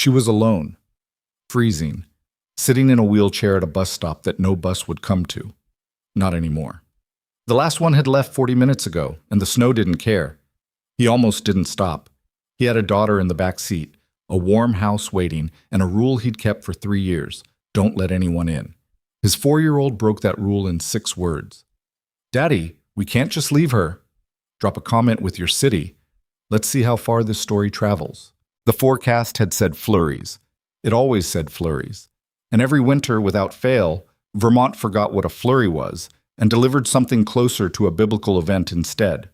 She was alone, freezing, sitting in a wheelchair at a bus stop that no bus would come to. Not anymore. The last one had left 40 minutes ago, and the snow didn't care. He almost didn't stop. He had a daughter in the back seat, a warm house waiting, and a rule he'd kept for 3 years: don't let anyone in. His 4-year-old broke that rule in 6 words. "Daddy, we can't just leave her. Drop a comment with your city. Let's see how far this story travels." The forecast had said flurries. It always said flurries. And every winter, without fail, Vermont forgot what a flurry was and delivered something closer to a biblical event instead.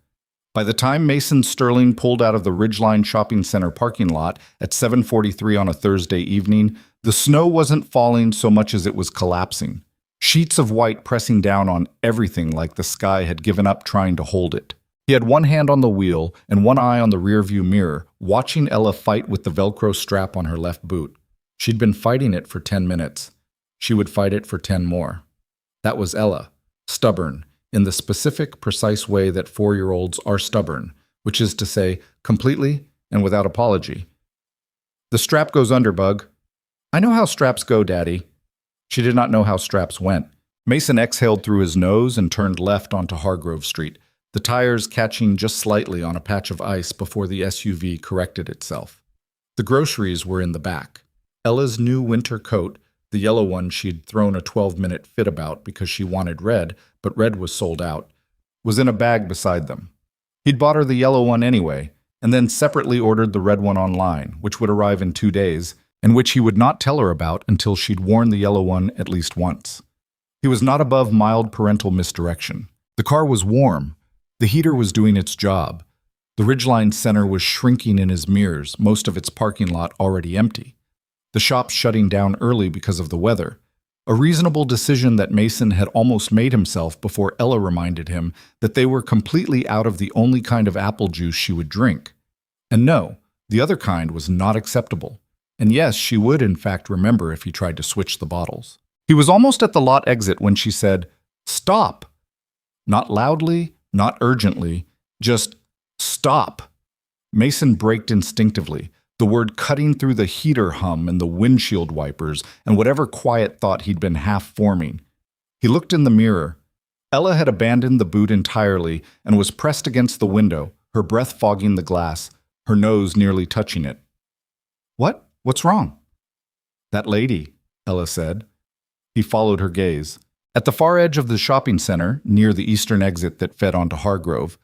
By the time Mason Sterling pulled out of the Ridgeline Shopping Center parking lot at 7:43 on a Thursday evening, the snow wasn't falling so much as it was collapsing. Sheets of white pressing down on everything like the sky had given up trying to hold it. He had one hand on the wheel and one eye on the rearview mirror, watching Ella fight with the Velcro strap on her left boot. She'd been fighting it for 10 minutes. She would fight it for 10 more. That was Ella, stubborn, in the specific, precise way that 4-year-olds are stubborn, which is to say, completely and without apology. "The strap goes under, Bug." "I know how straps go, Daddy." She did not know how straps went. Mason exhaled through his nose and turned left onto Hargrove Street, the tires catching just slightly on a patch of ice before the SUV corrected itself. The groceries were in the back. Ella's new winter coat, the yellow one she'd thrown a 12-minute fit about because she wanted red, but red was sold out, was in a bag beside them. He'd bought her the yellow one anyway, and then separately ordered the red one online, which would arrive in 2 days, and which he would not tell her about until she'd worn the yellow one at least once. He was not above mild parental misdirection. The car was warm. The heater was doing its job. The Ridgeline Center was shrinking in his mirrors, most of its parking lot already empty. The shop shutting down early because of the weather. A reasonable decision that Mason had almost made himself before Ella reminded him that they were completely out of the only kind of apple juice she would drink. And no, the other kind was not acceptable. And yes, she would in fact remember if he tried to switch the bottles. He was almost at the lot exit when she said, "Stop!" Not loudly, not urgently, just stop. Mason braked instinctively, the word cutting through the heater hum and the windshield wipers and whatever quiet thought he'd been half-forming. He looked in the mirror. Ella had abandoned the boot entirely and was pressed against the window, her breath fogging the glass, her nose nearly touching it. "What? What's wrong?" "That lady," Ella said. He followed her gaze. At the far edge of the shopping center, near the eastern exit that fed onto Hargrove,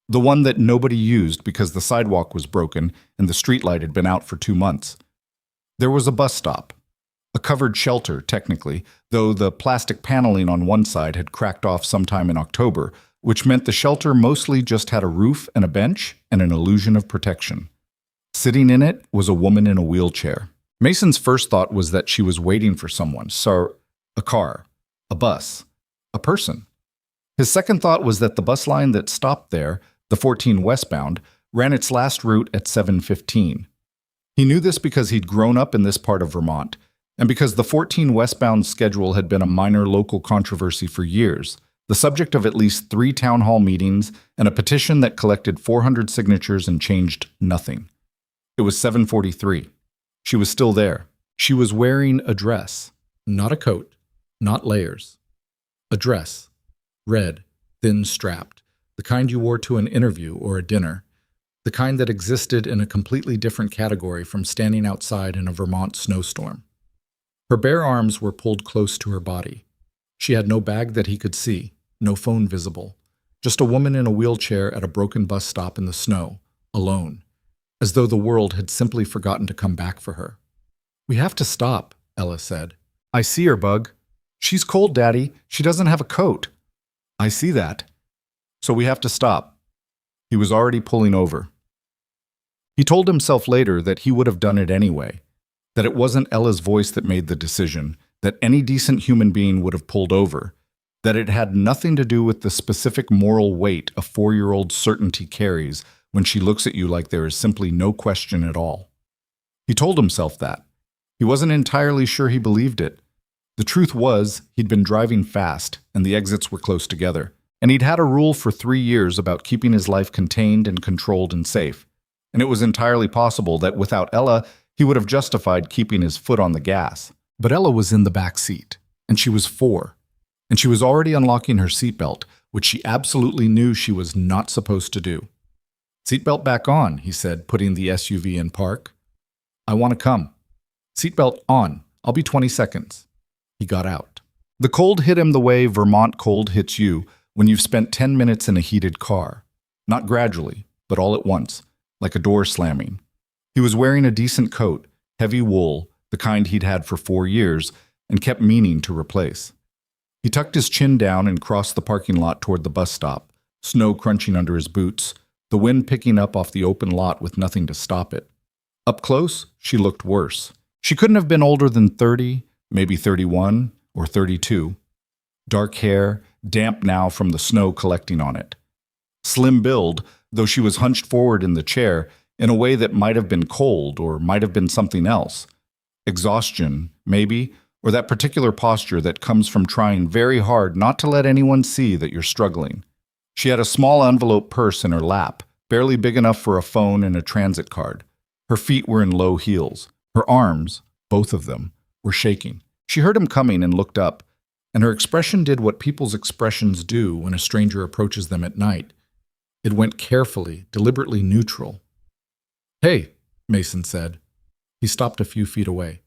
the one that nobody used because the sidewalk was broken and the streetlight had been out for 2 months, there was a bus stop. A covered shelter, technically, though the plastic paneling on one side had cracked off sometime in October, which meant the shelter mostly just had a roof and a bench and an illusion of protection. Sitting in it was a woman in a wheelchair. Mason's first thought was that she was waiting for someone, so a car, a bus, a person. His second thought was that the bus line that stopped there, the 14 westbound, ran its last route at 7:15. He knew this because he'd grown up in this part of Vermont, and because the 14 westbound schedule had been a minor local controversy for years, the subject of at least 3 town hall meetings and a petition that collected 400 signatures and changed nothing. It was 7:43. She was still there. She was wearing a dress, not a coat, not layers. A dress, red, thin-strapped, the kind you wore to an interview or a dinner, the kind that existed in a completely different category from standing outside in a Vermont snowstorm. Her bare arms were pulled close to her body. She had no bag that he could see, no phone visible, just a woman in a wheelchair at a broken bus stop in the snow, alone, as though the world had simply forgotten to come back for her. "We have to stop," Ella said. "I see her, Bug." "She's cold, Daddy. She doesn't have a coat." "I see that. So we have to stop." He was already pulling over. He told himself later that he would have done it anyway, that it wasn't Ella's voice that made the decision, that any decent human being would have pulled over, that it had nothing to do with the specific moral weight a 4-year-old certainty carries when she looks at you like there is simply no question at all. He told himself that. He wasn't entirely sure he believed it. The truth was, he'd been driving fast, and the exits were close together. And he'd had a rule for 3 years about keeping his life contained and controlled and safe. And it was entirely possible that without Ella, He would have justified keeping his foot on the gas. But Ella was in the back seat, and she was 4, and she was already unlocking her seatbelt, which she absolutely knew she was not supposed to do. "Seatbelt back on," he said, putting the SUV in park. "I want to come." "Seatbelt on. I'll be 20 seconds. He got out. The cold hit him the way Vermont cold hits you when you've spent 10 minutes in a heated car. Not gradually, but all at once, like a door slamming. He was wearing a decent coat, heavy wool, the kind he'd had for 4 years, and kept meaning to replace. He tucked his chin down and crossed the parking lot toward the bus stop, snow crunching under his boots, the wind picking up off the open lot with nothing to stop it. Up close, she looked worse. She couldn't have been older than 30, maybe 31 or 32. Dark hair, damp now from the snow collecting on it. Slim build, though she was hunched forward in the chair in a way that might have been cold or might have been something else. Exhaustion, maybe, or that particular posture that comes from trying very hard not to let anyone see that you're struggling. She had a small envelope purse in her lap, barely big enough for a phone and a transit card. Her feet were in low heels. Her arms, both of them, were shaking. She heard him coming and looked up, and her expression did what people's expressions do when a stranger approaches them at night. It went carefully, deliberately neutral. "Hey," Mason said. He stopped a few feet away.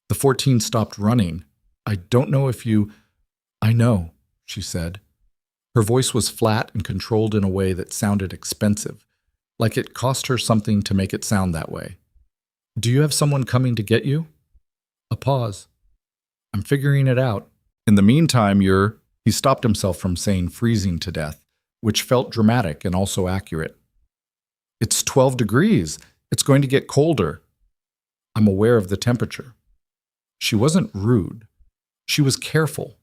The 14 stopped running. "I don't know if you—" "I know," she said. Her voice was flat and controlled in a way that sounded expensive, like it cost her something to make it sound that way. "Do you have someone coming to get you?" A pause. "I'm figuring it out. In the meantime, you're—" He stopped himself from saying freezing to death, which felt dramatic and also accurate. "It's 12 degrees. It's going to get colder." "I'm aware of the temperature." She wasn't rude. She was careful.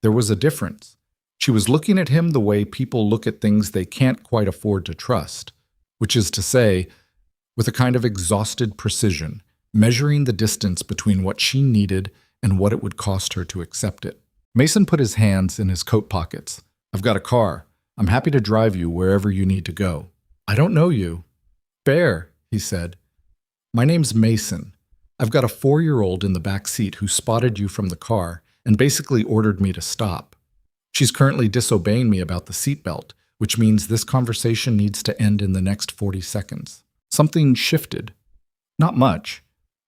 There was a difference. She was looking at him the way people look at things they can't quite afford to trust, which is to say, with a kind of exhausted precision, measuring the distance between what she needed and what it would cost her to accept it. Mason put his hands in his coat pockets. "I've got a car. I'm happy to drive you wherever you need to go." "I don't know you." "Fair," he said. "My name's Mason. I've got a 4-year-old in the back seat who spotted you from the car and basically ordered me to stop. She's currently disobeying me about the seatbelt, which means this conversation needs to end in the next 40 seconds. Something shifted. Not much.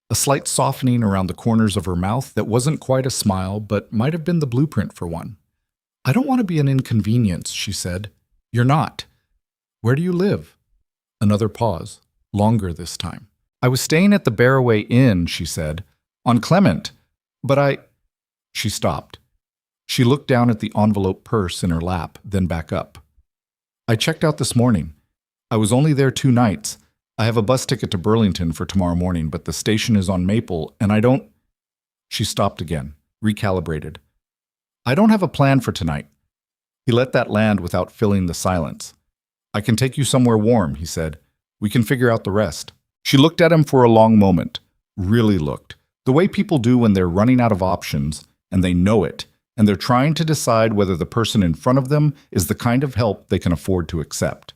A slight softening around the corners of her mouth that wasn't quite a smile, but might have been the blueprint for one. "I don't want to be an inconvenience," she said. "You're not. Where do you live?" Another pause, longer this time. "I was staying at the Barraway Inn," she said, "on Clement, but I—" She stopped. She looked down at the envelope purse in her lap, then back up. "I checked out this morning. I was only there 2 nights. I have a bus ticket to Burlington for tomorrow morning, but the station is on Maple, and I don't—" She stopped again, recalibrated. "I don't have a plan for tonight." He let that land without filling the silence. "I can take you somewhere warm," he said. "We can figure out the rest." She looked at him for a long moment, really looked, the way people do when they're running out of options, and they know it, and they're trying to decide whether the person in front of them is the kind of help they can afford to accept.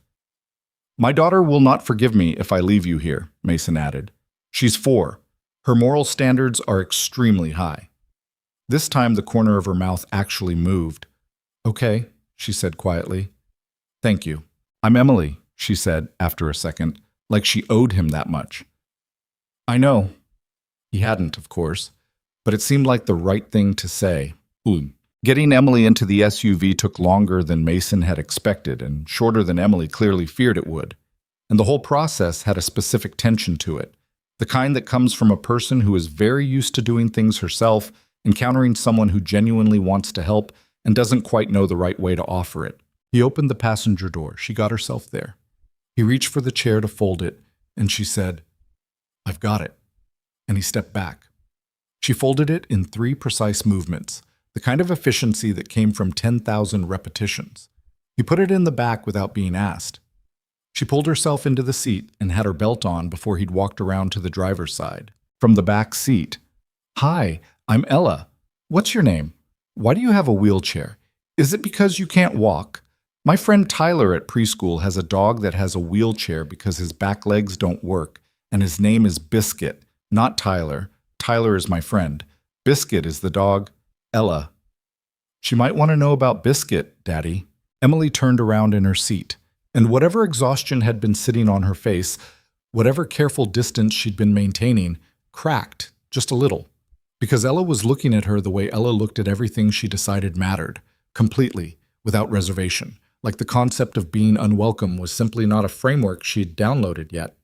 "My daughter will not forgive me if I leave you here," Mason added. "She's 4. Her moral standards are extremely high." This time the corner of her mouth actually moved. "Okay," she said quietly. "Thank you." "I'm Emily," she said after a second, like she owed him that much. "I know." He hadn't, of course, but it seemed like the right thing to say. Getting Emily into the SUV took longer than Mason had expected and shorter than Emily clearly feared it would. And the whole process had a specific tension to it, the kind that comes from a person who is very used to doing things herself, encountering someone who genuinely wants to help and doesn't quite know the right way to offer it. He opened the passenger door. She got herself there. He reached for the chair to fold it, and she said, "I've got it." And he stepped back. She folded it in 3 precise movements, the kind of efficiency that came from 10,000 repetitions. He put it in the back without being asked. She pulled herself into the seat and had her belt on before he'd walked around to the driver's side. From the back seat, "Hi, I'm Ella. What's your name? Why do you have a wheelchair? Is it because you can't walk? My friend Tyler at preschool has a dog that has a wheelchair because his back legs don't work, and his name is Biscuit, Not Tyler. Tyler is my friend. Biscuit is the dog. Ella. She might want to know about Biscuit, Daddy. Emily turned around in her seat, and whatever exhaustion had been sitting on her face, whatever careful distance she'd been maintaining, cracked just a little. Because Ella was looking at her the way Ella looked at everything she decided mattered, completely, without reservation, like the concept of being unwelcome was simply not a framework she'd downloaded yet.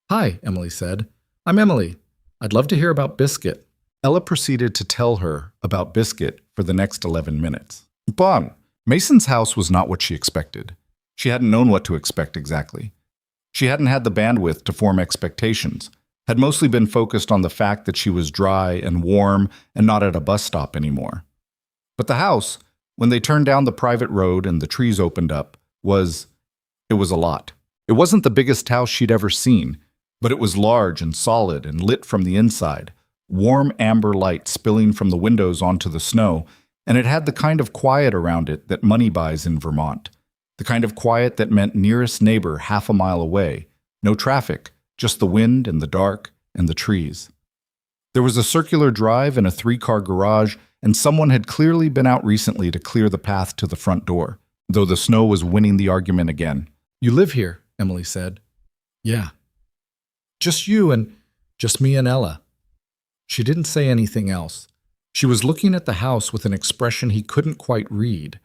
Hi, Emily said. I'm Emily. I'd love to hear about Biscuit. Ella proceeded to tell her about Biscuit for the next 11 minutes. Bon, Mason's house was not what she expected. She hadn't known what to expect exactly. She hadn't had the bandwidth to form expectations, had mostly been focused on the fact that she was dry and warm and not at a bus stop anymore. But the house, when they turned down the private road and the trees opened up, it was a lot. It wasn't the biggest house she'd ever seen, but it was large and solid and lit from the inside, warm amber light spilling from the windows onto the snow, and it had the kind of quiet around it that money buys in Vermont. The kind of quiet that meant nearest neighbor half a mile away. No traffic, just the wind and the dark and the trees. There was a circular drive and a 3-car garage, and someone had clearly been out recently to clear the path to the front door, though the snow was winning the argument again. You live here, Emily said. Yeah. Just you and just me and Ella. She didn't say anything else. She was looking at the house with an expression he couldn't quite read.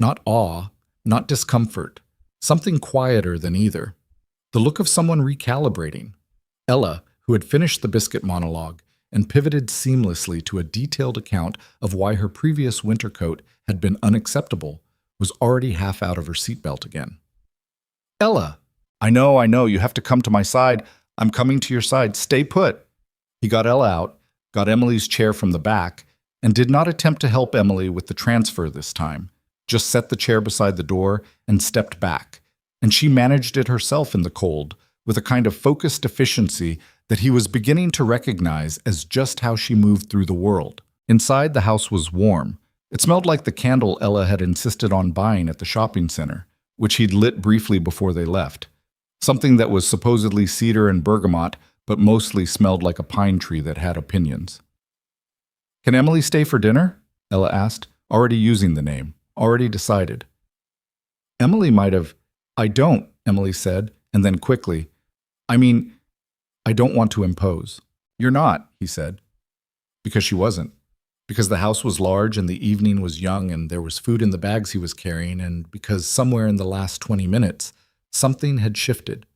Not awe, not discomfort, something quieter than either. The look of someone recalibrating. Ella, who had finished the Biscuit monologue and pivoted seamlessly to a detailed account of why her previous winter coat had been unacceptable, was already half out of her seatbelt again. Ella, I know, you have to come to my side. I'm coming to your side. Stay put. He got Ella out, got Emily's chair from the back, and did not attempt to help Emily with the transfer this time. Just set the chair beside the door and stepped back, and she managed it herself in the cold, with a kind of focused efficiency that he was beginning to recognize as just how she moved through the world. Inside, the house was warm. It smelled like the candle Ella had insisted on buying at the shopping center, which he'd lit briefly before they left. Something that was supposedly cedar and bergamot, but mostly smelled like a pine tree that had opinions. Can Emily stay for dinner? Ella asked, already using the name, already decided. Emily might have. I don't, Emily said, and then quickly, I don't want to impose. You're not, he said. Because she wasn't. Because the house was large and the evening was young and there was food in the bags he was carrying, and because somewhere in the last 20 minutes, something had shifted.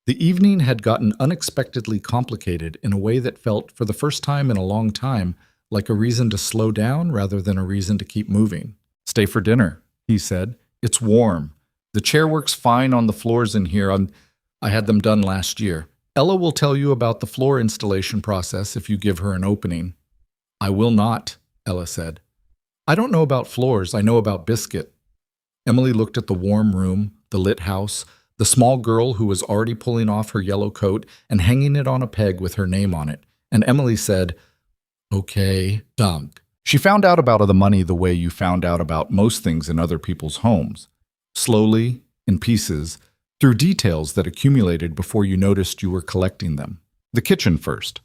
The evening had gotten unexpectedly complicated in a way that felt, for the first time in a long time, like a reason to slow down rather than a reason to keep moving. Stay for dinner, he said. It's warm. The chair works fine on the floors in here. I had them done last year. Ella will tell you about the floor installation process if you give her an opening. I will not, Ella said. I don't know about floors. I know about Biscuit. Emily looked at the warm room, the lit house, the small girl who was already pulling off her yellow coat and hanging it on a peg with her name on it, and Emily said, Okay, dunk. She found out about the money the way you found out about most things in other people's homes. Slowly, in pieces, through details that accumulated before you noticed you were collecting them. The kitchen first.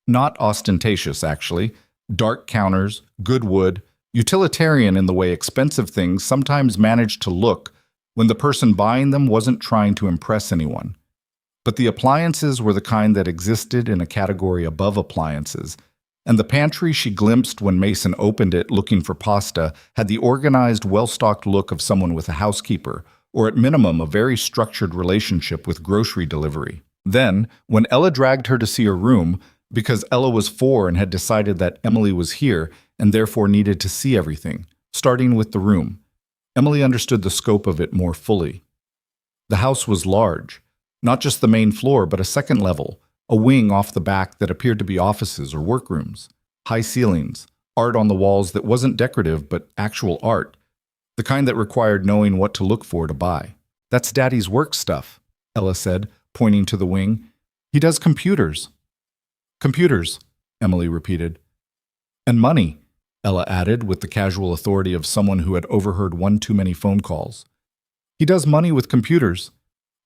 Not ostentatious, actually. Dark counters, good wood, utilitarian in the way expensive things sometimes managed to look when the person buying them wasn't trying to impress anyone. But the appliances were the kind that existed in a category above appliances, and the pantry she glimpsed when Mason opened it looking for pasta had the organized, well-stocked look of someone with a housekeeper, or at minimum a very structured relationship with grocery delivery. Then, when Ella dragged her to see her room, because Ella was 4 and had decided that Emily was here and therefore needed to see everything, starting with the room, Emily understood the scope of it more fully. The house was large, not just the main floor, but a second level, a wing off the back that appeared to be offices or workrooms, high ceilings, art on the walls that wasn't decorative but actual art, the kind that required knowing what to look for to buy. That's Daddy's work stuff, Ella said, pointing to the wing. He does computers. Computers, Emily repeated. And money, Ella added with the casual authority of someone who had overheard one too many phone calls. He does money with computers.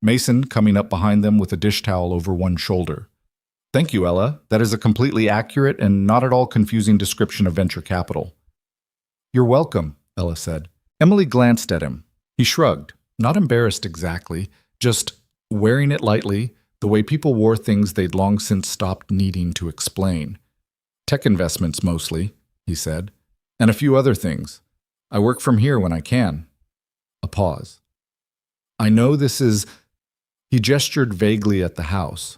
Mason coming up behind them with a dish towel over one shoulder. Thank you, Ella. That is a completely accurate and not at all confusing description of venture capital. You're welcome, Ella said. Emily glanced at him. He shrugged, not embarrassed exactly, just wearing it lightly, the way people wore things they'd long since stopped needing to explain. Tech investments mostly, he said, and a few other things. I work from here when I can. A pause. I know this is... He gestured vaguely at the house.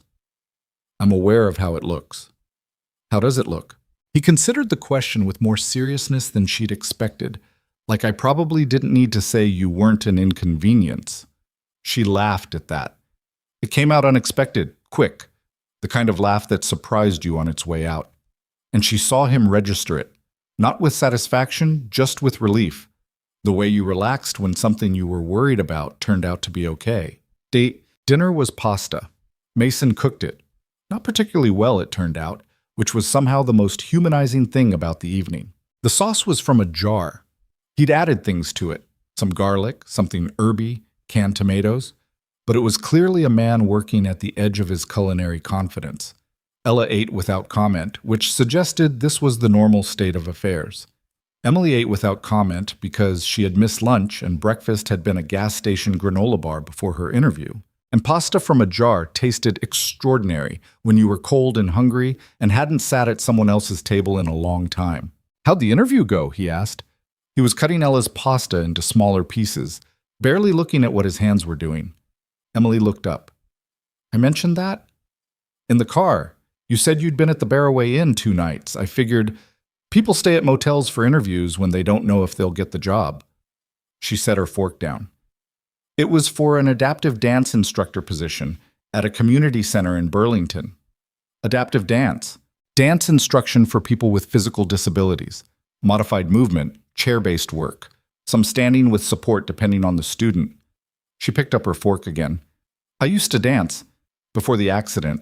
I'm aware of how it looks. How does it look? He considered the question with more seriousness than she'd expected, like I probably didn't need to say you weren't an inconvenience. She laughed at that. It came out unexpected, quick, the kind of laugh that surprised you on its way out. And she saw him register it, not with satisfaction, just with relief, the way you relaxed when something you were worried about turned out to be okay. Dinner was pasta. Mason cooked it. Not particularly well, it turned out, which was somehow the most humanizing thing about the evening. The sauce was from a jar. He'd added things to it, some garlic, something herby, canned tomatoes, but it was clearly a man working at the edge of his culinary confidence. Ella ate without comment, which suggested this was the normal state of affairs. Emily ate without comment because she had missed lunch and breakfast had been a gas station granola bar before her interview. And pasta from a jar tasted extraordinary when you were cold and hungry and hadn't sat at someone else's table in a long time. How'd the interview go? He asked. He was cutting Ella's pasta into smaller pieces, barely looking at what his hands were doing. Emily looked up. I mentioned that? In the car. You said you'd been at the Barroway Inn 2 nights. I figured people stay at motels for interviews when they don't know if they'll get the job. She set her fork down. It was for an adaptive dance instructor position at a community center in Burlington. Adaptive dance. Dance instruction for people with physical disabilities. Modified movement, chair-based work. Some standing with support depending on the student. She picked up her fork again. I used to dance. Before the accident.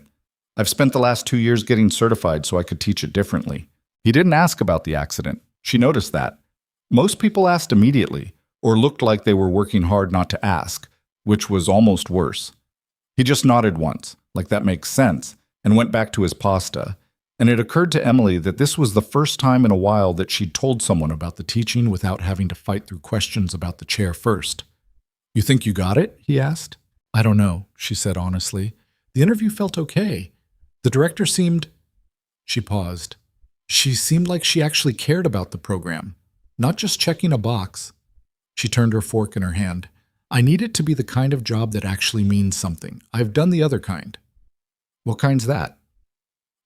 I've spent the last 2 years getting certified so I could teach it differently. He didn't ask about the accident. She noticed that. Most people asked immediately, or looked like they were working hard not to ask, which was almost worse. He just nodded once, like that makes sense, and went back to his pasta. And it occurred to Emily that this was the first time in a while that she'd told someone about the teaching without having to fight through questions about the chair first. You think you got it? He asked. I don't know, she said honestly. The interview felt okay. The director seemed... She paused. She seemed like she actually cared about the program, not just checking a box. She turned her fork in her hand. I need it to be the kind of job that actually means something. I've done the other kind. What kind's that?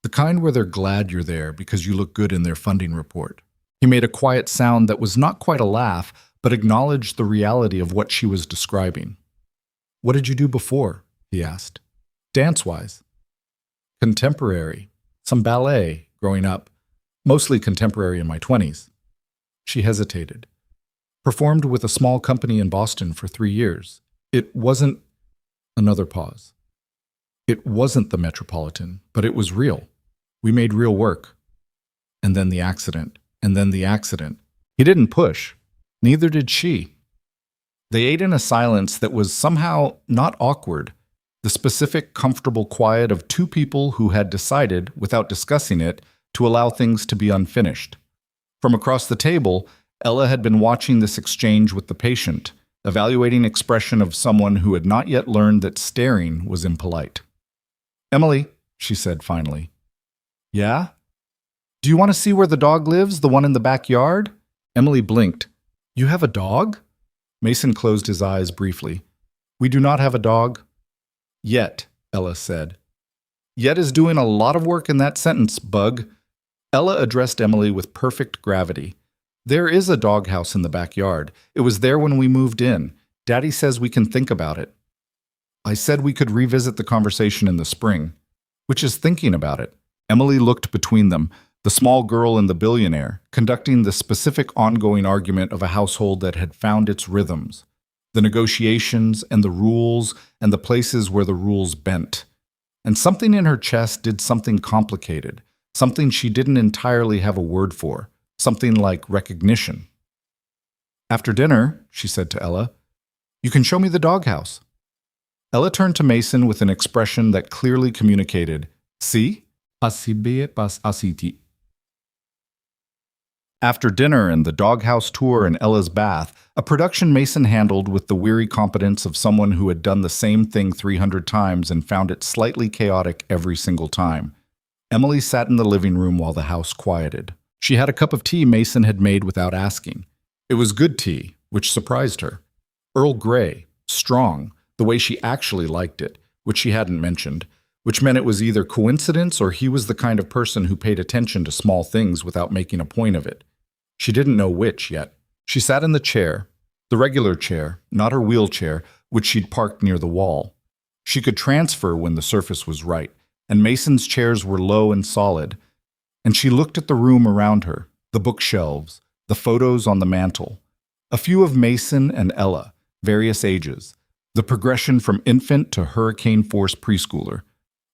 The kind where they're glad you're there because you look good in their funding report. He made a quiet sound that was not quite a laugh, but acknowledged the reality of what she was describing. What did you do before? He asked. Dance-wise. Contemporary. Some ballet, growing up. Mostly contemporary in my 20s. She hesitated. Performed with a small company in Boston for 3 years. It wasn't... Another pause. It wasn't the Metropolitan, but it was real. We made real work. And then the accident. And then the accident. He didn't push. Neither did she. They ate in a silence that was somehow not awkward. The specific, comfortable quiet of 2 people who had decided, without discussing it, to allow things to be unfinished. From across the table, Ella had been watching this exchange with the patient, evaluating expression of someone who had not yet learned that staring was impolite. Emily, she said finally. Yeah? Do you want to see where the dog lives, the one in the backyard? Emily blinked. You have a dog? Mason closed his eyes briefly. We do not have a dog. Yet, Ella said. Yet is doing a lot of work in that sentence, Bug. Ella addressed Emily with perfect gravity. There is a doghouse in the backyard. It was there when we moved in. Daddy says we can think about it. I said we could revisit the conversation in the spring, which is thinking about it. Emily looked between them, the small girl and the billionaire, conducting the specific ongoing argument of a household that had found its rhythms, the negotiations and the rules and the places where the rules bent. And something in her chest did something complicated, something she didn't entirely have a word for. Something like recognition. After dinner, she said to Ella, you can show me the doghouse. Ella turned to Mason with an expression that clearly communicated, See? Asibe pas asiti. After dinner and the doghouse tour and Ella's bath, a production Mason handled with the weary competence of someone who had done the same thing 300 times and found it slightly chaotic every single time. Emily sat in the living room while the house quieted. She had a cup of tea Mason had made without asking. It was good tea, which surprised her. Earl Grey, strong, the way she actually liked it, which she hadn't mentioned, which meant it was either coincidence or he was the kind of person who paid attention to small things without making a point of it. She didn't know which yet. She sat in the chair, the regular chair, not her wheelchair, which she'd parked near the wall. She could transfer when the surface was right, and Mason's chairs were low and solid, and she looked at the room around her, the bookshelves, the photos on the mantel, a few of Mason and Ella, various ages, the progression from infant to hurricane-force preschooler,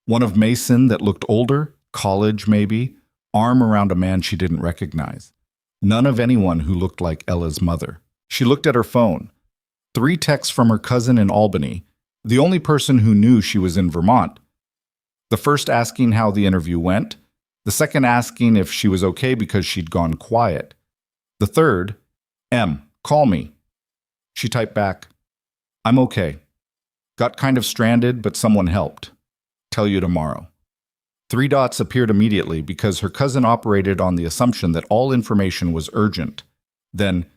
one of Mason that looked older, college maybe, arm around a man she didn't recognize. None of anyone who looked like Ella's mother. She looked at her phone. 3 texts from her cousin in Albany, the only person who knew she was in Vermont. The first asking how the interview went, the second asking if she was okay because she'd gone quiet. The third, call me. She typed back, I'm okay. Got kind of stranded, but someone helped. Tell you tomorrow. 3 dots appeared immediately because her cousin operated on the assumption that all information was urgent. Then,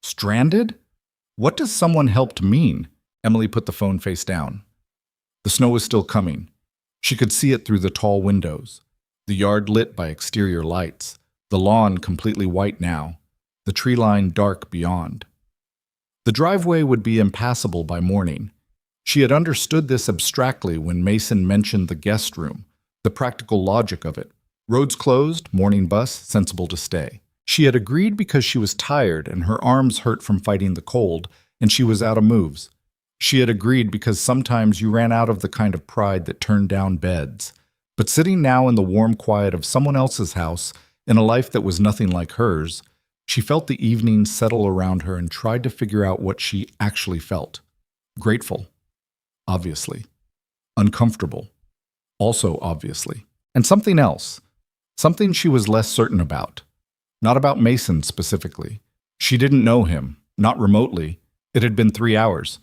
stranded? What does someone helped mean? Emily put the phone face down. The snow was still coming. She could see it through the tall windows. The yard lit by exterior lights. The lawn completely white now. The tree line dark beyond. The driveway would be impassable by morning. She had understood this abstractly when Mason mentioned the guest room. The practical logic of it. Roads closed, morning bus, sensible to stay. She had agreed because she was tired and her arms hurt from fighting the cold, and she was out of moves. She had agreed because sometimes you ran out of the kind of pride that turned down beds. But sitting now in the warm quiet of someone else's house, in a life that was nothing like hers, she felt the evening settle around her and tried to figure out what she actually felt. Grateful. Obviously. Uncomfortable. Also, obviously. And something else. Something she was less certain about. Not about Mason specifically. She didn't know him, not remotely. It had been 3 hours.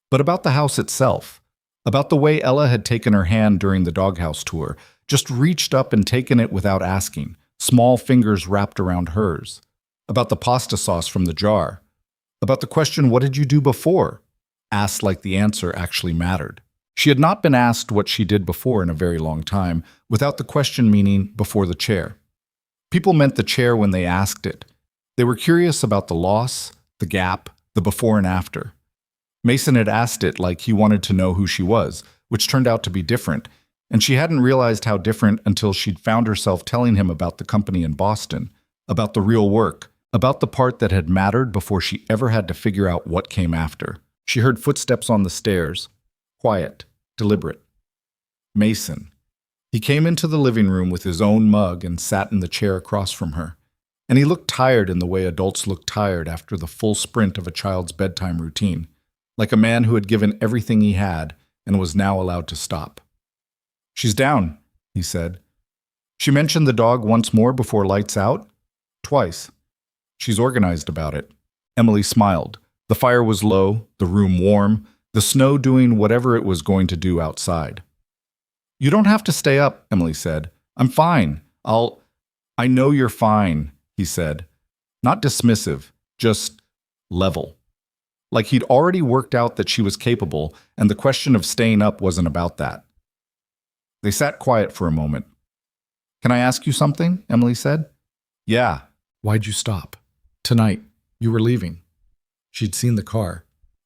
But about the house itself. About the way Ella had taken her hand during the doghouse tour, just reached up and taken it without asking, small fingers wrapped around hers. About the pasta sauce from the jar. About the question, what did you do before? Asked like the answer actually mattered. She had not been asked what she did before in a very long time, without the question meaning before the chair. People meant the chair when they asked it. They were curious about the loss, the gap, the before and after. Mason had asked it like he wanted to know who she was, which turned out to be different, and she hadn't realized how different until she'd found herself telling him about the company in Boston, about the real work, about the part that had mattered before she ever had to figure out what came after. She heard footsteps on the stairs. Quiet, deliberate. Mason. He came into the living room with his own mug and sat in the chair across from her. And he looked tired in the way adults look tired after the full sprint of a child's bedtime routine, like a man who had given everything he had and was now allowed to stop. She's down, he said. She mentioned the dog once more before lights out? Twice. She's organized about it. Emily smiled. The fire was low, the room warm, the snow doing whatever it was going to do outside. You don't have to stay up, Emily said. I'm fine. I know you're fine, he said. Not dismissive, just level. Like he'd already worked out that she was capable, and the question of staying up wasn't about that. They sat quiet for a moment. Can I ask you something? Emily said. Yeah. Why'd you stop? Tonight. You were leaving. She'd seen the car.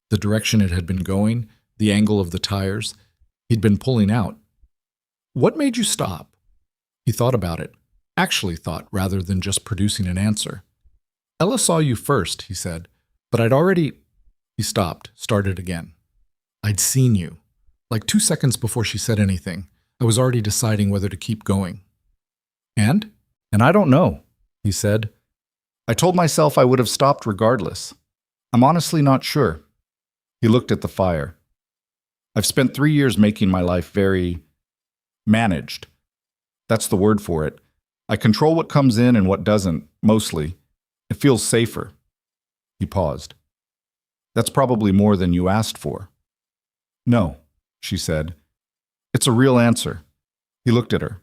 The direction it had been going, the angle of the tires. He'd been pulling out. What made you stop? He thought about it. Actually thought, rather than just producing an answer. Ella saw you first, he said. But I'd already... He stopped, started again. I'd seen you. Like 2 seconds before she said anything, I was already deciding whether to keep going. And? And I don't know, he said. I told myself I would have stopped regardless. I'm honestly not sure. He looked at the fire. I've spent 3 years making my life very managed. That's the word for it. I control what comes in and what doesn't, mostly. It feels safer. He paused. That's probably more than you asked for. No, she said. It's a real answer. He looked at her.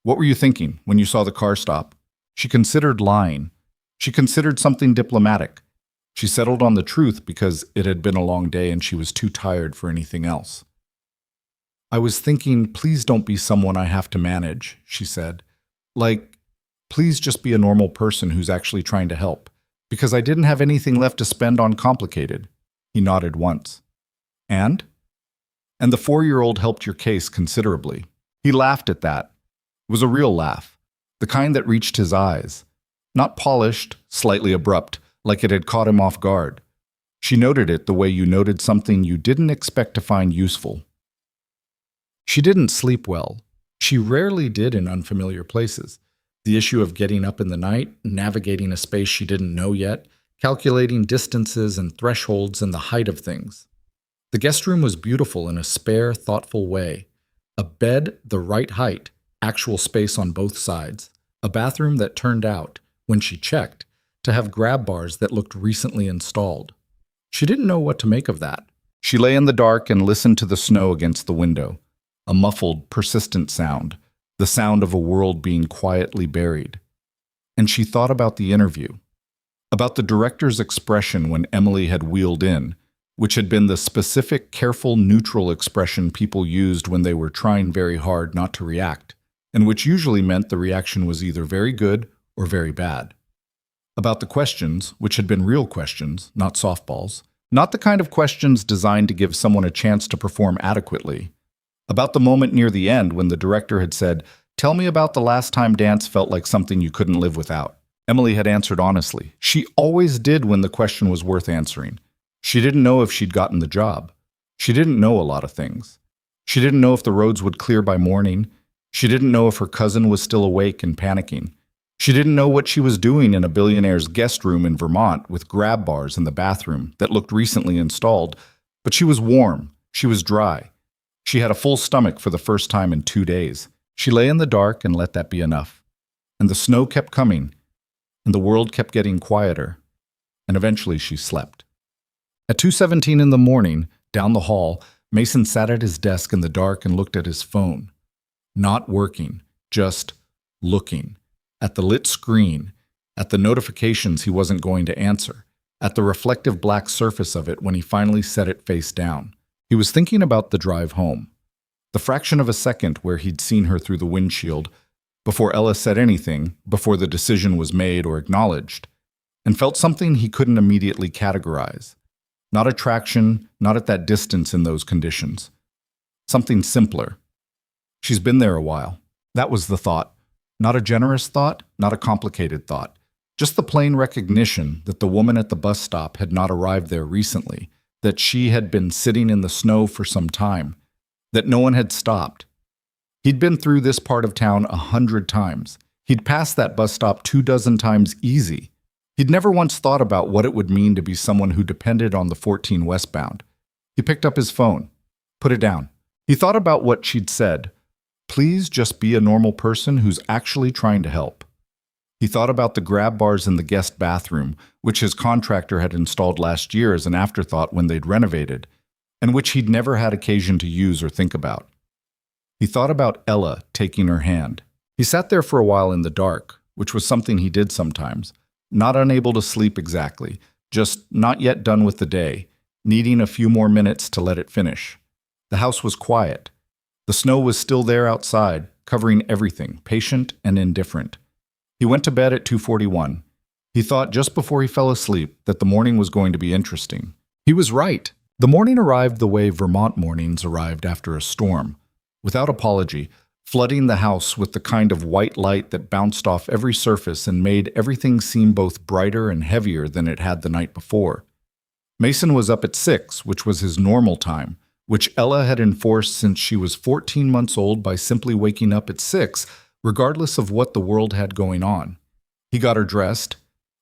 What were you thinking when you saw the car stop? She considered lying. She considered something diplomatic. She settled on the truth because it had been a long day and she was too tired for anything else. I was thinking, please don't be someone I have to manage, she said. Like, please just be a normal person who's actually trying to help. Because I didn't have anything left to spend on complicated. He nodded once. And? And the 4-year-old helped your case considerably. He laughed at that. It was a real laugh. The kind that reached his eyes. Not polished, slightly abrupt, like it had caught him off guard. She noted it the way you noted something you didn't expect to find useful. She didn't sleep well. She rarely did in unfamiliar places. The issue of getting up in the night, navigating a space she didn't know yet, calculating distances and thresholds and the height of things. The guest room was beautiful in a spare, thoughtful way. A bed the right height, actual space on both sides. A bathroom that turned out, when she checked, to have grab bars that looked recently installed. She didn't know what to make of that. She lay in the dark and listened to the snow against the window. A muffled, persistent sound. The sound of a world being quietly buried. And she thought about the interview. About the director's expression when Emily had wheeled in, which had been the specific, careful, neutral expression people used when they were trying very hard not to react, and which usually meant the reaction was either very good or very bad. About the questions, which had been real questions, not softballs, not the kind of questions designed to give someone a chance to perform adequately. About the moment near the end when the director had said, "Tell me about the last time dance felt like something you couldn't live without." Emily had answered honestly. She always did when the question was worth answering. She didn't know if she'd gotten the job. She didn't know a lot of things. She didn't know if the roads would clear by morning. She didn't know if her cousin was still awake and panicking. She didn't know what she was doing in a billionaire's guest room in Vermont with grab bars in the bathroom that looked recently installed, but she was warm. She was dry. She had a full stomach for the first time in 2 days. She lay in the dark and let that be enough. And the snow kept coming, and the world kept getting quieter, and eventually she slept. At 2:17 in the morning, down the hall, Mason sat at his desk in the dark and looked at his phone. Not working, just looking. At the lit screen, at the notifications he wasn't going to answer, at the reflective black surface of it when he finally set it face down. He was thinking about the drive home. The fraction of a second where he'd seen her through the windshield, before Ella said anything, before the decision was made or acknowledged, and felt something he couldn't immediately categorize. Not attraction, not at that distance in those conditions. Something simpler. She's been there a while. That was the thought. Not a generous thought, not a complicated thought. Just the plain recognition that the woman at the bus stop had not arrived there recently, that she had been sitting in the snow for some time, that no one had stopped. He'd been through this part of town 100 times. He'd passed that bus stop 24 times easy. He'd never once thought about what it would mean to be someone who depended on the 14 westbound. He picked up his phone, put it down. He thought about what she'd said. Please just be a normal person who's actually trying to help. He thought about the grab bars in the guest bathroom, which his contractor had installed last year as an afterthought when they'd renovated, and which he'd never had occasion to use or think about. He thought about Ella taking her hand. He sat there for a while in the dark, which was something he did sometimes, not unable to sleep exactly, just not yet done with the day, needing a few more minutes to let it finish. The house was quiet. The snow was still there outside, covering everything, patient and indifferent. He went to bed at 2:41. He thought just before he fell asleep that the morning was going to be interesting. He was right. The morning arrived the way Vermont mornings arrived after a storm, without apology, flooding the house with the kind of white light that bounced off every surface and made everything seem both brighter and heavier than it had the night before. Mason was up at 6, which was his normal time, which Ella had enforced since she was 14 months old by simply waking up at 6, regardless of what the world had going on. He got her dressed.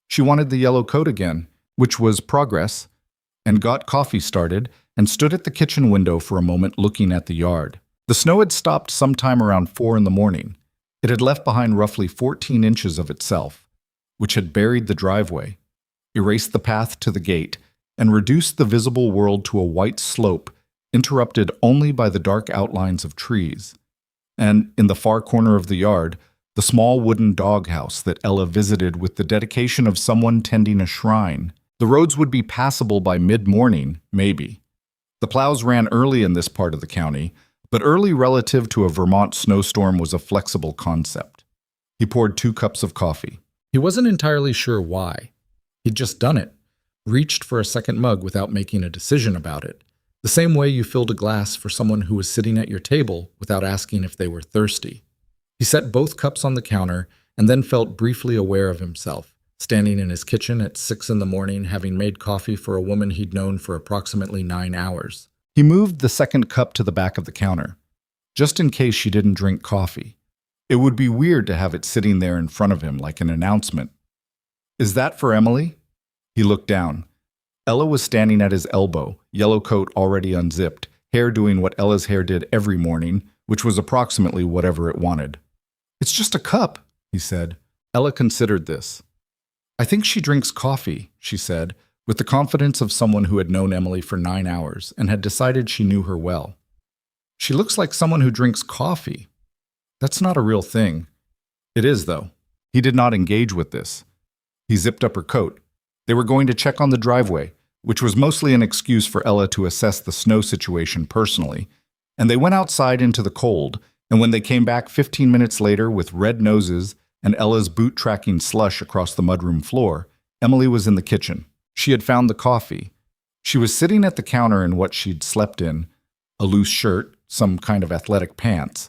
She wanted the yellow coat again, which was progress, and got coffee started and stood at the kitchen window for a moment looking at the yard. The snow had stopped sometime around 4 in the morning. It had left behind roughly 14 inches of itself, which had buried the driveway, erased the path to the gate, and reduced the visible world to a white slope interrupted only by the dark outlines of trees. And, in the far corner of the yard, the small wooden doghouse that Ella visited with the dedication of someone tending a shrine. The roads would be passable by mid-morning, maybe. The plows ran early in this part of the county, but early relative to a Vermont snowstorm was a flexible concept. He poured 2 cups of coffee. He wasn't entirely sure why. He'd just done it, reached for a second mug without making a decision about it, the same way you filled a glass for someone who was sitting at your table without asking if they were thirsty. He set both cups on the counter and then felt briefly aware of himself, standing in his kitchen at 6 in the morning, having made coffee for a woman he'd known for approximately 9 hours. He moved the second cup to the back of the counter, just in case she didn't drink coffee. It would be weird to have it sitting there in front of him like an announcement. "Is that for Emily?" He looked down. Ella was standing at his elbow, yellow coat already unzipped, hair doing what Ella's hair did every morning, which was approximately whatever it wanted. "It's just a cup," he said. Ella considered this. "I think she drinks coffee," she said, with the confidence of someone who had known Emily for 9 hours and had decided she knew her well. "She looks like someone who drinks coffee. That's not a real thing." "It is, though." He did not engage with this. He zipped up her coat. They were going to check on the driveway, which was mostly an excuse for Ella to assess the snow situation personally, and they went outside into the cold, and when they came back 15 minutes later with red noses and Ella's boot tracking slush across the mudroom floor, Emily was in the kitchen. She had found the coffee. She was sitting at the counter in what she'd slept in, a loose shirt, some kind of athletic pants,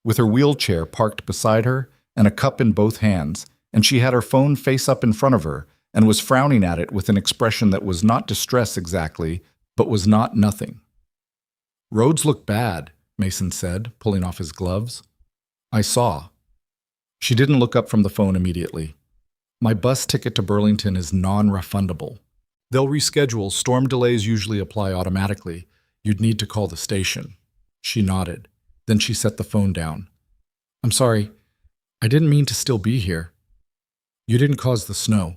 with her wheelchair parked beside her and a cup in both hands, and she had her phone face up in front of her and was frowning at it with an expression that was not distress exactly, but was not nothing. "Roads look bad," Mason said, pulling off his gloves. "I saw." She didn't look up from the phone immediately. "My bus ticket to Burlington is non-refundable. They'll reschedule. Storm delays usually apply automatically. You'd need to call the station." She nodded. Then she set the phone down. "I'm sorry. I didn't mean to still be here." "You didn't cause the snow."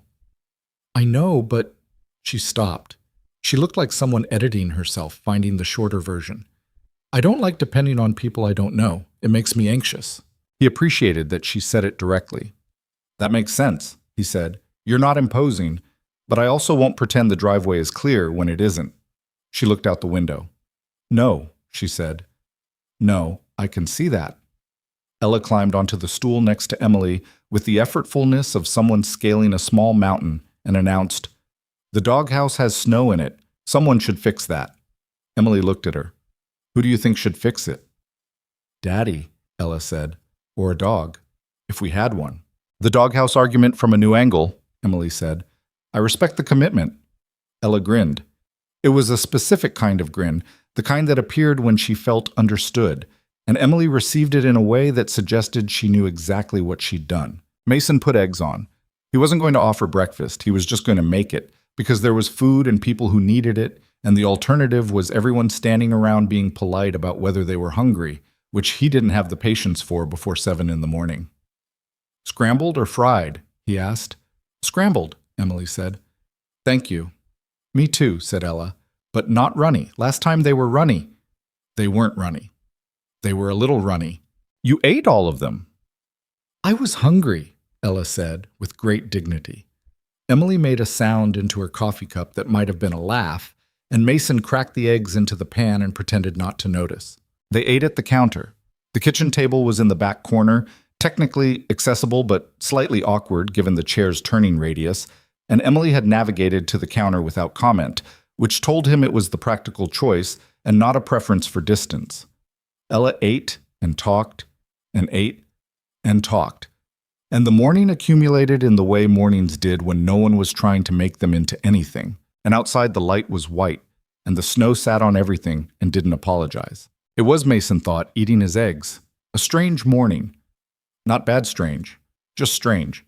"I know, but—" She stopped. She looked like someone editing herself, finding the shorter version. "I don't like depending on people I don't know. It makes me anxious." He appreciated that she said it directly. "That makes sense," he said. "You're not imposing, but I also won't pretend the driveway is clear when it isn't." She looked out the window. "No," she said. "No, I can see that." Ella climbed onto the stool next to Emily with the effortfulness of someone scaling a small mountain and announced, "The doghouse has snow in it. Someone should fix that." Emily looked at her. "Who do you think should fix it?" "Daddy," Ella said. "Or a dog, if we had one." "The doghouse argument from a new angle," Emily said. "I respect the commitment." Ella grinned. It was a specific kind of grin, the kind that appeared when she felt understood, and Emily received it in a way that suggested she knew exactly what she'd done. Mason put eggs on. He wasn't going to offer breakfast, he was just going to make it, because there was food and people who needed it, and the alternative was everyone standing around being polite about whether they were hungry, which he didn't have the patience for before 7 in the morning. "Scrambled or fried?" he asked. "Scrambled," Emily said. "Thank you." "Me too," said Ella. "But not runny. Last time they were runny." "They weren't runny. They were a little runny. You ate all of them." "I was hungry," Ella said, with great dignity. Emily made a sound into her coffee cup that might have been a laugh, and Mason cracked the eggs into the pan and pretended not to notice. They ate at the counter. The kitchen table was in the back corner, technically accessible but slightly awkward given the chair's turning radius, and Emily had navigated to the counter without comment, which told him it was the practical choice and not a preference for distance. Ella ate and talked and ate and talked, and the morning accumulated in the way mornings did when no one was trying to make them into anything, and outside the light was white, and the snow sat on everything and didn't apologize. It was, Mason thought, eating his eggs. A strange morning. Not bad strange, just strange.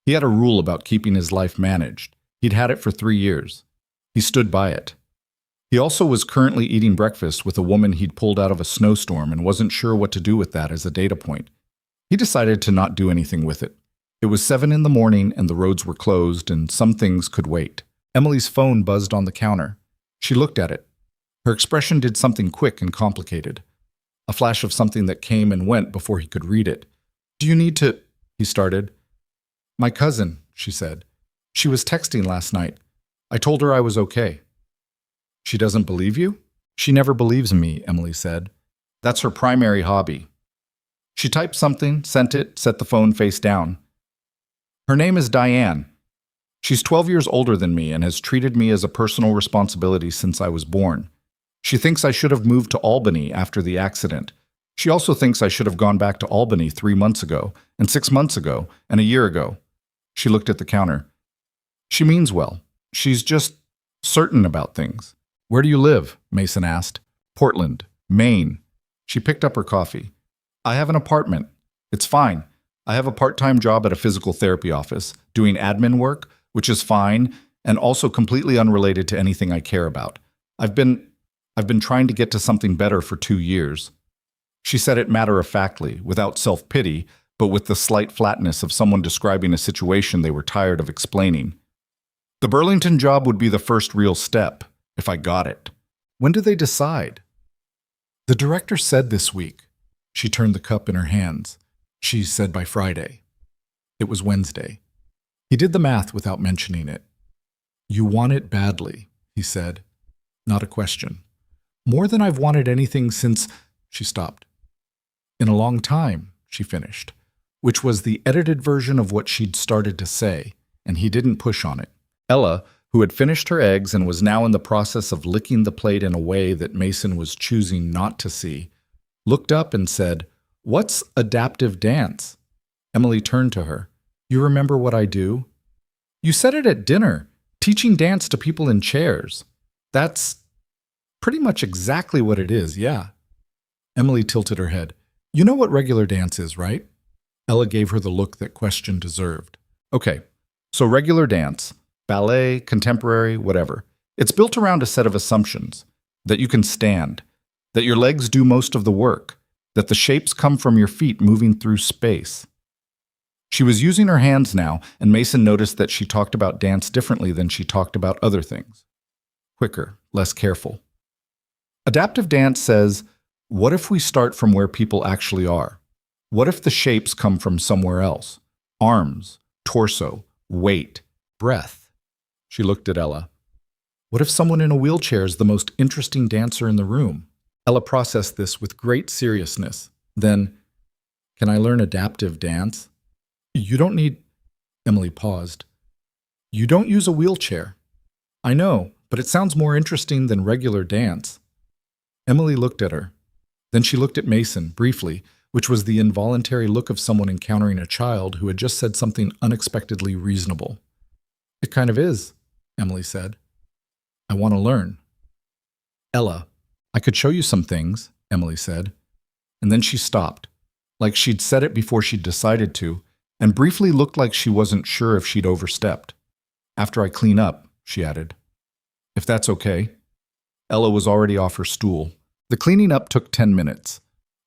He had a rule about keeping his life managed. He'd had it for 3 years. He stood by it. He also was currently eating breakfast with a woman he'd pulled out of a snowstorm and wasn't sure what to do with that as a data point. He decided to not do anything with it. It was 7 in the morning and the roads were closed and some things could wait. Emily's phone buzzed on the counter. She looked at it. Her expression did something quick and complicated. A flash of something that came and went before he could read it. "Do you need to—" he started. "My cousin," she said. "She was texting last night. I told her I was okay." "She doesn't believe you?" "She never believes me," Emily said. "That's her primary hobby." She typed something, sent it, set the phone face down. "Her name is Diane. She's 12 years older than me and has treated me as a personal responsibility since I was born. She thinks I should have moved to Albany after the accident. She also thinks I should have gone back to Albany 3 months ago, and 6 months ago, and a year ago." She looked at the counter. "She means well. She's just certain about things." "Where do you live?" Mason asked. "Portland, Maine." She picked up her coffee. "I have an apartment. It's fine. I have a part-time job at a physical therapy office, doing admin work, which is fine, and also completely unrelated to anything I care about. I've been trying to get to something better for 2 years." She said it matter-of-factly, without self-pity, but with the slight flatness of someone describing a situation they were tired of explaining. "The Burlington job would be the first real step, if I got it." "When do they decide?" "The director said this week." She turned the cup in her hands. She said by Friday. It was Wednesday. He did the math without mentioning it. "You want it badly," he said. Not a question. "More than I've wanted anything since—" She stopped. "In a long time," she finished, which was the edited version of what she'd started to say, and he didn't push on it. Ella, who had finished her eggs and was now in the process of licking the plate in a way that Mason was choosing not to see, looked up and said, "What's adaptive dance?" Emily turned to her. "You remember what I do?" "You said it at dinner, teaching dance to people in chairs." "That's pretty much exactly what it is, yeah." Emily tilted her head. "You know what regular dance is, right?" Ella gave her the look that question deserved. "Okay, so regular dance, ballet, contemporary, whatever. It's built around a set of assumptions. That you can stand, that your legs do most of the work, that the shapes come from your feet moving through space." She was using her hands now, and Mason noticed that she talked about dance differently than she talked about other things. Quicker, less careful. Adaptive dance says, what if we start from where people actually are? What if the shapes come from somewhere else? Arms, torso, weight, breath. She looked at Ella. What if someone in a wheelchair is the most interesting dancer in the room? Ella processed this with great seriousness. Then, "Can I learn adaptive dance?" "You don't need—" Emily paused. "You don't use a wheelchair." "I know, but it sounds more interesting than regular dance." Emily looked at her. Then she looked at Mason, briefly, which was the involuntary look of someone encountering a child who had just said something unexpectedly reasonable. "It kind of is," Emily said. "I want to learn." "Ella, I could show you some things," Emily said. And then she stopped, like she'd said it before she'd decided to, and briefly looked like she wasn't sure if she'd overstepped. "After I clean up," she added. "If that's okay." Ella was already off her stool. The cleaning up took 10 minutes.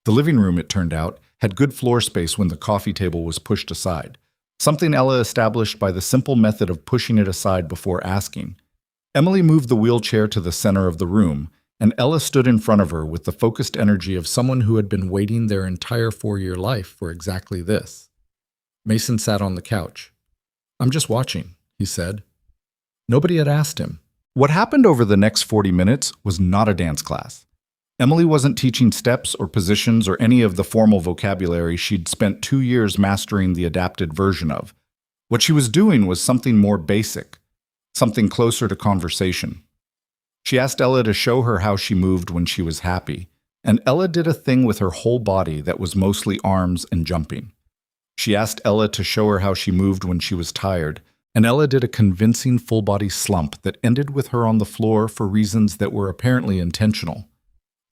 The living room, it turned out, had good floor space when the coffee table was pushed aside, something Ella established by the simple method of pushing it aside before asking. Emily moved the wheelchair to the center of the room, and Ella stood in front of her with the focused energy of someone who had been waiting their entire 4-year life for exactly this. Mason sat on the couch. "I'm just watching," he said. Nobody had asked him. What happened over the next 40 minutes was not a dance class. Emily wasn't teaching steps or positions or any of the formal vocabulary she'd spent 2 years mastering the adapted version of. What she was doing was something more basic, something closer to conversation. She asked Ella to show her how she moved when she was happy, and Ella did a thing with her whole body that was mostly arms and jumping. She asked Ella to show her how she moved when she was tired, and Ella did a convincing full-body slump that ended with her on the floor for reasons that were apparently intentional.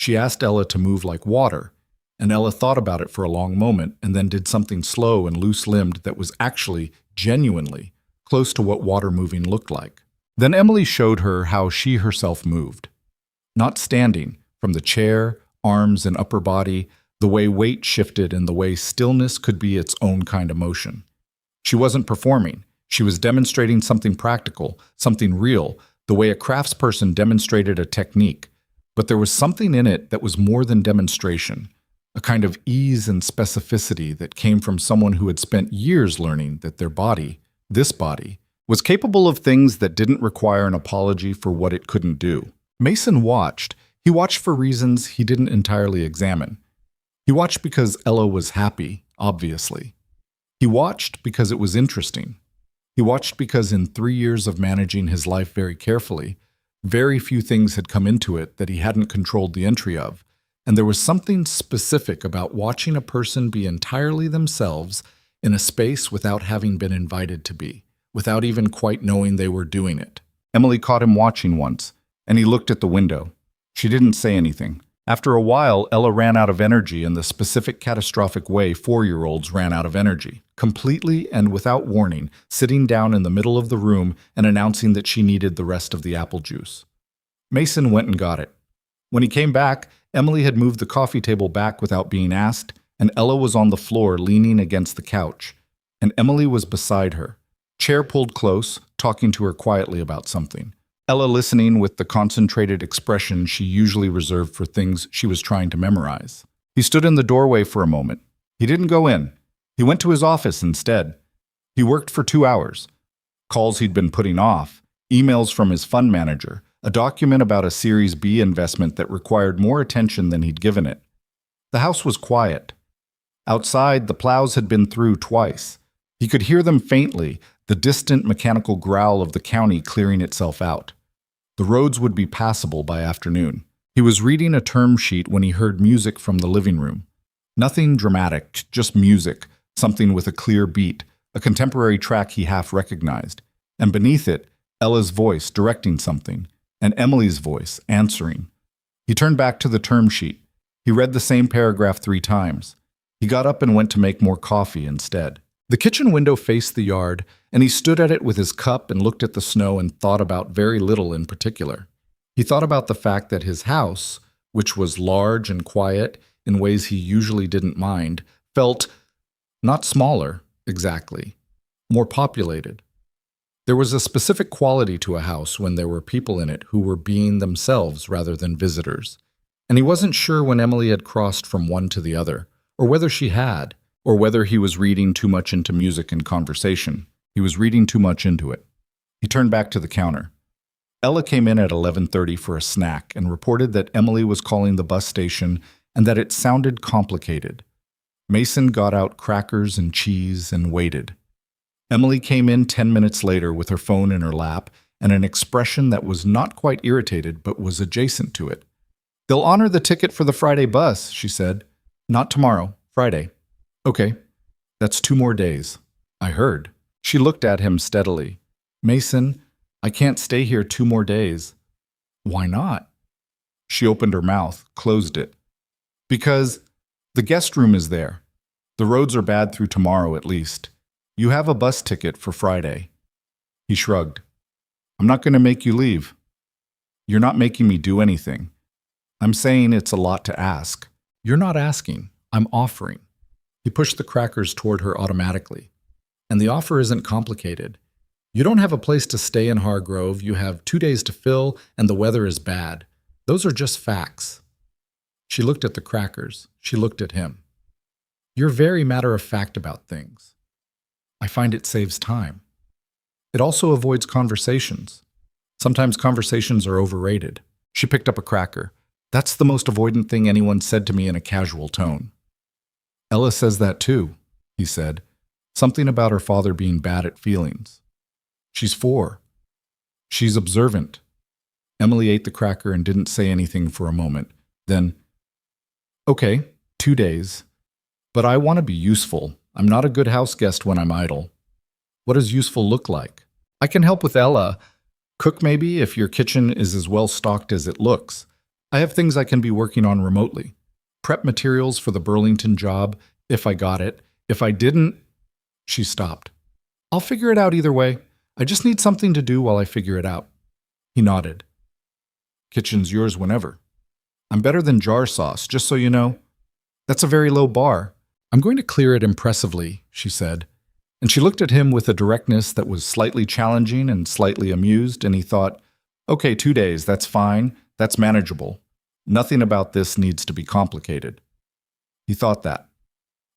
She asked Ella to move like water, and Ella thought about it for a long moment and then did something slow and loose-limbed that was actually, genuinely, close to what water moving looked like. Then Emily showed her how she herself moved. Not standing, from the chair, arms and upper body, The way weight shifted and the way stillness could be its own kind of motion. She wasn't performing. She was demonstrating something practical, something real, the way a craftsperson demonstrated a technique. But there was something in it that was more than demonstration, a kind of ease and specificity that came from someone who had spent years learning that their body, this body, was capable of things that didn't require an apology for what it couldn't do. Mason watched. He watched for reasons he didn't entirely examine. He watched because Ella was happy, obviously. He watched because it was interesting. He watched because in 3 years of managing his life very carefully, very few things had come into it that he hadn't controlled the entry of, and there was something specific about watching a person be entirely themselves in a space without having been invited to be, without even quite knowing they were doing it. Emily caught him watching once, and he looked at the window. She didn't say anything. After a while, Ella ran out of energy in the specific catastrophic way 4-year-olds ran out of energy, completely and without warning, sitting down in the middle of the room and announcing that she needed the rest of the apple juice. Mason went and got it. When he came back, Emily had moved the coffee table back without being asked, and Ella was on the floor leaning against the couch, and Emily was beside her, chair pulled close, talking to her quietly about something. Ella listening with the concentrated expression she usually reserved for things she was trying to memorize. He stood in the doorway for a moment. He didn't go in. He went to his office instead. He worked for 2 hours. Calls he'd been putting off, emails from his fund manager, a document about a Series B investment that required more attention than he'd given it. The house was quiet. Outside, the plows had been through twice. He could hear them faintly, the distant mechanical growl of the county clearing itself out. The roads would be passable by afternoon. He was reading a term sheet when he heard music from the living room. Nothing dramatic, just music, something with a clear beat, a contemporary track he half recognized. And beneath it, Ella's voice directing something, and Emily's voice answering. He turned back to the term sheet. He read the same paragraph 3 times. He got up and went to make more coffee instead. The kitchen window faced the yard, and he stood at it with his cup and looked at the snow and thought about very little in particular. He thought about the fact that his house, which was large and quiet in ways he usually didn't mind, felt not smaller, exactly, more populated. There was a specific quality to a house when there were people in it who were being themselves rather than visitors. And he wasn't sure when Emily had crossed from one to the other, or whether she had, or whether he was reading too much into music and conversation. He was reading too much into it. He turned back to the counter. Ella came in at 11:30 for a snack and reported that Emily was calling the bus station and that it sounded complicated. Mason got out crackers and cheese and waited. Emily came in 10 minutes later with her phone in her lap and an expression that was not quite irritated but was adjacent to it. "They'll honor the ticket for the Friday bus," she said. "Not tomorrow, Friday." "Okay, that's 2 more days." "I heard." She looked at him steadily. "Mason, I can't stay here 2 more days." "Why not?" She opened her mouth, closed it. "Because the guest room is there. The roads are bad through tomorrow at least. You have a bus ticket for Friday." He shrugged. "I'm not going to make you leave. You're not making me do anything. I'm saying it's a lot to ask." "You're not asking. I'm offering." He pushed the crackers toward her automatically. "And the offer isn't complicated. You don't have a place to stay in Hargrove, you have 2 days to fill, and the weather is bad. Those are just facts." She looked at the crackers. She looked at him. "You're very matter-of-fact about things. I find it saves time. It also avoids conversations. Sometimes conversations are overrated." She picked up a cracker. "That's the most avoidant thing anyone said to me in a casual tone." "Ella says that too," he said. "Something about her father being bad at feelings. She's 4. She's observant." Emily ate the cracker and didn't say anything for a moment. Then, "Okay, 2 days. But I want to be useful. I'm not a good house guest when I'm idle." "What does useful look like?" "I can help with Ella. Cook maybe, if your kitchen is as well stocked as it looks. I have things I can be working on remotely. Prep materials for the Burlington job, if I got it. If I didn't—" She stopped. "I'll figure it out either way. I just need something to do while I figure it out." He nodded. "Kitchen's yours whenever. I'm better than jar sauce, just so you know." That's a very low bar. I'm going to clear it impressively, she said. And she looked at him with a directness that was slightly challenging and slightly amused, and he thought, okay, 2 days, that's fine, that's manageable. Nothing about this needs to be complicated. He thought that.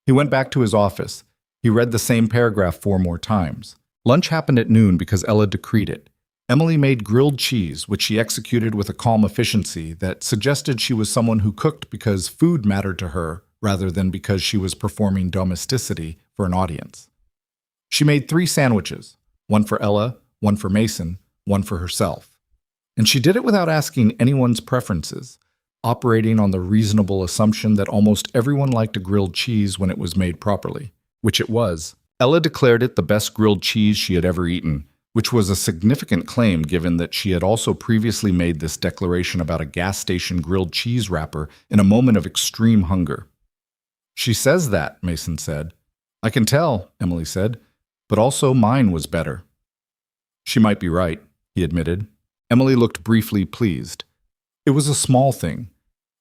He went back to his office. He read the same paragraph 4 more times. Lunch happened at noon because Ella decreed it. Emily made grilled cheese, which she executed with a calm efficiency that suggested she was someone who cooked because food mattered to her rather than because she was performing domesticity for an audience. She made 3 sandwiches, one for Ella, one for Mason, one for herself. And she did it without asking anyone's preferences, operating on the reasonable assumption that almost everyone liked a grilled cheese when it was made properly, which it was. Ella declared it the best grilled cheese she had ever eaten, which was a significant claim given that she had also previously made this declaration about a gas station grilled cheese wrapper in a moment of extreme hunger. She says that, Mason said. I can tell, Emily said, but also mine was better. She might be right, he admitted. Emily looked briefly pleased. It was a small thing,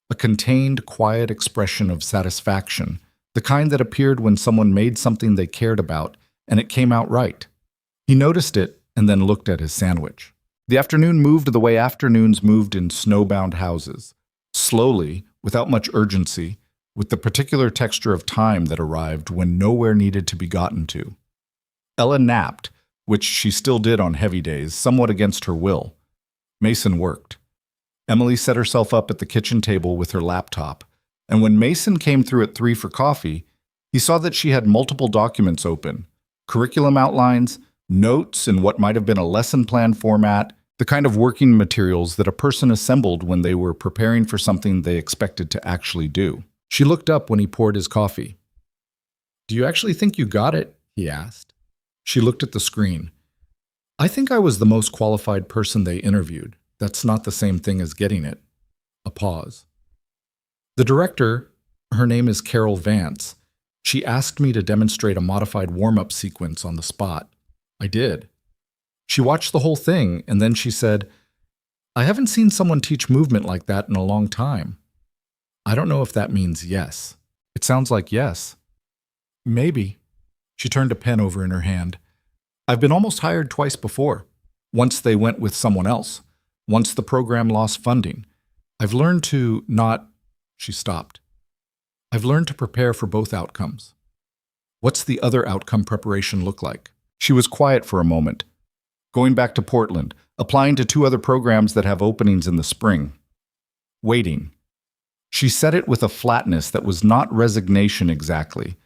a contained, quiet expression of satisfaction, the kind that appeared when someone made something they cared about and it came out right. He noticed it and then looked at his sandwich. The afternoon moved the way afternoons moved in snowbound houses, slowly, without much urgency, with the particular texture of time that arrived when nowhere needed to be gotten to. Ella napped, which she still did on heavy days, somewhat against her will. Mason worked. Emily set herself up at the kitchen table with her laptop, and when Mason came through at 3 for coffee, he saw that she had multiple documents open, curriculum outlines, notes in what might have been a lesson plan format, the kind of working materials that a person assembled when they were preparing for something they expected to actually do. She looked up when he poured his coffee. Do you actually think you got it? He asked. She looked at the screen. I think I was the most qualified person they interviewed. That's not the same thing as getting it. A pause. The director, her name is Carol Vance, she asked me to demonstrate a modified warm-up sequence on the spot. I did. She watched the whole thing, and then she said, I haven't seen someone teach movement like that in a long time. I don't know if that means yes. It sounds like yes. Maybe. She turned a pen over in her hand. I've been almost hired twice before. Once they went with someone else. Once the program lost funding. I've learned to not... She stopped. I've learned to prepare for both outcomes. What's the other outcome preparation look like? She was quiet for a moment. Going back to Portland, applying to 2 other programs that have openings in the spring. Waiting. She said it with a flatness that was not resignation exactly,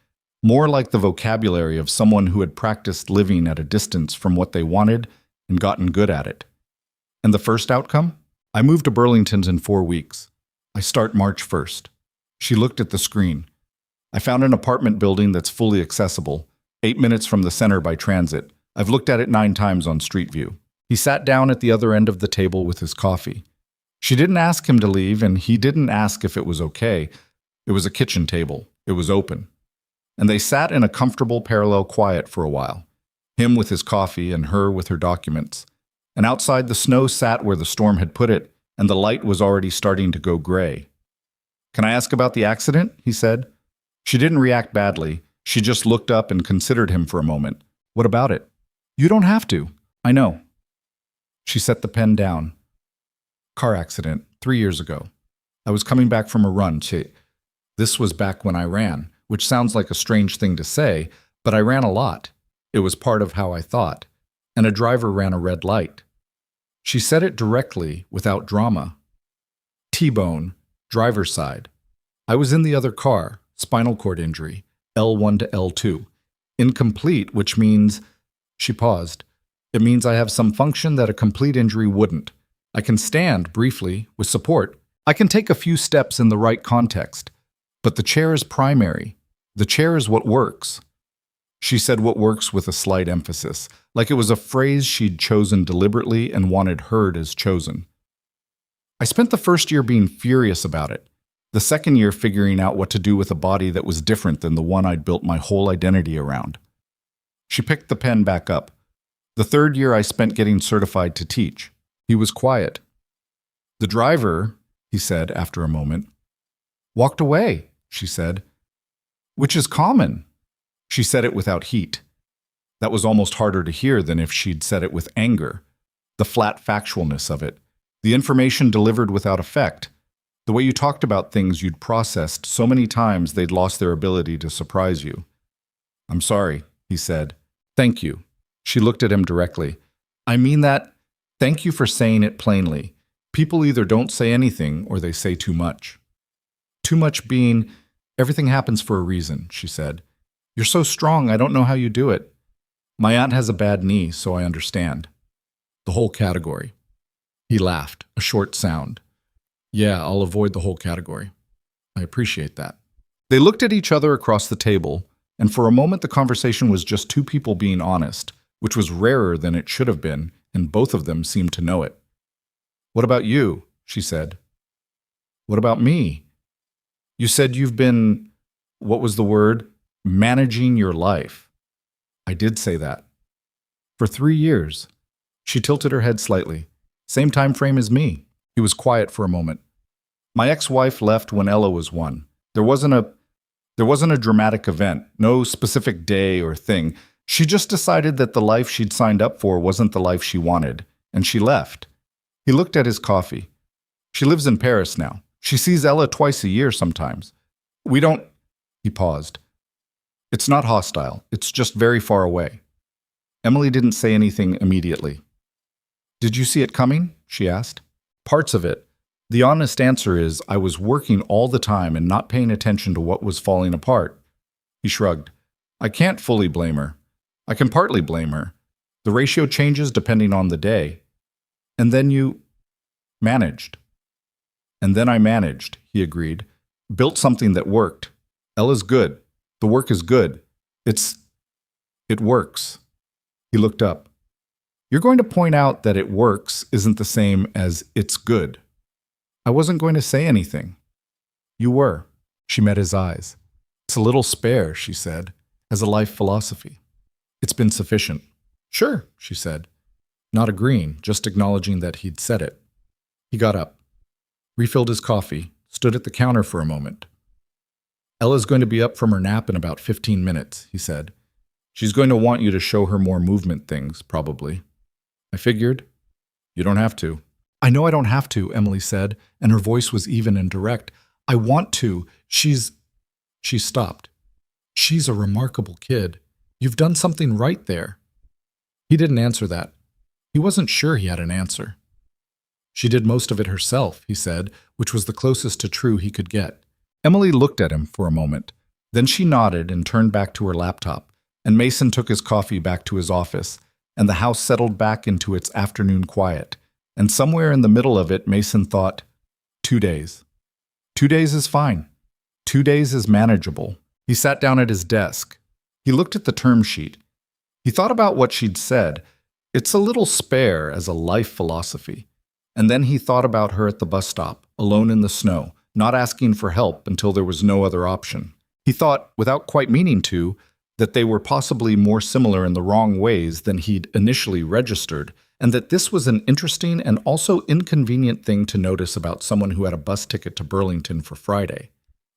more like the vocabulary of someone who had practiced living at a distance from what they wanted and gotten good at it. And the first outcome? I moved to Burlington in 4 weeks. I start March 1st. She looked at the screen. I found an apartment building that's fully accessible, 8 minutes from the center by transit. I've looked at it 9 times on Street View. He sat down at the other end of the table with his coffee. She didn't ask him to leave, and he didn't ask if it was okay. It was a kitchen table. It was open. And they sat in a comfortable parallel quiet for a while, him with his coffee and her with her documents. And outside the snow sat where the storm had put it, and the light was already starting to go gray. Can I ask about the accident? He said. She didn't react badly. She just looked up and considered him for a moment. What about it? You don't have to. I know. She set the pen down. Car accident, 3 years ago. I was coming back from a run. This was back when I ran, which sounds like a strange thing to say, but I ran a lot. It was part of how I thought. And a driver ran a red light. She said it directly, without drama. T-bone, driver's side. I was in the other car, spinal cord injury, L1 to L2. Incomplete, which means... She paused. It means I have some function that a complete injury wouldn't. I can stand, briefly, with support. I can take a few steps in the right context. But the chair is primary. The chair is what works. She said what works with a slight emphasis, like it was a phrase she'd chosen deliberately and wanted heard as chosen. I spent the first year being furious about it. The second year figuring out what to do with a body that was different than the one I'd built my whole identity around. She picked the pen back up. The third year I spent getting certified to teach. He was quiet. The driver, he said after a moment, walked away. she said. Which is common. She said it without heat. That was almost harder to hear than if she'd said it with anger. The flat factualness of it. The information delivered without effect. The way you talked about things you'd processed so many times they'd lost their ability to surprise you. I'm sorry, he said. Thank you. She looked at him directly. I mean that. Thank you for saying it plainly. People either don't say anything or they say too much. Too much being, everything happens for a reason, she said. You're so strong, I don't know how you do it. My aunt has a bad knee, so I understand. The whole category. He laughed, a short sound. Yeah, I'll avoid the whole category. I appreciate that. They looked at each other across the table, and for a moment the conversation was just two people being honest, which was rarer than it should have been, and both of them seemed to know it. What about you? She said. What about me? You said you've been, what was the word? Managing your life. I did say that. For 3 years. She tilted her head slightly. Same time frame as me. He was quiet for a moment. My ex-wife left when Ella was 1. There wasn't a dramatic event, no specific day or thing. She just decided that the life she'd signed up for wasn't the life she wanted, and she left. He looked at his coffee. She lives in Paris now. She sees Ella twice a year sometimes. We don't... He paused. It's not hostile. It's just very far away. Emily didn't say anything immediately. Did you see it coming? She asked. Parts of it. The honest answer is I was working all the time and not paying attention to what was falling apart. He shrugged. I can't fully blame her. I can partly blame her. The ratio changes depending on the day. And then you managed. And then I managed, he agreed. Built something that worked. Ella's good. The work is good. It works. He looked up. You're going to point out that it works isn't the same as it's good. I wasn't going to say anything. You were. She met his eyes. It's a little spare, she said, as a life philosophy. It's been sufficient. Sure, she said. Not agreeing, just acknowledging that he'd said it. He got up, refilled his coffee, stood at the counter for a moment. Ella's going to be up from her nap in about 15 minutes, he said. She's going to want you to show her more movement things, probably. I figured. You don't have to. I know I don't have to, Emily said, and her voice was even and direct. I want to. She stopped. She's a remarkable kid. You've done something right there. He didn't answer that. He wasn't sure he had an answer. She did most of it herself, he said, which was the closest to true he could get. Emily looked at him for a moment. Then she nodded and turned back to her laptop, and Mason took his coffee back to his office, and the house settled back into its afternoon quiet. And somewhere in the middle of it, Mason thought, 2 days. 2 days is fine. 2 days is manageable. He sat down at his desk. He looked at the term sheet. He thought about what she'd said. It's a little spare as a life philosophy. And then he thought about her at the bus stop, alone in the snow, not asking for help until there was no other option. He thought, without quite meaning to, that they were possibly more similar in the wrong ways than he'd initially registered, and that this was an interesting and also inconvenient thing to notice about someone who had a bus ticket to Burlington for Friday.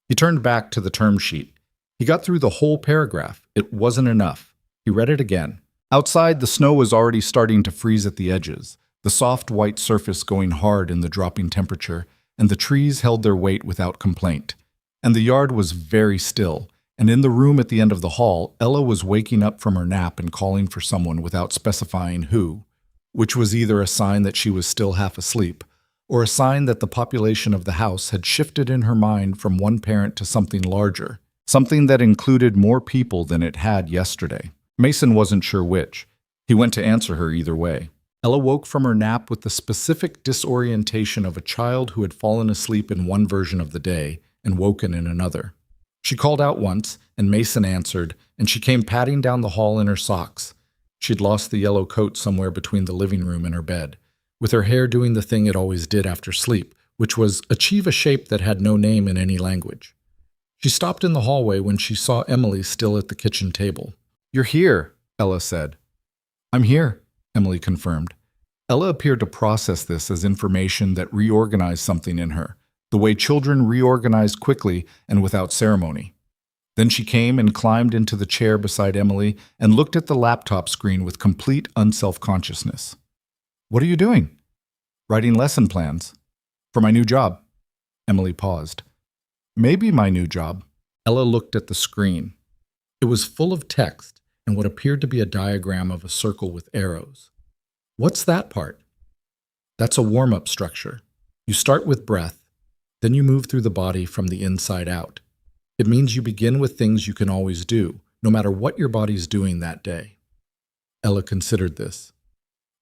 He turned back to the term sheet. He got through the whole paragraph. It wasn't enough. He read it again. Outside, the snow was already starting to freeze at the edges, the soft white surface going hard in the dropping temperature, and the trees held their weight without complaint. And the yard was very still, and in the room at the end of the hall, Ella was waking up from her nap and calling for someone without specifying who, which was either a sign that she was still half asleep, or a sign that the population of the house had shifted in her mind from one parent to something larger, something that included more people than it had yesterday. Mason wasn't sure which. He went to answer her either way. Ella woke from her nap with the specific disorientation of a child who had fallen asleep in one version of the day and woken in another. She called out once, and Mason answered, and she came padding down the hall in her socks. She'd lost the yellow coat somewhere between the living room and her bed, with her hair doing the thing it always did after sleep, which was achieve a shape that had no name in any language. She stopped in the hallway when she saw Emily still at the kitchen table. "You're here," Ella said. "I'm here," Emily confirmed. Ella appeared to process this as information that reorganized something in her, the way children reorganized quickly and without ceremony. Then she came and climbed into the chair beside Emily and looked at the laptop screen with complete unself-consciousness. "What are you doing?" "Writing lesson plans. For my new job." Emily paused. "Maybe my new job." Ella looked at the screen. It was full of text and what appeared to be a diagram of a circle with arrows. "What's that part?" "That's a warm-up structure. You start with breath, then you move through the body from the inside out. It means you begin with things you can always do, no matter what your body's doing that day." Ella considered this.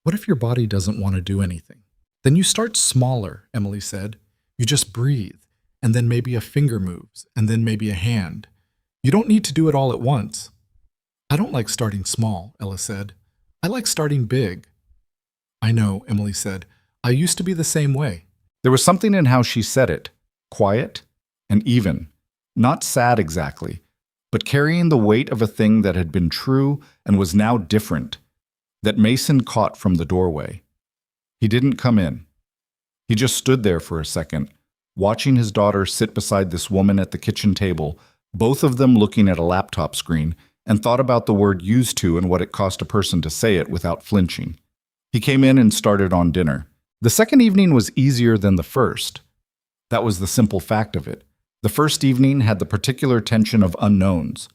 "What if your body doesn't want to do anything?" "Then you start smaller," Emily said. "You just breathe, and then maybe a finger moves, and then maybe a hand. You don't need to do it all at once." "I don't like starting small," Ella said. "I like starting big." "I know," Emily said. "I used to be the same way." There was something in how she said it, quiet and even. Not sad exactly, but carrying the weight of a thing that had been true and was now different, that Mason caught from the doorway. He didn't come in. He just stood there for a second, watching his daughter sit beside this woman at the kitchen table, both of them looking at a laptop screen, and thought about the word used to and what it cost a person to say it without flinching. He came in and started on dinner. The second evening was easier than the first. That was the simple fact of it. The first evening had the particular tension of unknowns.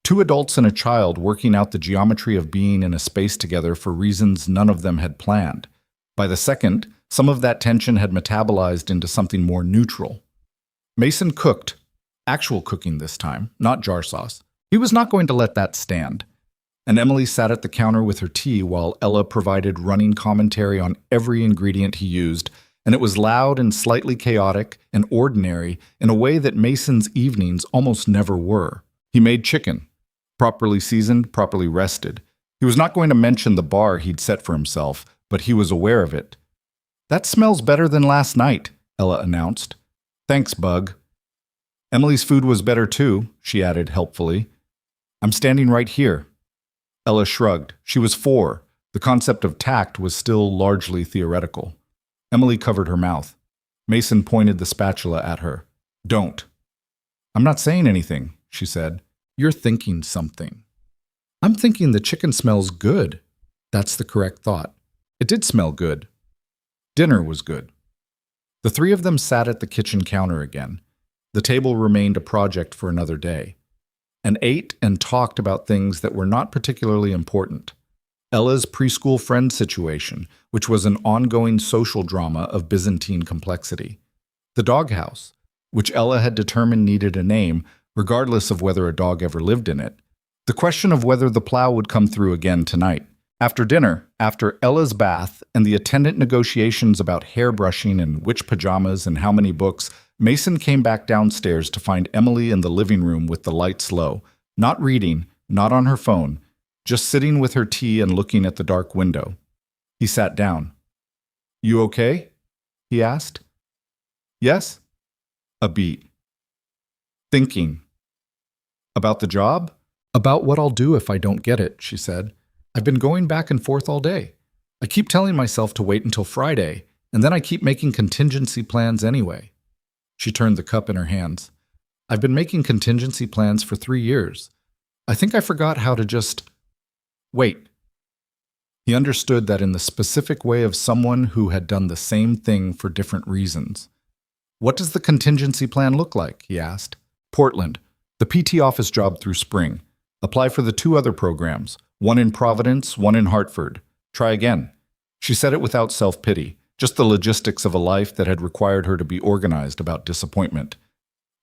Two adults and a child working out the geometry of being in a space together for reasons none of them had planned. By the second, some of that tension had metabolized into something more neutral. Mason cooked, actual cooking this time, not jar sauce. He was not going to let that stand. And Emily sat at the counter with her tea while Ella provided running commentary on every ingredient he used, and it was loud and slightly chaotic and ordinary in a way that Mason's evenings almost never were. He made chicken, properly seasoned, properly rested. He was not going to mention the bar he'd set for himself, but he was aware of it. "That smells better than last night," Ella announced. "Thanks, Bug." "Emily's food was better too," she added helpfully. "I'm standing right here." Ella shrugged. She was 4. The concept of tact was still largely theoretical. Emily covered her mouth. Mason pointed the spatula at her. "Don't." "I'm not saying anything," she said. "You're thinking something." "I'm thinking the chicken smells good." That's the correct thought. It did smell good. Dinner was good. The three of them sat at the kitchen counter again. The table remained a project for another day, and ate and talked about things that were not particularly important. Ella's preschool friend situation, which was an ongoing social drama of Byzantine complexity. The doghouse, which Ella had determined needed a name, regardless of whether a dog ever lived in it. The question of whether the plow would come through again tonight. After dinner, after Ella's bath and the attendant negotiations about hair brushing and which pajamas and how many books, Mason came back downstairs to find Emily in the living room with the lights low, not reading, not on her phone, just sitting with her tea and looking at the dark window. He sat down. "You okay?" he asked. "Yes?" A beat. "Thinking." "About the job?" "About what I'll do if I don't get it," she said. "I've been going back and forth all day. I keep telling myself to wait until Friday, and then I keep making contingency plans anyway." She turned the cup in her hands. "I've been making contingency plans for 3 years. I think I forgot how to just wait." He understood that in the specific way of someone who had done the same thing for different reasons. "What does the contingency plan look like?" he asked. "Portland. The PT office job through spring. Apply for the 2 other programs, one in Providence, one in Hartford. Try again." She said it without self-pity, just the logistics of a life that had required her to be organized about disappointment.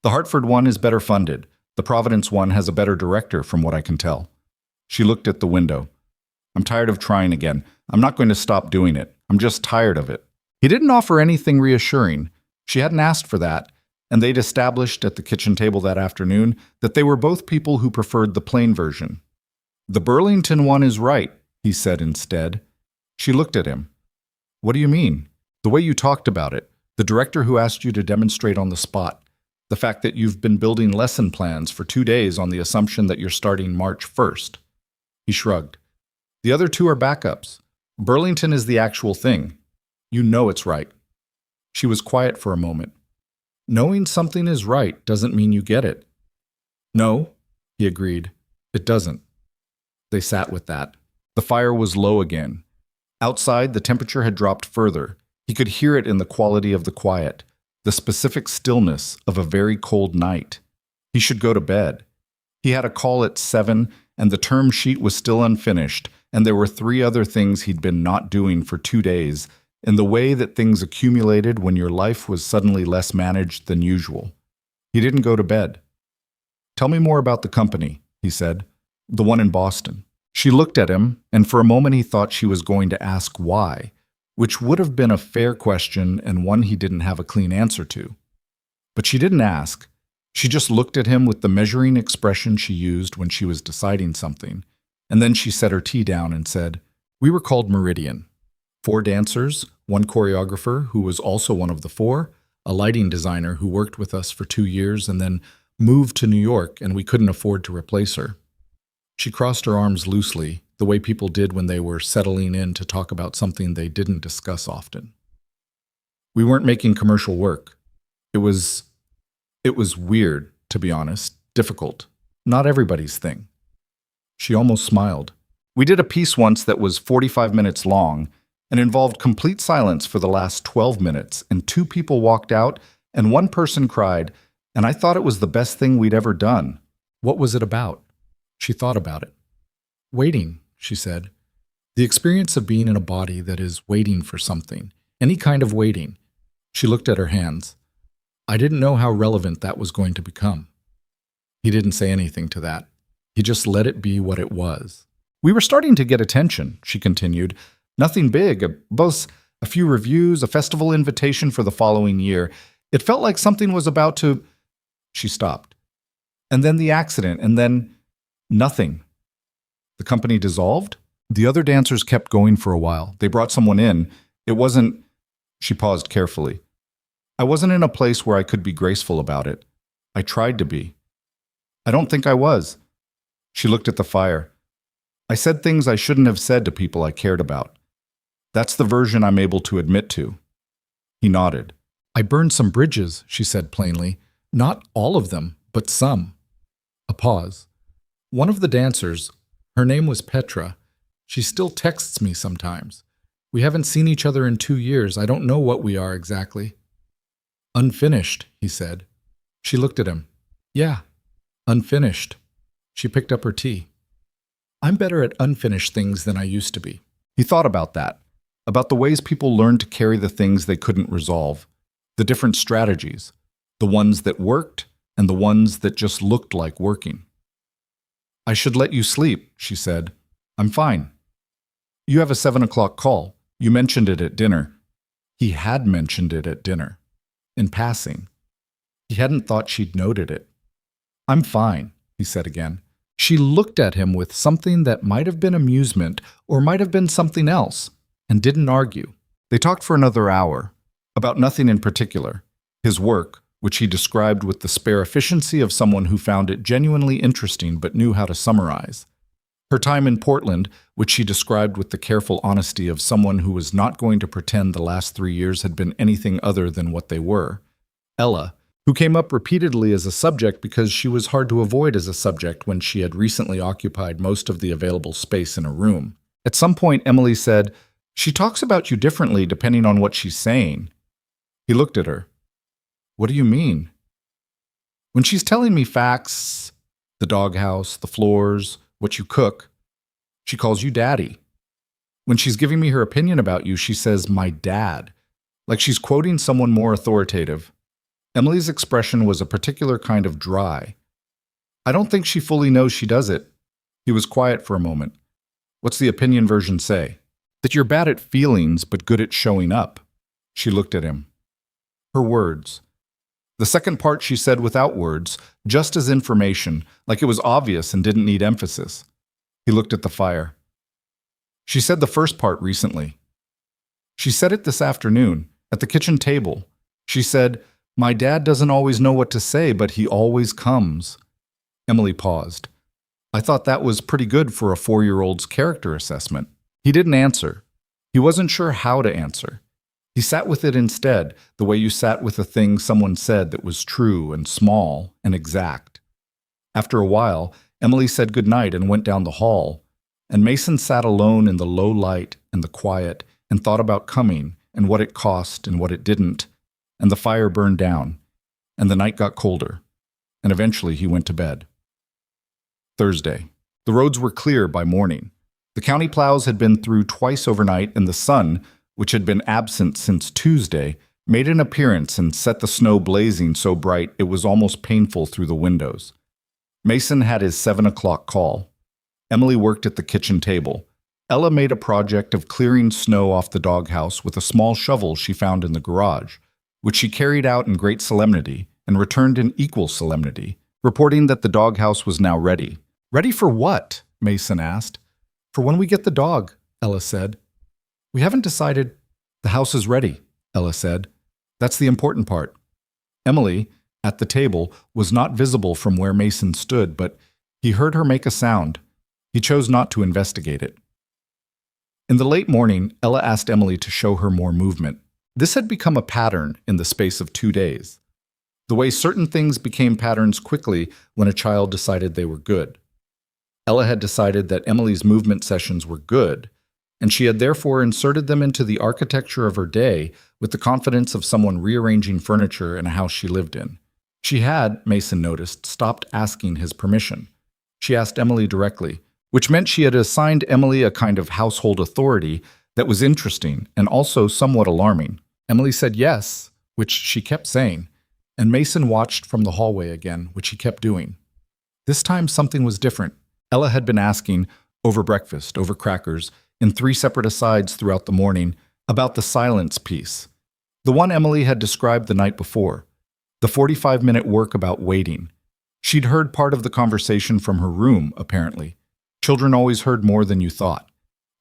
"The Hartford one is better funded. The Providence one has a better director, from what I can tell." She looked at the window. "I'm tired of trying again. I'm not going to stop doing it. I'm just tired of it." He didn't offer anything reassuring. She hadn't asked for that, and they'd established at the kitchen table that afternoon that they were both people who preferred the plain version. "The Burlington one is right," he said instead. She looked at him. "What do you mean?" "The way you talked about it, the director who asked you to demonstrate on the spot, the fact that you've been building lesson plans for 2 days on the assumption that you're starting March 1st. He shrugged. "The other 2 are backups. Burlington is the actual thing. You know it's right." She was quiet for a moment. Knowing something is right doesn't mean you get it. No, he agreed. It doesn't. They sat with that. The fire was low again. Outside, the temperature had dropped further. He could hear it in the quality of the quiet, the specific stillness of a very cold night. He should go to bed. He had a call at 7, and the term sheet was still unfinished, and there were 3 other things he'd been not doing for 2 days, in the way that things accumulated when your life was suddenly less managed than usual. He didn't go to bed. "Tell me more about the company," he said. "The one in Boston." She looked at him, and for a moment he thought she was going to ask why, which would have been a fair question and one he didn't have a clean answer to. But she didn't ask. She just looked at him with the measuring expression she used when she was deciding something, and then she set her tea down and said, "We were called Meridian. 4 dancers, 1 choreographer who was also one of the 4, a lighting designer who worked with us for 2 years and then moved to New York, and we couldn't afford to replace her." She crossed her arms loosely, the way people did when they were settling in to talk about something they didn't discuss often. "We weren't making commercial work. It was weird, to be honest, difficult. Not everybody's thing." She almost smiled. "We did a piece once that was 45 minutes long and involved complete silence for the last 12 minutes, and 2 people walked out and 1 person cried, and I thought it was the best thing we'd ever done." "What was it about?" She thought about it. "Waiting," she said. "The experience of being in a body that is waiting for something, any kind of waiting." She looked at her hands. "I didn't know how relevant that was going to become." He didn't say anything to that. He just let it be what it was. "We were starting to get attention," she continued. "Nothing big, a few reviews, a festival invitation for the following year. It felt like something was about to—" She stopped. "And then the accident, and then nothing." "The company dissolved?" "The other dancers kept going for a while. They brought someone in. It wasn't—" She paused carefully. "I wasn't in a place where I could be graceful about it. I tried to be. I don't think I was." She looked at the fire. "I said things I shouldn't have said to people I cared about. That's the version I'm able to admit to." He nodded. "I burned some bridges," she said plainly. "Not all of them, but some." A pause. "One of the dancers, her name was Petra. She still texts me sometimes. We haven't seen each other in 2 years. I don't know what we are exactly." "Unfinished," he said. She looked at him. "Yeah, unfinished." She picked up her tea. "I'm better at unfinished things than I used to be." He thought about that, about the ways people learned to carry the things they couldn't resolve, the different strategies, the ones that worked and the ones that just looked like working. "I should let you sleep," she said. "I'm fine." "You have a 7 o'clock call. You mentioned it at dinner." He had mentioned it at dinner. In passing. He hadn't thought she'd noted it. "I'm fine," he said again. She looked at him with something that might have been amusement or might have been something else, and didn't argue. They talked for another hour, about nothing in particular. His work, which he described with the spare efficiency of someone who found it genuinely interesting but knew how to summarize. Her time in Portland, which she described with the careful honesty of someone who was not going to pretend the last 3 years had been anything other than what they were. Ella, who came up repeatedly as a subject because she was hard to avoid as a subject when she had recently occupied most of the available space in a room. At some point, Emily said, "She talks about you differently depending on what she's saying." He looked at her. "What do you mean?" "When she's telling me facts, the doghouse, the floors, what you cook, she calls you daddy. When she's giving me her opinion about you, she says, 'my dad,' like she's quoting someone more authoritative." Emily's expression was a particular kind of dry. "I don't think she fully knows she does it." He was quiet for a moment. "What's the opinion version say?" "That you're bad at feelings, but good at showing up." She looked at him. Her words. The second part she said without words, just as information, like it was obvious and didn't need emphasis. He looked at the fire. "She said the first part recently. She said it this afternoon, at the kitchen table. She said, 'My dad doesn't always know what to say, but he always comes.'" Emily paused. "I thought that was pretty good for a 4-year-old's character assessment." He didn't answer. He wasn't sure how to answer. He sat with it instead, the way you sat with a thing someone said that was true and small and exact. After a while, Emily said goodnight and went down the hall, and Mason sat alone in the low light and the quiet and thought about coming and what it cost and what it didn't, and the fire burned down, and the night got colder, and eventually he went to bed. Thursday. The roads were clear by morning. The county plows had been through twice overnight, and the sun, which had been absent since Tuesday, made an appearance and set the snow blazing so bright it was almost painful through the windows. Mason had his 7 o'clock call. Emily worked at the kitchen table. Ella made a project of clearing snow off the doghouse with a small shovel she found in the garage, which she carried out in great solemnity and returned in equal solemnity, reporting that the doghouse was now ready. "Ready for what?" Mason asked. "For when we get the dog," Ella said. "We haven't decided." "The house is ready," Ella said. "That's the important part." Emily, at the table, was not visible from where Mason stood, but he heard her make a sound. He chose not to investigate it. In the late morning, Ella asked Emily to show her more movement. This had become a pattern in the space of 2 days. The way certain things became patterns quickly when a child decided they were good. Ella had decided that Emily's movement sessions were good, and she had therefore inserted them into the architecture of her day with the confidence of someone rearranging furniture in a house she lived in. She had, Mason noticed, stopped asking his permission. She asked Emily directly, which meant she had assigned Emily a kind of household authority that was interesting and also somewhat alarming. Emily said yes, which she kept saying, and Mason watched from the hallway again, which he kept doing. This time something was different. Ella had been asking, over breakfast, over crackers, in 3 separate asides throughout the morning, about the silence piece. The one Emily had described the night before. The 45-minute work about waiting. She'd heard part of the conversation from her room, apparently. Children always heard more than you thought.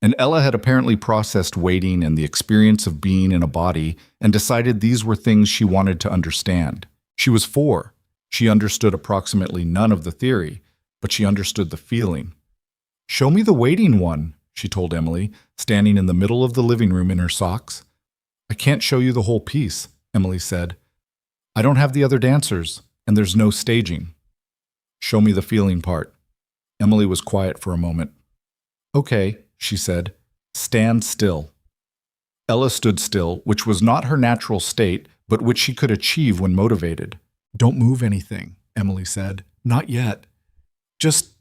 And Ella had apparently processed waiting and the experience of being in a body and decided these were things she wanted to understand. She was 4. She understood approximately none of the theory, but she understood the feeling. "Show me the waiting one," she told Emily, standing in the middle of the living room in her socks. "I can't show you the whole piece," Emily said. "I don't have the other dancers, and there's no staging." "Show me the feeling part." Emily was quiet for a moment. "Okay," she said. "Stand still." Ella stood still, which was not her natural state, but which she could achieve when motivated. "Don't move anything," Emily said. "Not yet. Just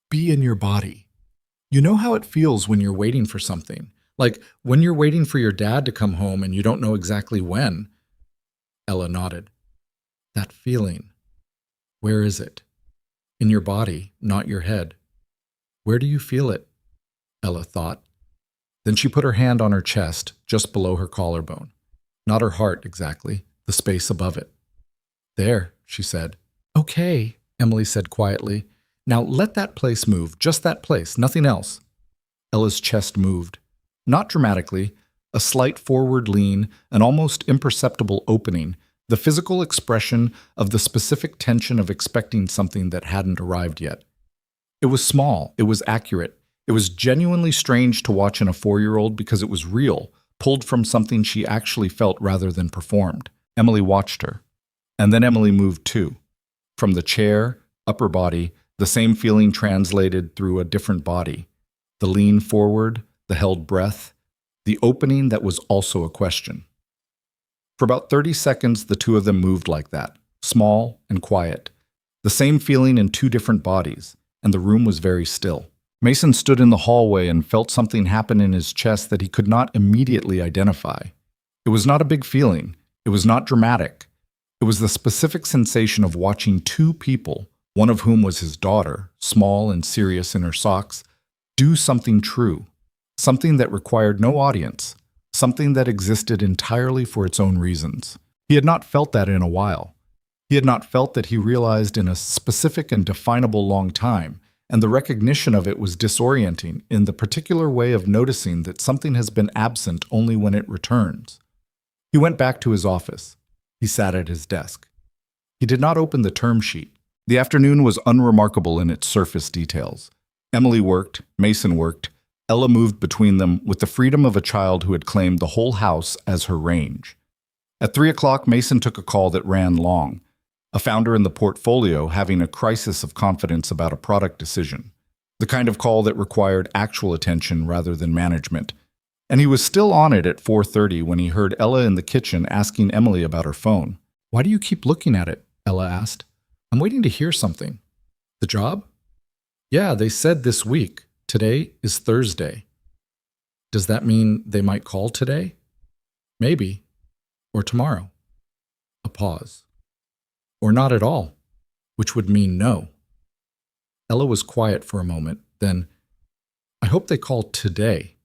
be in your body. You know how it feels when you're waiting for something? Like when you're waiting for your dad to come home and you don't know exactly when." Ella nodded. "That feeling. Where is it? In your body, not your head. Where do you feel it?" Ella thought. Then she put her hand on her chest, just below her collarbone. Not her heart, exactly, the space above it. "There," she said. "Okay," Emily said quietly. "Now let that place move, just that place, nothing else." Ella's chest moved. Not dramatically, a slight forward lean, an almost imperceptible opening, the physical expression of the specific tension of expecting something that hadn't arrived yet. It was small, it was accurate. It was genuinely strange to watch in a 4-year-old because it was real, pulled from something she actually felt rather than performed. Emily watched her. And then Emily moved too. From the chair, upper body, the same feeling translated through a different body. The lean forward, the held breath, the opening that was also a question. For about 30 seconds, the two of them moved like that, small and quiet. The same feeling in 2 different bodies, and the room was very still. Mason stood in the hallway and felt something happen in his chest that he could not immediately identify. It was not a big feeling. It was not dramatic. It was the specific sensation of watching 2 people, one of whom was his daughter, small and serious in her socks, do something true, something that required no audience, something that existed entirely for its own reasons. He had not felt that in a while. He had not felt that he realized in a specific and definable long time, and the recognition of it was disorienting in the particular way of noticing that something has been absent only when it returns. He went back to his office. He sat at his desk. He did not open the term sheet. The afternoon was unremarkable in its surface details. Emily worked, Mason worked, Ella moved between them with the freedom of a child who had claimed the whole house as her range. At 3 o'clock, Mason took a call that ran long, a founder in the portfolio having a crisis of confidence about a product decision, the kind of call that required actual attention rather than management. And he was still on it at 4:30 when he heard Ella in the kitchen asking Emily about her phone. "Why do you keep looking at it?" Ella asked. "I'm waiting to hear something." "The job?" "Yeah, they said this week. Today is Thursday." "Does that mean they might call today?" "Maybe. Or tomorrow." A pause. "Or not at all, which would mean no." Ella was quiet for a moment, then, "I hope they call today."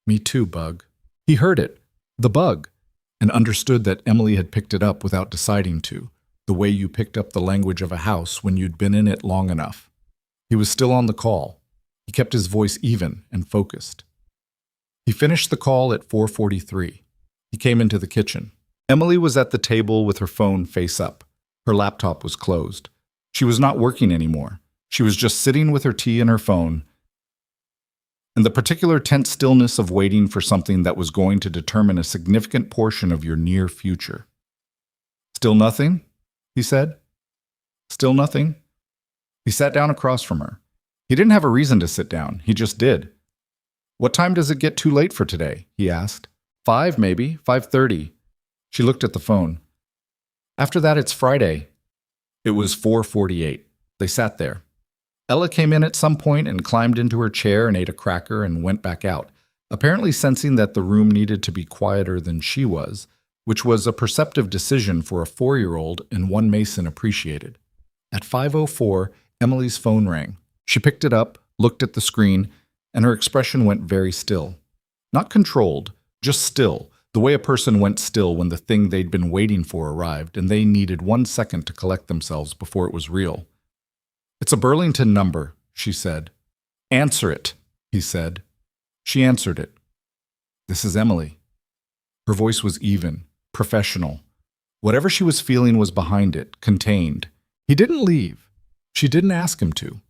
"Me too, Bug." He heard it, the bug, and understood that Emily had picked it up without deciding to, the way you picked up the language of a house when you'd been in it long enough. He was still on the call. He kept his voice even and focused. He finished the call at 4:43. He came into the kitchen. Emily was at the table with her phone face up. Her laptop was closed. She was not working anymore. She was just sitting with her tea and her phone, and the particular tense stillness of waiting for something that was going to determine a significant portion of your near future. "Still nothing?" he said. "Still nothing?" He sat down across from her. He didn't have a reason to sit down. He just did. "What time does it get too late for today?" he asked. 5, maybe. 5:30. She looked at the phone. "After that, it's Friday." It was 4:48. They sat there. Ella came in at some point and climbed into her chair and ate a cracker and went back out, apparently sensing that the room needed to be quieter than she was, which was a perceptive decision for a 4-year-old and one Mason appreciated. At 5:04, Emily's phone rang. She picked it up, looked at the screen, and her expression went very still. Not controlled, just still, the way a person went still when the thing they'd been waiting for arrived and they needed 1 second to collect themselves before it was real. "It's a Burlington number," she said. "Answer it," he said. She answered it. "This is Emily." Her voice was even, professional. Whatever she was feeling was behind it, contained. He didn't leave. She didn't ask him to.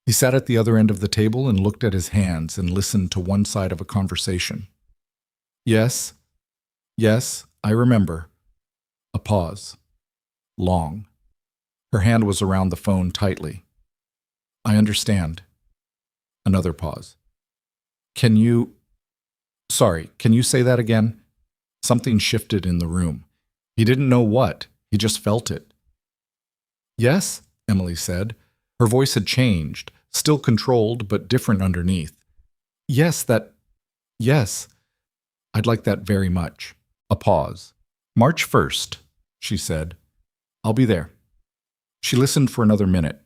He sat at the other end of the table and looked at his hands and listened to one side of a conversation. "Yes, yes, I remember." A pause. Long. Her hand was around the phone tightly. "I understand." Another pause. Can you say that again?" Something shifted in the room. He didn't know what, he just felt it. "Yes," Emily said. Her voice had changed, still controlled but different underneath. Yes, I'd like that very much." A pause. "March 1st, she said. "I'll be there." She listened for another minute,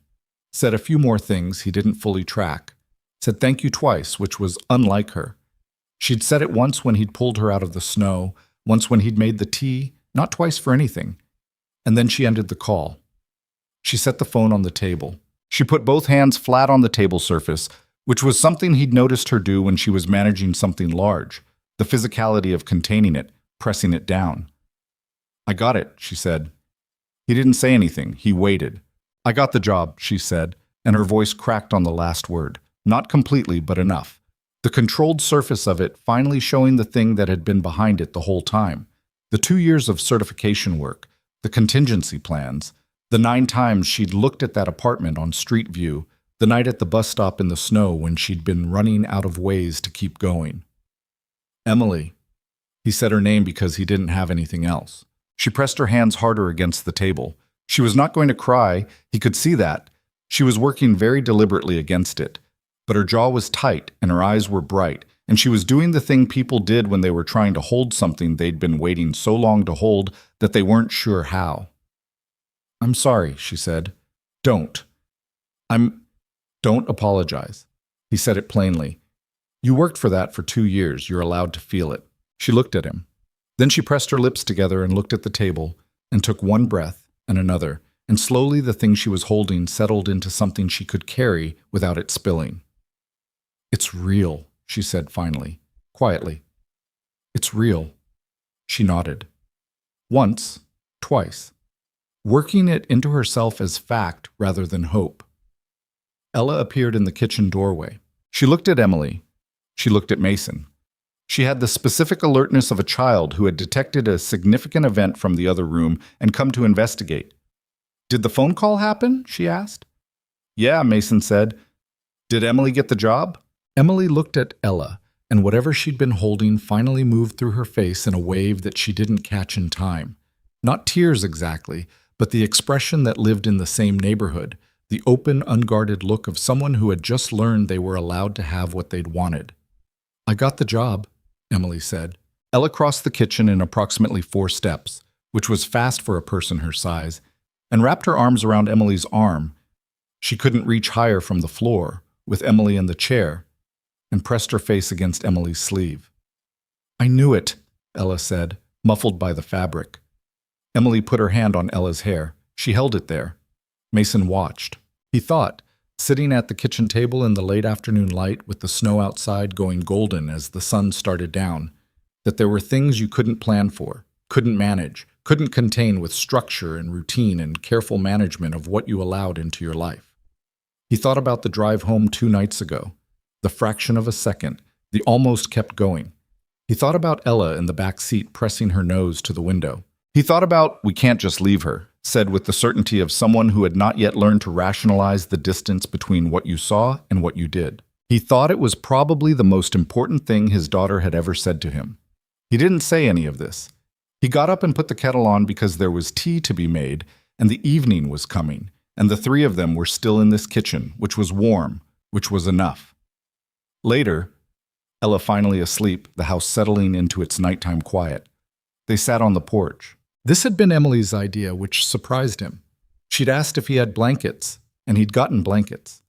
said a few more things he didn't fully track, said thank you twice, which was unlike her. She'd said it once when he'd pulled her out of the snow, once when he'd made the tea, not twice for anything. And then she ended the call. She set the phone on the table. She put both hands flat on the table surface, which was something he'd noticed her do when she was managing something large, the physicality of containing it, pressing it down. "I got it," she said. He didn't say anything. He waited. "I got the job," she said, and her voice cracked on the last word. Not completely, but enough. The controlled surface of it finally showing the thing that had been behind it the whole time. The 2 years of certification work, the contingency plans, the 9 times she'd looked at that apartment on Street View, the night at the bus stop in the snow when she'd been running out of ways to keep going. "Emily." He said her name because he didn't have anything else. She pressed her hands harder against the table. She was not going to cry, he could see that. She was working very deliberately against it. But her jaw was tight and her eyes were bright, and she was doing the thing people did when they were trying to hold something they'd been waiting so long to hold that they weren't sure how. "I'm sorry," she said. "Don't. Don't apologize." He said it plainly. "You worked for that for 2 years. You're allowed to feel it." She looked at him. Then she pressed her lips together and looked at the table and took one breath and another, and slowly the thing she was holding settled into something she could carry without it spilling. "It's real," she said finally, quietly. "It's real." She nodded. Once, twice, working it into herself as fact rather than hope. Ella appeared in the kitchen doorway. She looked at Emily, She looked at Mason. She had the specific alertness of a child who had detected a significant event from the other room and come to investigate. "Did the phone call happen?" she asked. "Yeah," Mason said. "Did Emily get the job?" Emily looked at Ella, and whatever she'd been holding finally moved through her face in a wave that she didn't catch in time. Not tears exactly, but the expression that lived in the same neighborhood, the open, unguarded look of someone who had just learned they were allowed to have what they'd wanted. "I got the job," Emily said. Ella crossed the kitchen in approximately 4 steps, which was fast for a person her size, and wrapped her arms around Emily's arm. She couldn't reach higher from the floor, with Emily in the chair, and pressed her face against Emily's sleeve. "I knew it," Ella said, muffled by the fabric. Emily put her hand on Ella's hair. She held it there. Mason watched. He thought, sitting at the kitchen table in the late afternoon light with the snow outside going golden as the sun started down, that there were things you couldn't plan for, couldn't manage, couldn't contain with structure and routine and careful management of what you allowed into your life. He thought about the drive home 2 nights ago, the fraction of a second, the almost kept going. He thought about Ella in the back seat pressing her nose to the window. He thought about, "We can't just leave her," said with the certainty of someone who had not yet learned to rationalize the distance between what you saw and what you did. He thought it was probably the most important thing his daughter had ever said to him. He didn't say any of this. He got up and put the kettle on because there was tea to be made, and the evening was coming, and the 3 of them were still in this kitchen, which was warm, which was enough. Later, Ella finally asleep, the house settling into its nighttime quiet. They sat on the porch. This had been Emily's idea, which surprised him. She'd asked if he had blankets, and he'd gotten blankets.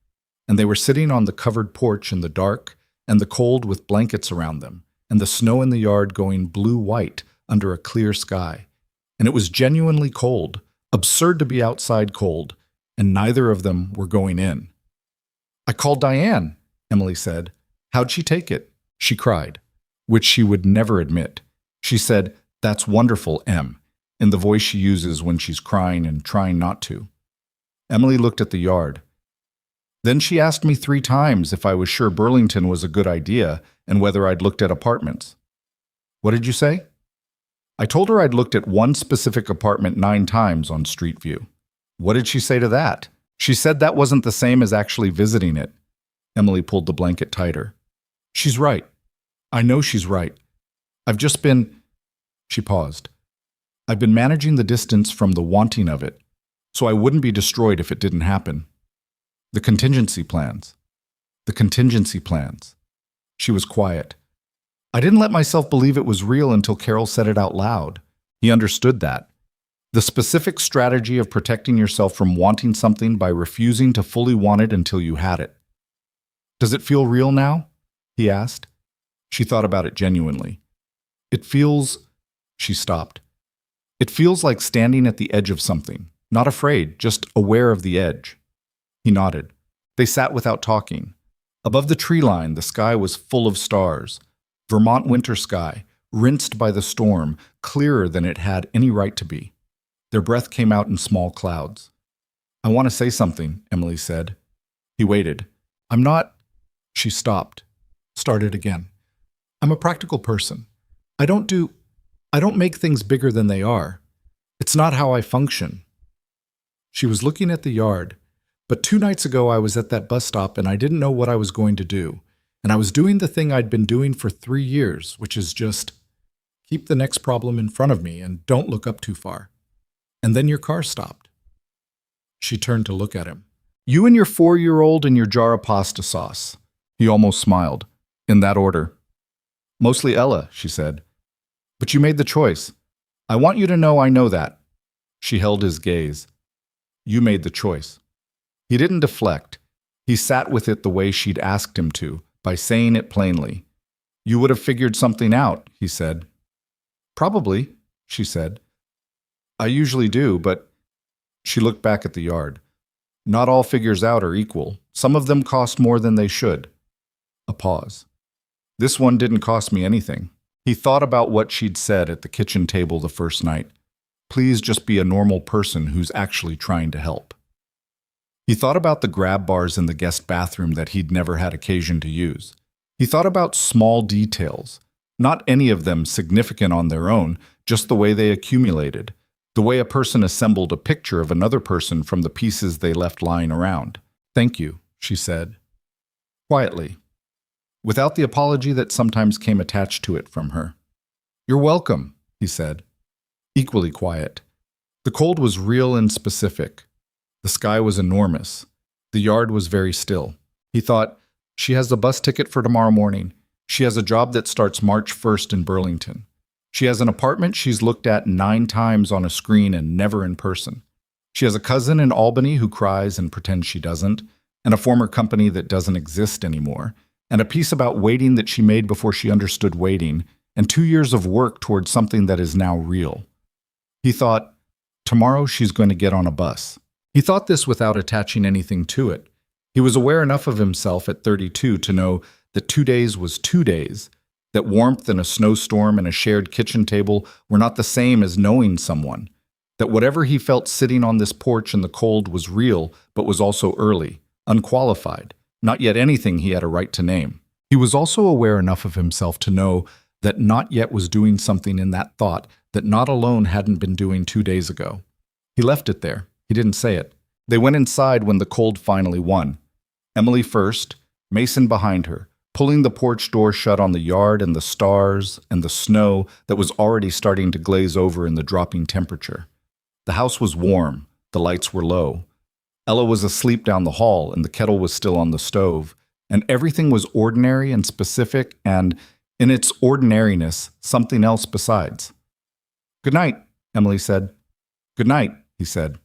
And they were sitting on the covered porch in the dark and the cold with blankets around them, and the snow in the yard going blue-white under a clear sky. And it was genuinely cold, absurd to be outside cold, and neither of them were going in. "I called Diane," Emily said. "How'd she take it?" She cried, which she would never admit. She said, "That's wonderful, Em," in the voice she uses when she's crying and trying not to. Emily looked at the yard. "Then she asked me 3 times if I was sure Burlington was a good idea and whether I'd looked at apartments." "What did you say?" "I told her I'd looked at one specific apartment 9 times on Street View." "What did she say to that?" "She said that wasn't the same as actually visiting it." Emily pulled the blanket tighter. "She's right. I know she's right. I've just been—" She paused. "I've been managing the distance from the wanting of it, so I wouldn't be destroyed if it didn't happen. The contingency plans. The contingency plans." She was quiet. "I didn't let myself believe it was real until Carol said it out loud." He understood that. The specific strategy of protecting yourself from wanting something by refusing to fully want it until you had it. "Does it feel real now?" he asked. She thought about it genuinely. "It feels—" She stopped. "It feels like standing at the edge of something, not afraid, just aware of the edge." He nodded. They sat without talking. Above the tree line, the sky was full of stars. Vermont winter sky, rinsed by the storm, clearer than it had any right to be. Their breath came out in small clouds. "I want to say something," Emily said. He waited. "I'm not—" She stopped. Started again. "I'm a practical person. I don't make things bigger than they are. It's not how I function." She was looking at the yard. "But 2 nights ago I was at that bus stop and I didn't know what I was going to do. And I was doing the thing I'd been doing for 3 years, which is just keep the next problem in front of me and don't look up too far. And then your car stopped." She turned to look at him. "You and your 4-year-old and your jar of pasta sauce." He almost smiled. "In that order." "Mostly Ella," she said. "But you made the choice. I want you to know I know that." She held his gaze. "You made the choice." He didn't deflect. He sat with it the way she'd asked him to, by saying it plainly. "You would have figured something out," he said. "Probably," she said. "I usually do, but—" She looked back at the yard. "Not all figures out are equal. Some of them cost more than they should." A pause. "This one didn't cost me anything." He thought about what she'd said at the kitchen table the first night. "Please just be a normal person who's actually trying to help." He thought about the grab bars in the guest bathroom that he'd never had occasion to use. He thought about small details, not any of them significant on their own, just the way they accumulated, the way a person assembled a picture of another person from the pieces they left lying around. "Thank you," she said, quietly, without the apology that sometimes came attached to it from her. "You're welcome," he said, equally quiet. The cold was real and specific. The sky was enormous. The yard was very still. He thought, she has a bus ticket for tomorrow morning. She has a job that starts March 1st in Burlington. She has an apartment she's looked at 9 times on a screen and never in person. She has a cousin in Albany who cries and pretends she doesn't, and a former company that doesn't exist anymore, and a piece about waiting that she made before she understood waiting, and 2 years of work towards something that is now real. He thought, tomorrow she's going to get on a bus. He thought this without attaching anything to it. He was aware enough of himself at 32 to know that 2 days was 2 days, that warmth and a snowstorm and a shared kitchen table were not the same as knowing someone, that whatever he felt sitting on this porch in the cold was real but was also early, unqualified, not yet anything he had a right to name. He was also aware enough of himself to know that not yet was doing something in that thought that not alone hadn't been doing 2 days ago. He left it there. He didn't say it. They went inside when the cold finally won. Emily first, Mason behind her, pulling the porch door shut on the yard and the stars and the snow that was already starting to glaze over in the dropping temperature. The house was warm. The lights were low. Ella was asleep down the hall and the kettle was still on the stove, and everything was ordinary and specific and, in its ordinariness, something else besides. "Good night," Emily said. "Good night," he said.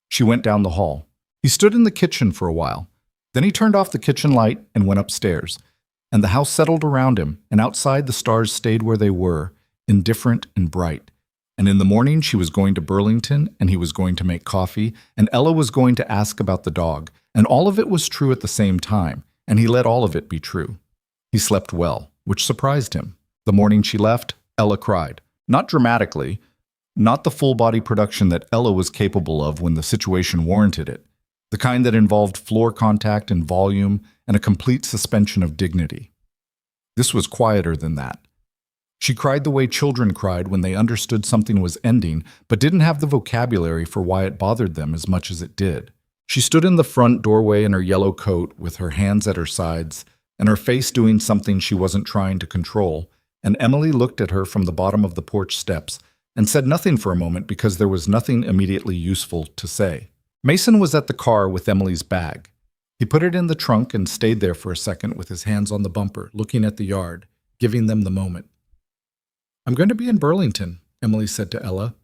She went down the hall. He stood in the kitchen for a while. Then he turned off the kitchen light and went upstairs, and the house settled around him, and outside the stars stayed where they were, indifferent and bright. And in the morning she was going to Burlington, and he was going to make coffee, and Ella was going to ask about the dog, and all of it was true at the same time, and he let all of it be true. He slept well, which surprised him. The morning she left, Ella cried. Not dramatically, not the full-body production that Ella was capable of when the situation warranted it, the kind that involved floor contact and volume and a complete suspension of dignity. This was quieter than that. She cried the way children cried when they understood something was ending, but didn't have the vocabulary for why it bothered them as much as it did. She stood in the front doorway in her yellow coat with her hands at her sides and her face doing something she wasn't trying to control, and Emily looked at her from the bottom of the porch steps and said nothing for a moment because there was nothing immediately useful to say. Mason was at the car with Emily's bag. He put it in the trunk and stayed there for a second with his hands on the bumper, looking at the yard, giving them the moment. "I'm going to be in Burlington," Emily said to Ella.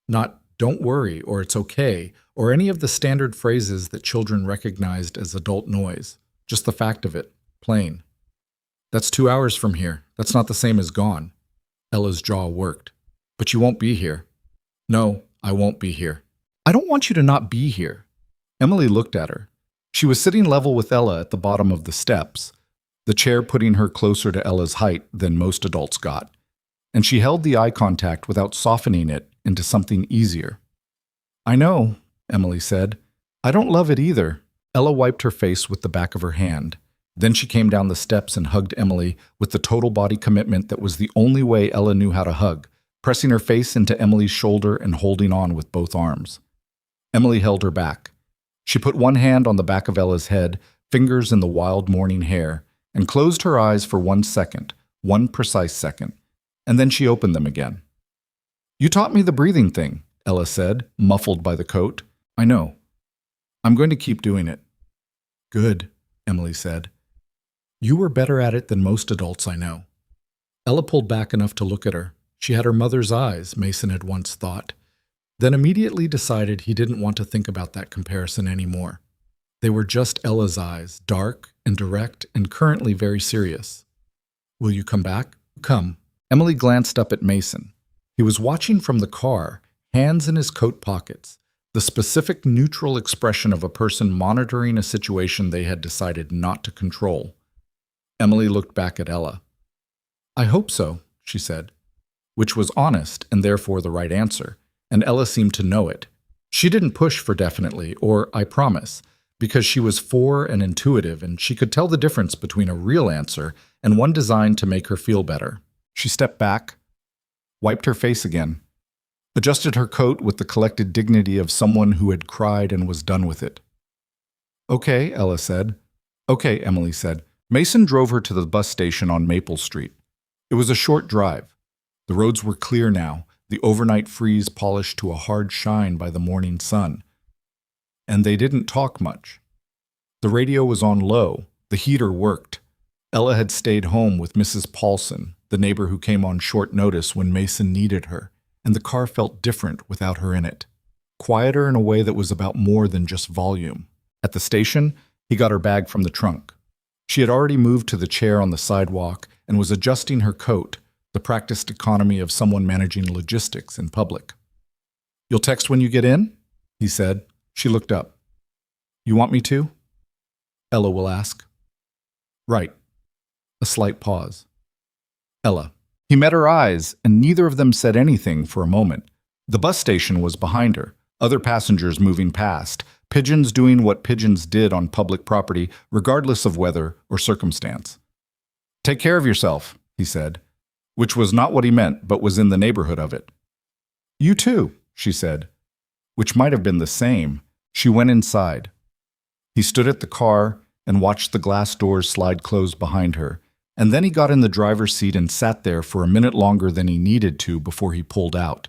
Not "don't worry" or "it's okay" or any of the standard phrases that children recognized as adult noise. Just the fact of it, plain. "That's 2 hours from here. That's not the same as gone." Ella's jaw worked. "But you won't be here." "No, I won't be here." "I don't want you to not be here." Emily looked at her. She was sitting level with Ella at the bottom of the steps, the chair putting her closer to Ella's height than most adults got, and she held the eye contact without softening it into something easier. "I know," Emily said. "I don't love it either." Ella wiped her face with the back of her hand. Then she came down the steps and hugged Emily with the total body commitment that was the only way Ella knew how to hug, pressing her face into Emily's shoulder and holding on with both arms. Emily held her back. She put one hand on the back of Ella's head, fingers in the wild morning hair, and closed her eyes for 1 second, one precise second, and then she opened them again. "You taught me the breathing thing," Ella said, muffled by the coat. "I know. I'm going to keep doing it." "Good," Emily said. "You were better at it than most adults I know." Ella pulled back enough to look at her. She had her mother's eyes, Mason had once thought, then immediately decided he didn't want to think about that comparison anymore. They were just Ella's eyes, dark and direct and currently very serious. "Will you come back?" "Come." Emily glanced up at Mason. He was watching from the car, hands in his coat pockets, the specific neutral expression of a person monitoring a situation they had decided not to control. Emily looked back at Ella. "I hope so," she said, which was honest and therefore the right answer, and Ella seemed to know it. She didn't push for definitely or "I promise," because she was 4 and intuitive, and she could tell the difference between a real answer and one designed to make her feel better. She stepped back, wiped her face again, adjusted her coat with the collected dignity of someone who had cried and was done with it. "Okay," Ella said. "Okay," Emily said. Mason drove her to the bus station on Maple Street. It was a short drive. The roads were clear now, the overnight freeze polished to a hard shine by the morning sun. And they didn't talk much. The radio was on low, the heater worked. Ella had stayed home with Mrs. Paulson, the neighbor who came on short notice when Mason needed her, and the car felt different without her in it. Quieter in a way that was about more than just volume. At the station, he got her bag from the trunk. She had already moved to the chair on the sidewalk and was adjusting her coat, the practiced economy of someone managing logistics in public. "You'll text when you get in?" he said. She looked up. "You want me to?" Ella will ask. "Right." A slight pause. Ella. He met her eyes, and neither of them said anything for a moment. The bus station was behind her, other passengers moving past, pigeons doing what pigeons did on public property, regardless of weather or circumstance. "Take care of yourself," he said, which was not what he meant, but was in the neighborhood of it. "You too," she said, which might have been the same. She went inside. He stood at the car and watched the glass doors slide closed behind her, and then he got in the driver's seat and sat there for a minute longer than he needed to before he pulled out.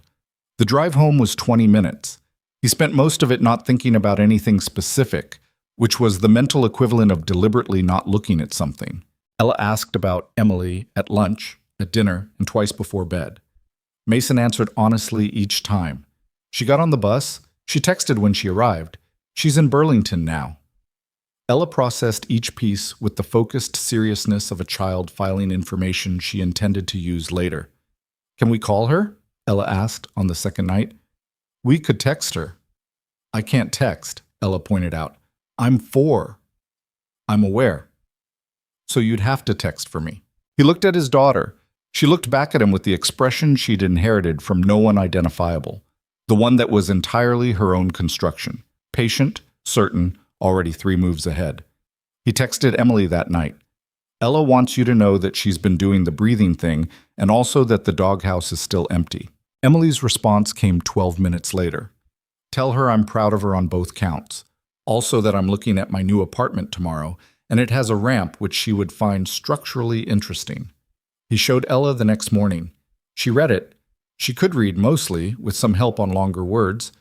The drive home was 20 minutes. He spent most of it not thinking about anything specific, which was the mental equivalent of deliberately not looking at something. Ella asked about Emily at lunch, at dinner, and twice before bed. Mason answered honestly each time. She got on the bus. She texted when she arrived. She's in Burlington now. Ella processed each piece with the focused seriousness of a child filing information she intended to use later. "Can we call her?" Ella asked on the second night. "We could text her." "I can't text," Ella pointed out. "I'm 4. I'm aware." "So you'd have to text for me." He looked at his daughter. She looked back at him with the expression she'd inherited from no one identifiable, the one that was entirely her own construction, patient, certain, already 3 moves ahead. He texted Emily that night. "Ella wants you to know that she's been doing the breathing thing and also that the doghouse is still empty." Emily's response came 12 minutes later. "Tell her I'm proud of her on both counts. Also that I'm looking at my new apartment tomorrow, and it has a ramp which she would find structurally interesting." He showed Ella the next morning. She read it. She could read mostly, with some help on longer words,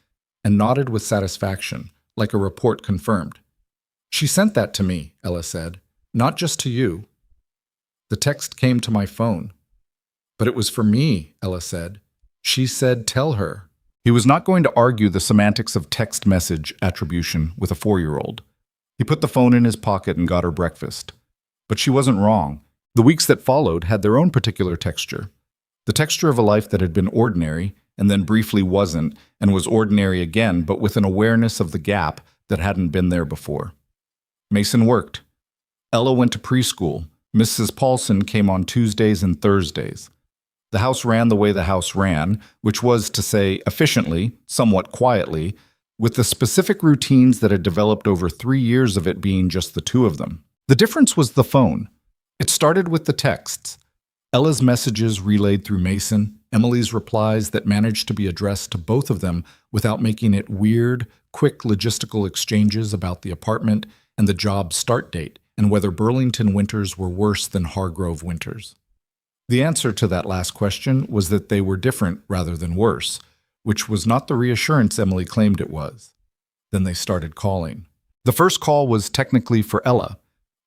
and nodded with satisfaction, like a report confirmed. "She sent that to me," Ella said. "Not just to you." "The text came to my phone." "But it was for me," Ella said. "She said tell her." He was not going to argue the semantics of text message attribution with a 4-year-old. He put the phone in his pocket and got her breakfast. But she wasn't wrong. The weeks that followed had their own particular texture. The texture of a life that had been ordinary, and then briefly wasn't, and was ordinary again, but with an awareness of the gap that hadn't been there before. Mason worked. Ella went to preschool. Mrs. Paulson came on Tuesdays and Thursdays. The house ran the way the house ran, which was to say efficiently, somewhat quietly, with the specific routines that had developed over 3 years of it being just the two of them. The difference was the phone. It started with the texts. Ella's messages relayed through Mason, Emily's replies that managed to be addressed to both of them without making it weird, quick logistical exchanges about the apartment and the job start date, and whether Burlington winters were worse than Hargrove winters. The answer to that last question was that they were different rather than worse, which was not the reassurance Emily claimed it was. Then they started calling. The first call was technically for Ella.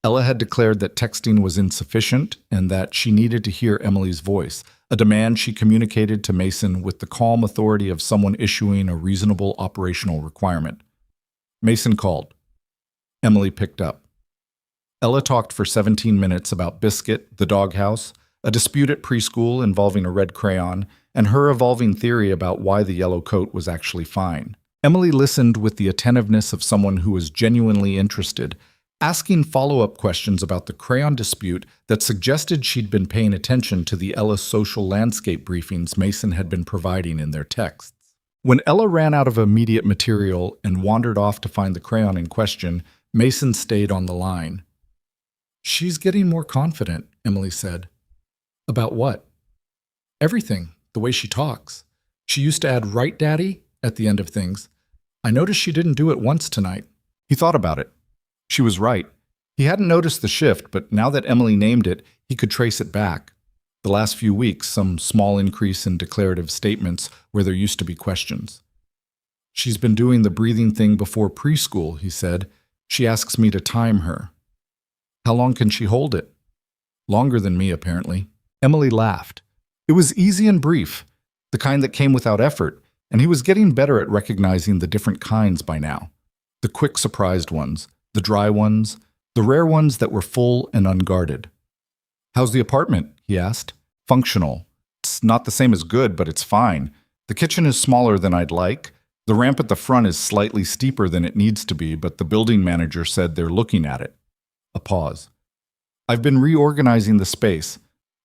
Ella had declared that texting was insufficient and that she needed to hear Emily's voice, a demand she communicated to Mason with the calm authority of someone issuing a reasonable operational requirement. Mason called. Emily picked up. Ella talked for 17 minutes about Biscuit, the doghouse, a dispute at preschool involving a red crayon, and her evolving theory about why the yellow coat was actually fine. Emily listened with the attentiveness of someone who was genuinely interested, asking follow-up questions about the crayon dispute that suggested she'd been paying attention to the Ella social landscape briefings Mason had been providing in their texts. When Ella ran out of immediate material and wandered off to find the crayon in question, Mason stayed on the line. "She's getting more confident," Emily said. "About what?" "Everything, the way she talks. She used to add 'right, Daddy' at the end of things. I noticed she didn't do it once tonight." He thought about it. She was right. He hadn't noticed the shift, but now that Emily named it, he could trace it back. The last few weeks, some small increase in declarative statements where there used to be questions. "She's been doing the breathing thing before preschool," he said. "She asks me to time her." "How long can she hold it?" "Longer than me, apparently." Emily laughed. It was easy and brief, the kind that came without effort, and he was getting better at recognizing the different kinds by now. The quick surprised ones, the dry ones, the rare ones that were full and unguarded. "How's the apartment?" he asked. "Functional. It's not the same as good, but it's fine. The kitchen is smaller than I'd like. The ramp at the front is slightly steeper than it needs to be, but the building manager said they're looking at it." A pause. "I've been reorganizing the space.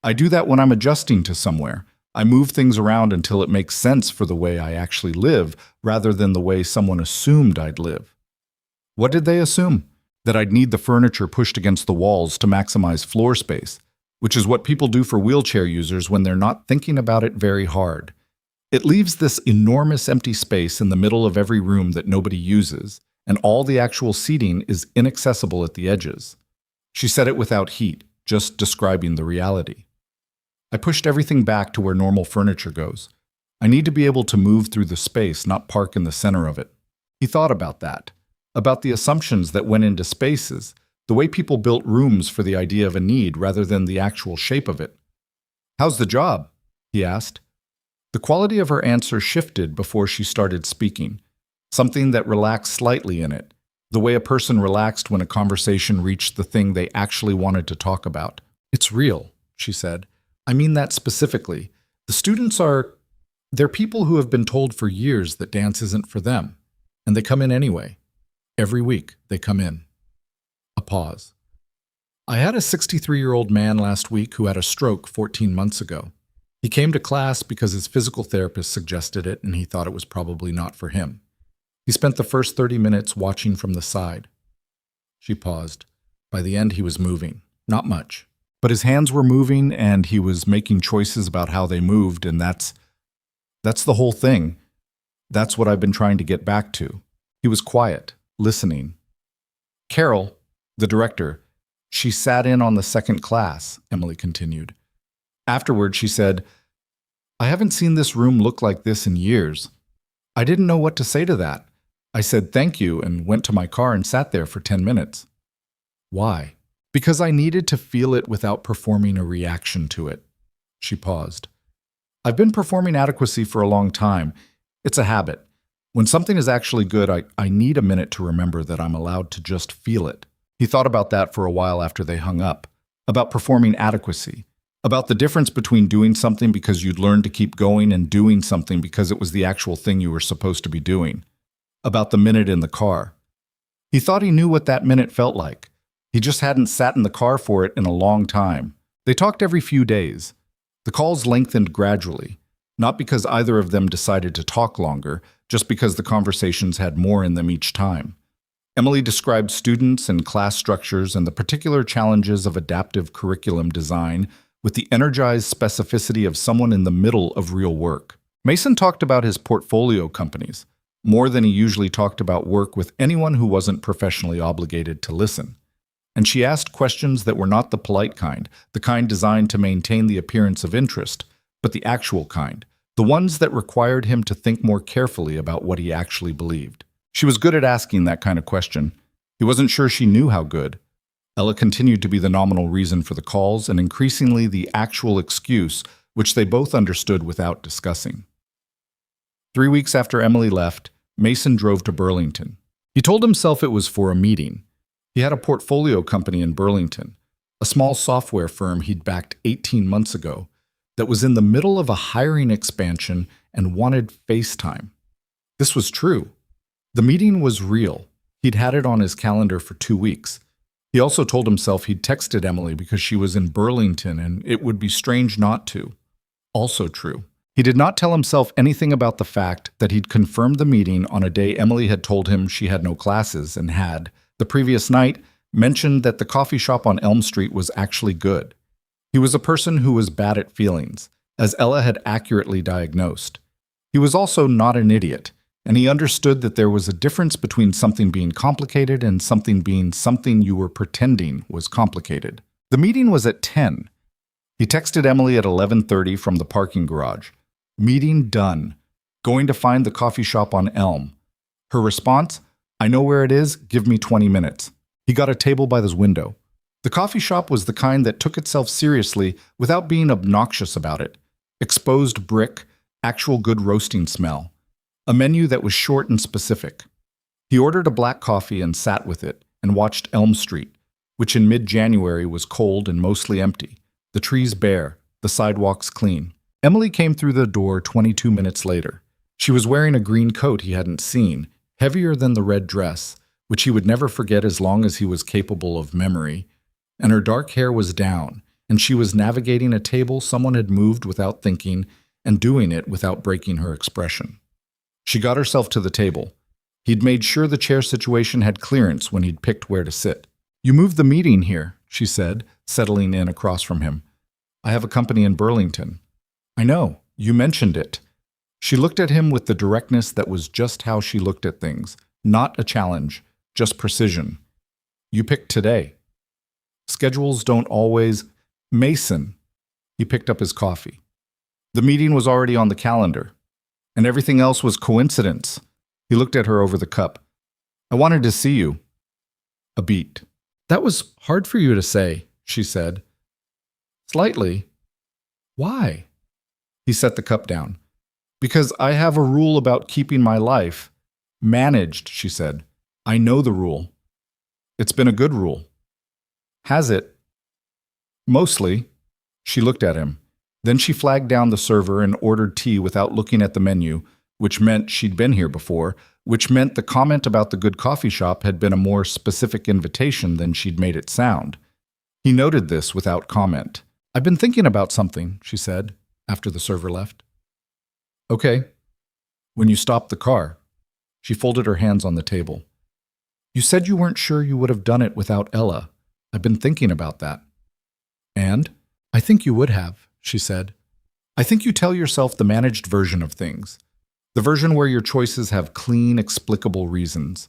I do that when I'm adjusting to somewhere. I move things around until it makes sense for the way I actually live, rather than the way someone assumed I'd live." "What did they assume?" "That I'd need the furniture pushed against the walls to maximize floor space, which is what people do for wheelchair users when they're not thinking about it very hard. It leaves this enormous empty space in the middle of every room that nobody uses, and all the actual seating is inaccessible at the edges." She said it without heat, just describing the reality. "I pushed everything back to where normal furniture goes. I need to be able to move through the space, not park in the center of it." He thought about that, about the assumptions that went into spaces, the way people built rooms for the idea of a need rather than the actual shape of it. "How's the job?" he asked. The quality of her answer shifted before she started speaking, something that relaxed slightly in it, the way a person relaxed when a conversation reached the thing they actually wanted to talk about. "It's real," she said. "I mean that specifically. The students they're people who have been told for years that dance isn't for them, and they come in anyway. Every week, they come in." A pause. "I had a 63-year-old man last week who had a stroke 14 months ago. He came to class because his physical therapist suggested it and he thought it was probably not for him. He spent the first 30 minutes watching from the side." She paused. By the end, he was moving. Not much. But his hands were moving and he was making choices about how they moved, and that's the whole thing. That's what I've been trying to get back to. He was quiet, listening. "Carol, the director, she sat in on the second class," Emily continued. "Afterward, she said, 'I haven't seen this room look like this in years.' I didn't know what to say to that. I said thank you and went to my car and sat there for 10 minutes. Why? Because I needed to feel it without performing a reaction to it." She paused. "I've been performing adequacy for a long time. It's a habit. When something is actually good, I need a minute to remember that I'm allowed to just feel it." He thought about that for a while after they hung up, about performing adequacy, about the difference between doing something because you'd learned to keep going and doing something because it was the actual thing you were supposed to be doing, about the minute in the car. He thought he knew what that minute felt like. He just hadn't sat in the car for it in a long time. They talked every few days. The calls lengthened gradually, not because either of them decided to talk longer, just because the conversations had more in them each time. Emily described students and class structures and the particular challenges of adaptive curriculum design with the energized specificity of someone in the middle of real work. Mason talked about his portfolio companies, more than he usually talked about work with anyone who wasn't professionally obligated to listen. And she asked questions that were not the polite kind, the kind designed to maintain the appearance of interest, but the actual kind, the ones that required him to think more carefully about what he actually believed. She was good at asking that kind of question. He wasn't sure she knew how good. Ella continued to be the nominal reason for the calls and increasingly the actual excuse, which they both understood without discussing. 3 weeks after Emily left, Mason drove to Burlington. He told himself it was for a meeting. He had a portfolio company in Burlington, a small software firm he'd backed 18 months ago, that was in the middle of a hiring expansion and wanted FaceTime. This was true. The meeting was real. He'd had it on his calendar for 2 weeks. He also told himself he'd texted Emily because she was in Burlington and it would be strange not to. Also true. He did not tell himself anything about the fact that he'd confirmed the meeting on a day Emily had told him she had no classes and had, the previous night, mentioned that the coffee shop on Elm Street was actually good. He was a person who was bad at feelings, as Ella had accurately diagnosed. He was also not an idiot, and he understood that there was a difference between something being complicated and something being something you were pretending was complicated. The meeting was at 10. He texted Emily at 11:30 from the parking garage. Meeting done. Going to find the coffee shop on Elm. Her response, I know where it is, give me 20 minutes. He got a table by his window. The coffee shop was the kind that took itself seriously without being obnoxious about it. Exposed brick, actual good roasting smell. A menu that was short and specific. He ordered a black coffee and sat with it and watched Elm Street, which in mid-January was cold and mostly empty. The trees bare, the sidewalks clean. Emily came through the door 22 minutes later. She was wearing a green coat he hadn't seen, heavier than the red dress, which he would never forget as long as he was capable of memory, and her dark hair was down, and she was navigating a table someone had moved without thinking and doing it without breaking her expression. She got herself to the table. He'd made sure the chair situation had clearance when he'd picked where to sit. You moved the meeting here, she said, settling in across from him. I have a company in Burlington. I know, you mentioned it. She looked at him with the directness that was just how she looked at things, not a challenge, just precision. You picked today. Schedules don't always... Mason. He picked up his coffee. The meeting was already on the calendar, and everything else was coincidence. He looked at her over the cup. I wanted to see you. A beat. That was hard for you to say, she said. Slightly. Why? He set the cup down. Because I have a rule about keeping my life. Managed, she said. I know the rule. It's been a good rule. Has it? Mostly. She looked at him. Then she flagged down the server and ordered tea without looking at the menu, which meant she'd been here before, which meant the comment about the good coffee shop had been a more specific invitation than she'd made it sound. He noted this without comment. I've been thinking about something, she said, after the server left. Okay. When you stopped the car. She folded her hands on the table. You said you weren't sure you would have done it without Ella. I've been thinking about that. And? I think you would have, she said. I think you tell yourself the managed version of things. The version where your choices have clean, explicable reasons.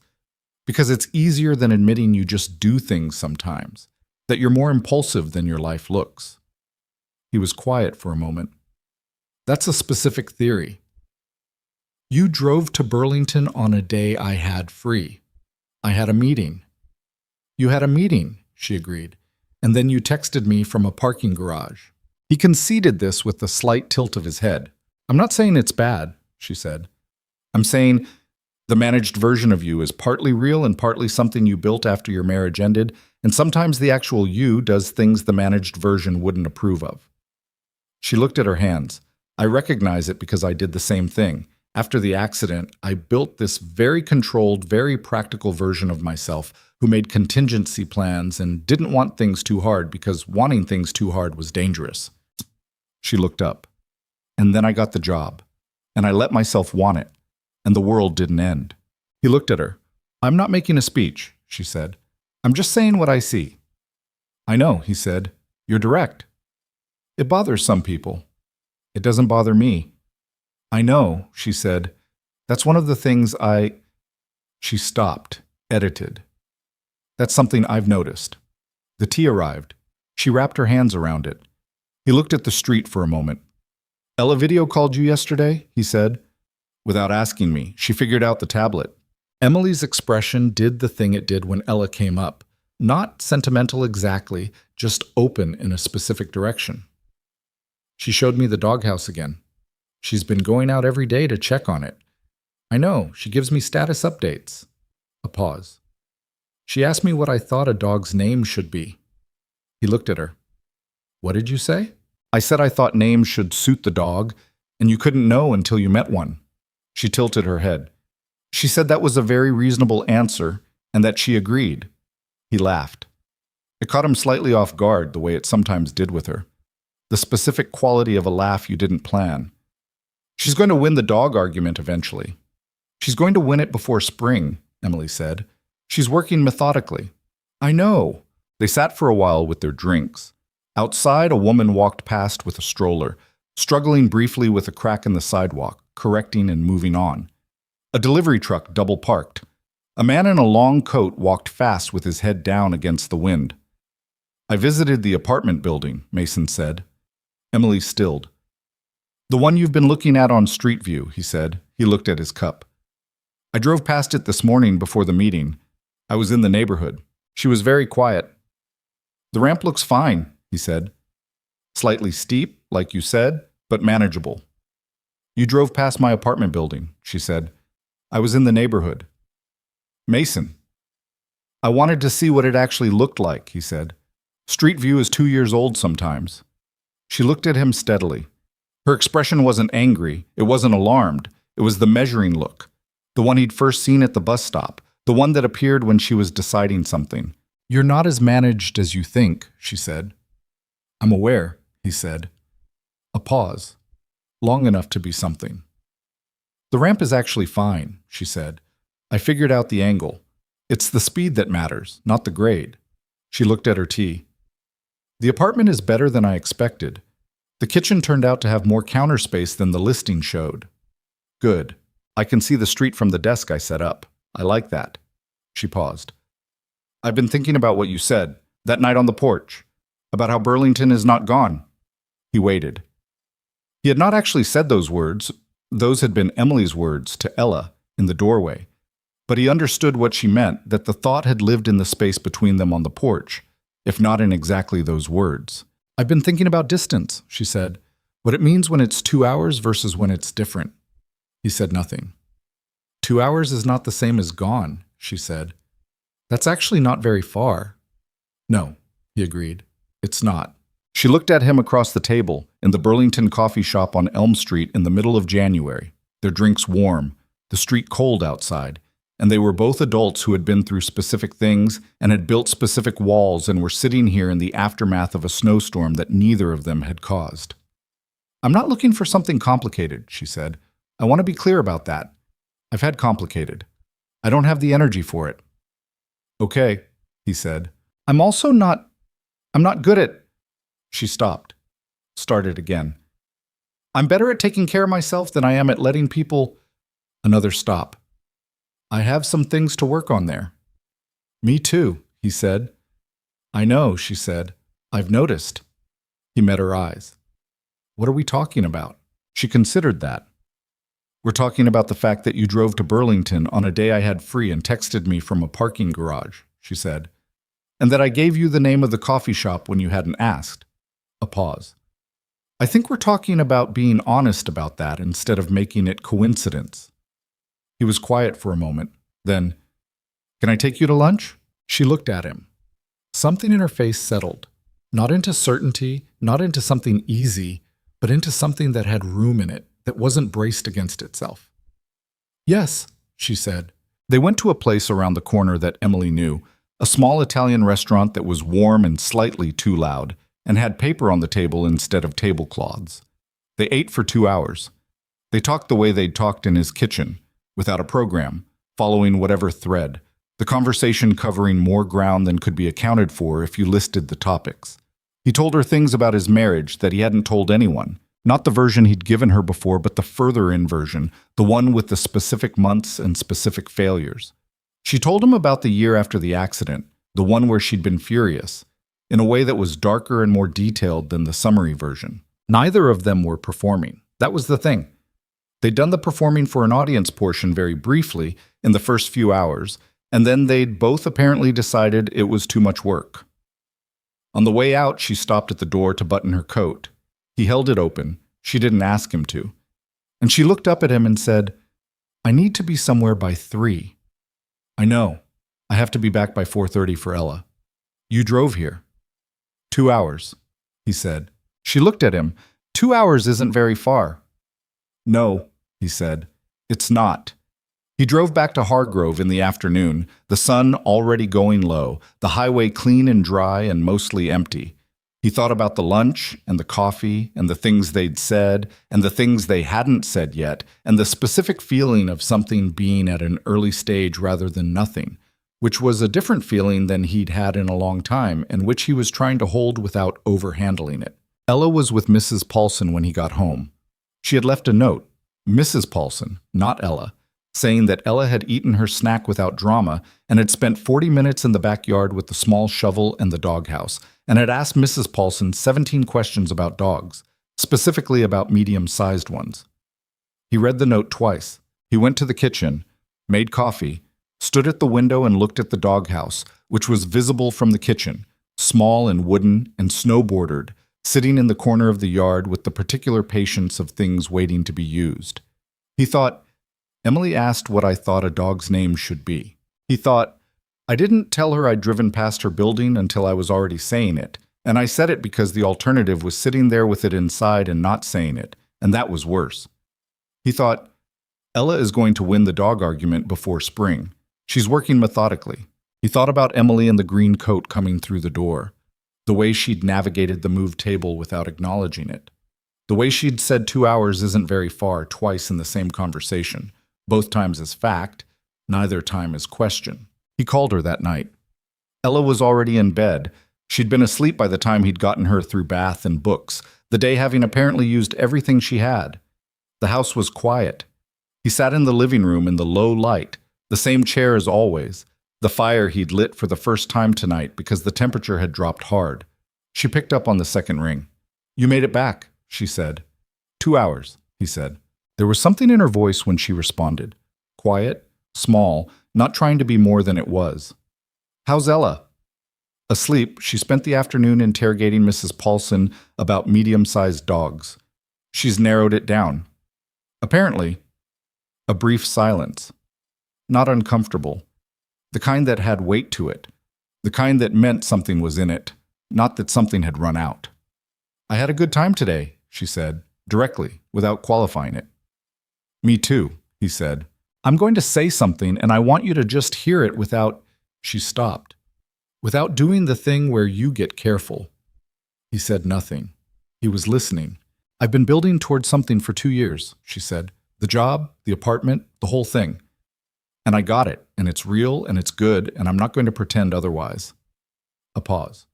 Because it's easier than admitting you just do things sometimes. That you're more impulsive than your life looks. He was quiet for a moment. That's a specific theory. You drove to Burlington on a day I had free. I had a meeting. You had a meeting, she agreed, and then you texted me from a parking garage. He conceded this with a slight tilt of his head. I'm not saying it's bad, she said. I'm saying the managed version of you is partly real and partly something you built after your marriage ended, and sometimes the actual you does things the managed version wouldn't approve of. She looked at her hands. I recognize it because I did the same thing. After the accident, I built this very controlled, very practical version of myself who made contingency plans and didn't want things too hard because wanting things too hard was dangerous. She looked up. And then I got the job. And I let myself want it. And the world didn't end. He looked at her. I'm not making a speech, she said. I'm just saying what I see. I know, he said. You're direct. It bothers some people. It doesn't bother me. I know, she said. That's one of the things She stopped, edited. That's something I've noticed. The tea arrived. She wrapped her hands around it. He looked at the street for a moment. Ella video called you yesterday, he said. Without asking me, she figured out the tablet. Emily's expression did the thing it did when Ella came up. Not sentimental exactly, just open in a specific direction. She showed me the doghouse again. She's been going out every day to check on it. I know, she gives me status updates. A pause. She asked me what I thought a dog's name should be. He looked at her. What did you say? I said I thought names should suit the dog, and you couldn't know until you met one. She tilted her head. She said that was a very reasonable answer, and that she agreed. He laughed. It caught him slightly off guard, the way it sometimes did with her. The specific quality of a laugh you didn't plan. She's going to win the dog argument eventually. She's going to win it before spring, Emily said. She's working methodically. I know. They sat for a while with their drinks. Outside, a woman walked past with a stroller, struggling briefly with a crack in the sidewalk, correcting and moving on. A delivery truck double-parked. A man in a long coat walked fast with his head down against the wind. I visited the apartment building, Mason said. Emily stilled. The one you've been looking at on Street View, he said. He looked at his cup. I drove past it this morning before the meeting. I was in the neighborhood. She was very quiet. The ramp looks fine, he said. Slightly steep, like you said, but manageable. You drove past my apartment building, she said. I was in the neighborhood. Mason. I wanted to see what it actually looked like, he said. Street View is 2 years old sometimes. She looked at him steadily. Her expression wasn't angry, it wasn't alarmed, it was the measuring look, the one he'd first seen at the bus stop, the one that appeared when she was deciding something. You're not as managed as you think, she said. I'm aware, he said. A pause, long enough to be something. The ramp is actually fine, she said. I figured out the angle. It's the speed that matters, not the grade. She looked at her tea. The apartment is better than I expected. The kitchen turned out to have more counter space than the listing showed. Good. I can see the street from the desk I set up. I like that. She paused. I've been thinking about what you said, that night on the porch, about how Burlington is not gone. He waited. He had not actually said those words. Those had been Emily's words to Ella in the doorway. But he understood what she meant, that the thought had lived in the space between them on the porch, if not in exactly those words. I've been thinking about distance, she said. What it means when it's 2 hours versus when it's different. He said nothing. 2 hours is not the same as gone, she said. That's actually not very far. No, he agreed. It's not. She looked at him across the table in the Burlington coffee shop on Elm Street in the middle of January, their drinks warm, the street cold outside, and they were both adults who had been through specific things and had built specific walls and were sitting here in the aftermath of a snowstorm that neither of them had caused. I'm not looking for something complicated, she said. I want to be clear about that. I've had complicated. I don't have the energy for it. Okay, he said. I'm not good at... She stopped. Started again. I'm better at taking care of myself than I am at letting people... Another stop. I have some things to work on there. Me too, he said. I know, she said. I've noticed. He met her eyes. What are we talking about? She considered that. We're talking about the fact that you drove to Burlington on a day I had free and texted me from a parking garage, she said. And that I gave you the name of the coffee shop when you hadn't asked. A pause. I think we're talking about being honest about that instead of making it coincidence. He was quiet for a moment. Then, can I take you to lunch? She looked at him. Something in her face settled. Not into certainty, not into something easy, but into something that had room in it, that wasn't braced against itself. Yes, she said. They went to a place around the corner that Emily knew, a small Italian restaurant that was warm and slightly too loud, and had paper on the table instead of tablecloths. They ate for 2 hours. They talked the way they'd talked in his kitchen, without a program, following whatever thread, the conversation covering more ground than could be accounted for if you listed the topics. He told her things about his marriage that he hadn't told anyone, not the version he'd given her before, but the further-in version, the one with the specific months and specific failures. She told him about the year after the accident, the one where she'd been furious, in a way that was darker and more detailed than the summary version. Neither of them were performing. That was the thing. They'd done the performing for an audience portion very briefly in the first few hours, and then they'd both apparently decided it was too much work. On the way out, she stopped at the door to button her coat. He held it open. She didn't ask him to. And she looked up at him and said, I need to be somewhere by 3. I know. I have to be back by 4:30 for Ella. You drove here. 2 hours, he said. She looked at him. 2 hours isn't very far. No, he said. It's not. He drove back to Hargrove in the afternoon, the sun already going low, the highway clean and dry and mostly empty. He thought about the lunch and the coffee and the things they'd said and the things they hadn't said yet and the specific feeling of something being at an early stage rather than nothing, which was a different feeling than he'd had in a long time and which he was trying to hold without overhandling it. Ella was with Mrs. Paulson when he got home. She had left a note, Mrs. Paulson, not Ella, saying that Ella had eaten her snack without drama and had spent 40 minutes in the backyard with the small shovel and the doghouse, and had asked Mrs. Paulson 17 questions about dogs, specifically about medium-sized ones. He read the note twice. He went to the kitchen, made coffee, stood at the window and looked at the doghouse, which was visible from the kitchen, small and wooden and snow-bordered, sitting in the corner of the yard with the particular patience of things waiting to be used. He thought, Emily asked what I thought a dog's name should be. He thought, I didn't tell her I'd driven past her building until I was already saying it, and I said it because the alternative was sitting there with it inside and not saying it, and that was worse. He thought, Ella is going to win the dog argument before spring. She's working methodically. He thought about Emily in the green coat coming through the door, the way she'd navigated the moved table without acknowledging it, the way she'd said 2 hours isn't very far twice in the same conversation, both times as fact, neither time as question. He called her that night. Ella was already in bed. She'd been asleep by the time he'd gotten her through bath and books, the day having apparently used everything she had. The house was quiet. He sat in the living room in the low light, the same chair as always, the fire he'd lit for the first time tonight because the temperature had dropped hard. She picked up on the second ring. You made it back, she said. 2 hours, he said. There was something in her voice when she responded. Quiet, small, not trying to be more than it was. How's Ella? Asleep, she spent the afternoon interrogating Mrs. Paulson about medium-sized dogs. She's narrowed it down. Apparently, a brief silence. Not uncomfortable. The kind that had weight to it. The kind that meant something was in it, not that something had run out. I had a good time today, she said, directly, without qualifying it. Me too, he said. I'm going to say something, and I want you to just hear it without... She stopped. Without doing the thing where you get careful. He said nothing. He was listening. I've been building towards something for 2 years, she said. The job, the apartment, the whole thing. And I got it, and it's real, and it's good, and I'm not going to pretend otherwise. A pause.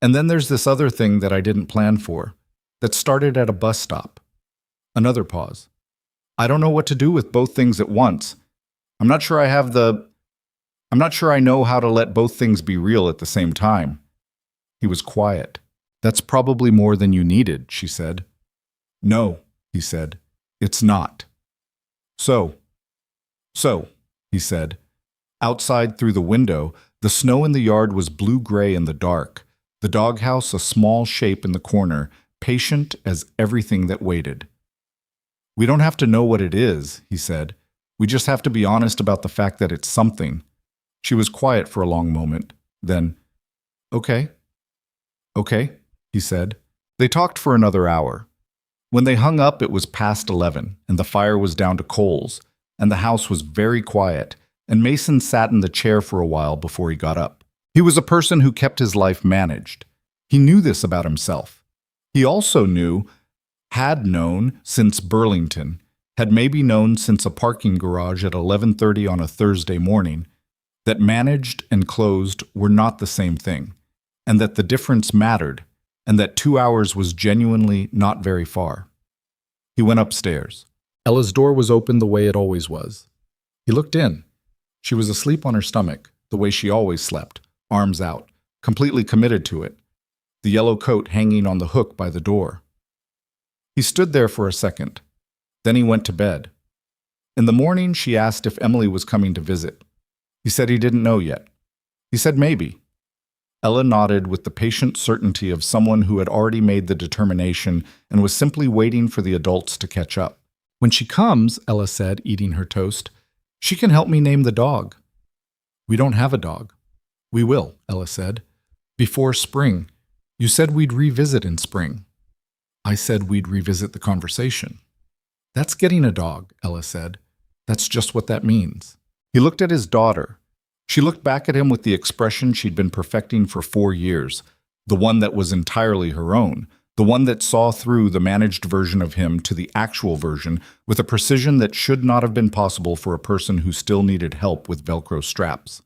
And then there's this other thing that I didn't plan for, that started at a bus stop. Another pause. I don't know what to do with both things at once. I'm not sure I know how to let both things be real at the same time. He was quiet. That's probably more than you needed, she said. No, he said. It's not. So, he said. Outside through the window, the snow in the yard was blue-gray in the dark, the doghouse a small shape in the corner, patient as everything that waited. We don't have to know what it is, he said. We just have to be honest about the fact that it's something. She was quiet for a long moment. Then, Okay, he said. They talked for another hour. When they hung up, it was past 11, and the fire was down to coals, and the house was very quiet, and Mason sat in the chair for a while before he got up. He was a person who kept his life managed. He knew this about himself. He also had known since Burlington, had maybe known since a parking garage at 11:30 on a Thursday morning, that managed and closed were not the same thing, and that the difference mattered, and that 2 hours was genuinely not very far. He went upstairs. Ella's door was open the way it always was. He looked in. She was asleep on her stomach, the way she always slept, arms out, completely committed to it, the yellow coat hanging on the hook by the door. He stood there for a second. Then he went to bed. In the morning, she asked if Emily was coming to visit. He said he didn't know yet. He said maybe. Ella nodded with the patient certainty of someone who had already made the determination and was simply waiting for the adults to catch up. When she comes, Ella said, eating her toast, she can help me name the dog. We don't have a dog. We will, Ella said. Before spring. You said we'd revisit in spring. I said we'd revisit the conversation. That's getting a dog, Ella said. That's just what that means. He looked at his daughter. She looked back at him with the expression she'd been perfecting for 4 years, The one that was entirely her own. The one that saw through the managed version of him to the actual version with a precision that should not have been possible for a person who still needed help with Velcro straps.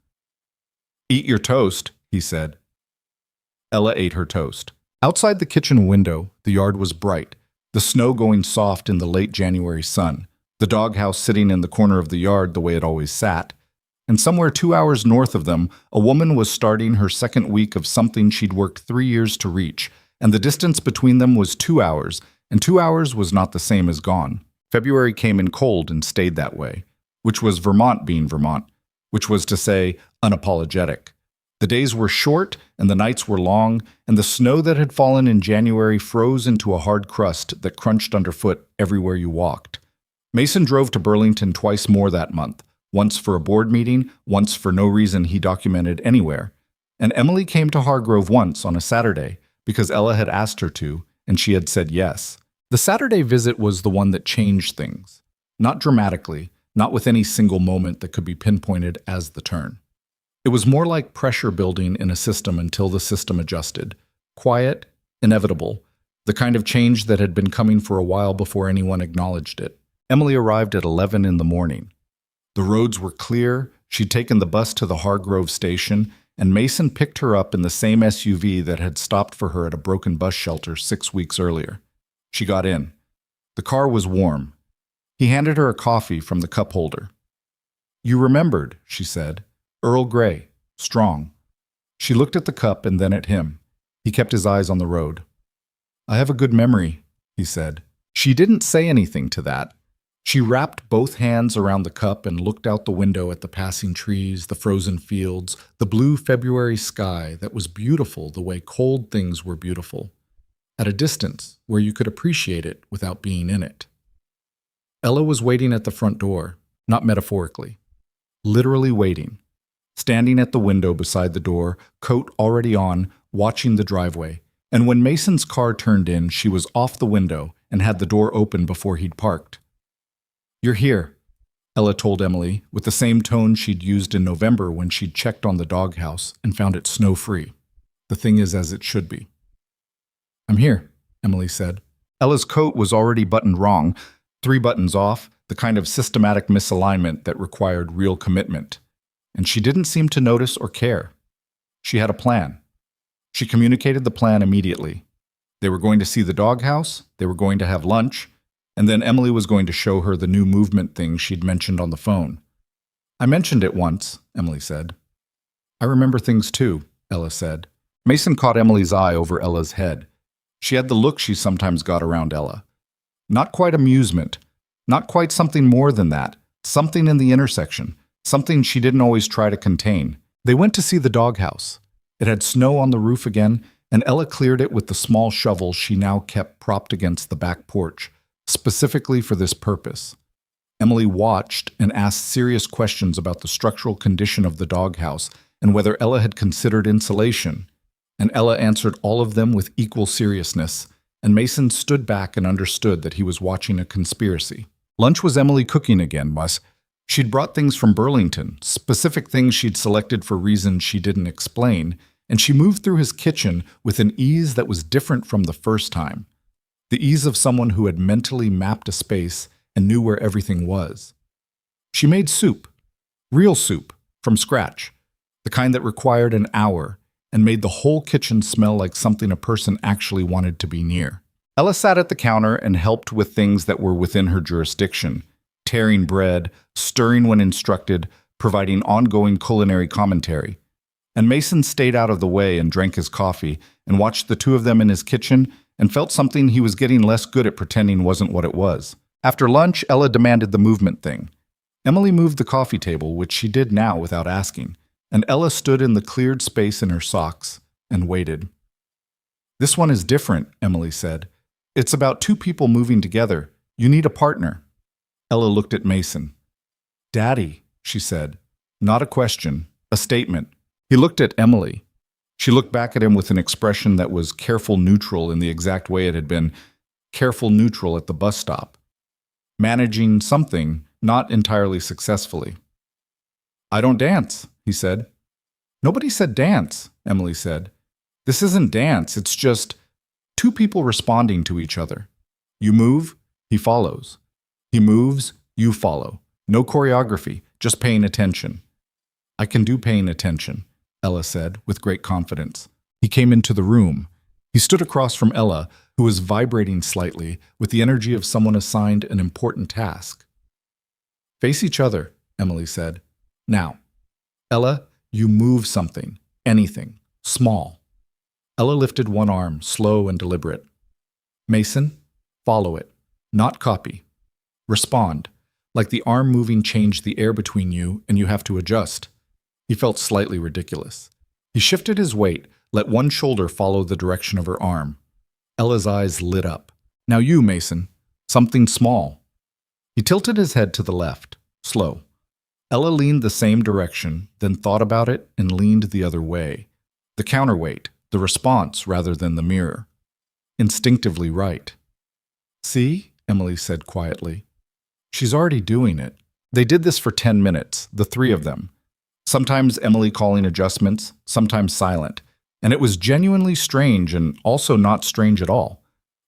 "Eat your toast," he said. Ella ate her toast. Outside the kitchen window, the yard was bright, the snow going soft in the late January sun, the doghouse sitting in the corner of the yard the way it always sat, and somewhere 2 hours north of them, a woman was starting her second week of something she'd worked 3 years to reach, and the distance between them was 2 hours, and 2 hours was not the same as gone. February came in cold and stayed that way, which was Vermont being Vermont, which was to say, unapologetic. The days were short and the nights were long, and the snow that had fallen in January froze into a hard crust that crunched underfoot everywhere you walked. Mason drove to Burlington twice more that month, once for a board meeting, once for no reason he documented anywhere. And Emily came to Hargrove once on a Saturday because Ella had asked her to, and she had said yes. The Saturday visit was the one that changed things. Not dramatically, not with any single moment that could be pinpointed as the turn. It was more like pressure building in a system until the system adjusted. Quiet, inevitable, the kind of change that had been coming for a while before anyone acknowledged it. Emily arrived at 11 in the morning. The roads were clear, she'd taken the bus to the Hargrove station, and Mason picked her up in the same SUV that had stopped for her at a broken bus shelter 6 weeks earlier. She got in. The car was warm. He handed her a coffee from the cup holder. "You remembered," she said. "Earl Grey, strong." She looked at the cup and then at him. He kept his eyes on the road. "I have a good memory," he said. She didn't say anything to that. She wrapped both hands around the cup and looked out the window at the passing trees, the frozen fields, the blue February sky that was beautiful the way cold things were beautiful, at a distance where you could appreciate it without being in it. Ella was waiting at the front door, not metaphorically, literally waiting. Standing at the window beside the door, coat already on, watching the driveway, and when Mason's car turned in, she was off the window and had the door open before he'd parked. "You're here," Ella told Emily, with the same tone she'd used in November when she'd checked on the doghouse and found it snow-free. "The thing is as it should be." "I'm here," Emily said. Ella's coat was already buttoned wrong, 3 buttons off, the kind of systematic misalignment that required real commitment. And she didn't seem to notice or care. She had a plan. She communicated the plan immediately. They were going to see the doghouse, they were going to have lunch, and then Emily was going to show her the new movement thing she'd mentioned on the phone. "I mentioned it once," Emily said. "I remember things too," Ella said. Mason caught Emily's eye over Ella's head. She had the look she sometimes got around Ella. Not quite amusement, not quite something more than that, something in the intersection. Something she didn't always try to contain. They went to see the doghouse. It had snow on the roof again, and Ella cleared it with the small shovel she now kept propped against the back porch, specifically for this purpose. Emily watched and asked serious questions about the structural condition of the doghouse and whether Ella had considered insulation, and Ella answered all of them with equal seriousness, and Mason stood back and understood that he was watching a conspiracy. Lunch was Emily cooking again, She'd brought things from Burlington, specific things she'd selected for reasons she didn't explain, and she moved through his kitchen with an ease that was different from the first time. The ease of someone who had mentally mapped a space and knew where everything was. She made soup, real soup, from scratch, the kind that required an hour, and made the whole kitchen smell like something a person actually wanted to be near. Ella sat at the counter and helped with things that were within her jurisdiction, tearing bread, stirring when instructed, providing ongoing culinary commentary. And Mason stayed out of the way and drank his coffee and watched the two of them in his kitchen and felt something he was getting less good at pretending wasn't what it was. After lunch, Ella demanded the movement thing. Emily moved the coffee table, which she did now without asking, and Ella stood in the cleared space in her socks and waited. "This one is different," Emily said. "It's about 2 people moving together. You need a partner." Ella looked at Mason. "Daddy," she said. Not a question, a statement. He looked at Emily. She looked back at him with an expression that was careful neutral in the exact way it had been careful neutral at the bus stop. Managing something, not entirely successfully. "I don't dance," he said. "Nobody said dance," Emily said. This isn't dance, it's just two people responding to each other. You move, he follows. He moves, you follow. No choreography, just paying attention. I can do paying attention, Ella said with great confidence. He came into the room. He stood across from Ella, who was vibrating slightly with the energy of someone assigned an important task. Face each other, Emily said. Now, Ella, you move something, anything, small. Ella lifted one arm, slow and deliberate. Mason, follow it, not copy. Respond, like the arm moving changed the air between you and you have to adjust. He felt slightly ridiculous. He shifted his weight, let one shoulder follow the direction of her arm. Ella's eyes lit up. Now you, Mason, something small. He tilted his head to the left, slow. Ella leaned the same direction, then thought about it and leaned the other way. The counterweight, the response rather than the mirror. Instinctively right. See, Emily said quietly. She's already doing it. They did this for 10 minutes, the three of them. Sometimes Emily calling adjustments, sometimes silent. And it was genuinely strange and also not strange at all.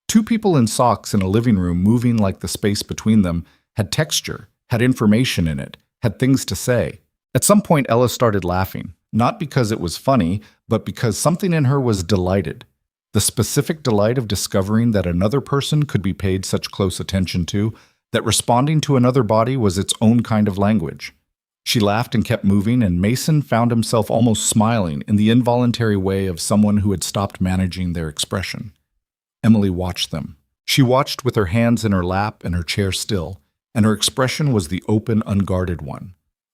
Two people in socks in a living room moving like the space between them had texture, had information in it, had things to say. At some point, Ella started laughing, not because it was funny, but because something in her was delighted. The specific delight of discovering that another person could be paid such close attention to, that responding to another body was its own kind of language. She laughed and kept moving, and Mason found himself almost smiling in the involuntary way of someone who had stopped managing their expression. Emily watched them. She watched with her hands in her lap and her chair still, and her expression was the open, unguarded one.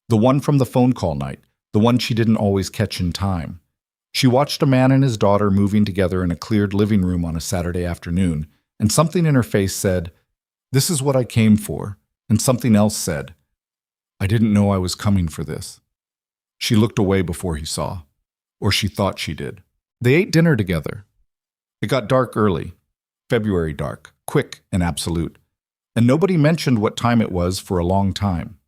The one from the phone call night, the one she didn't always catch in time. She watched a man and his daughter moving together in a cleared living room on a Saturday afternoon, and something in her face said, "This is what I came for," and something else said, "I didn't know I was coming for this." She looked away before he saw, or she thought she did. They ate dinner together. It got dark early, February dark, quick and absolute, and nobody mentioned what time it was for a long time.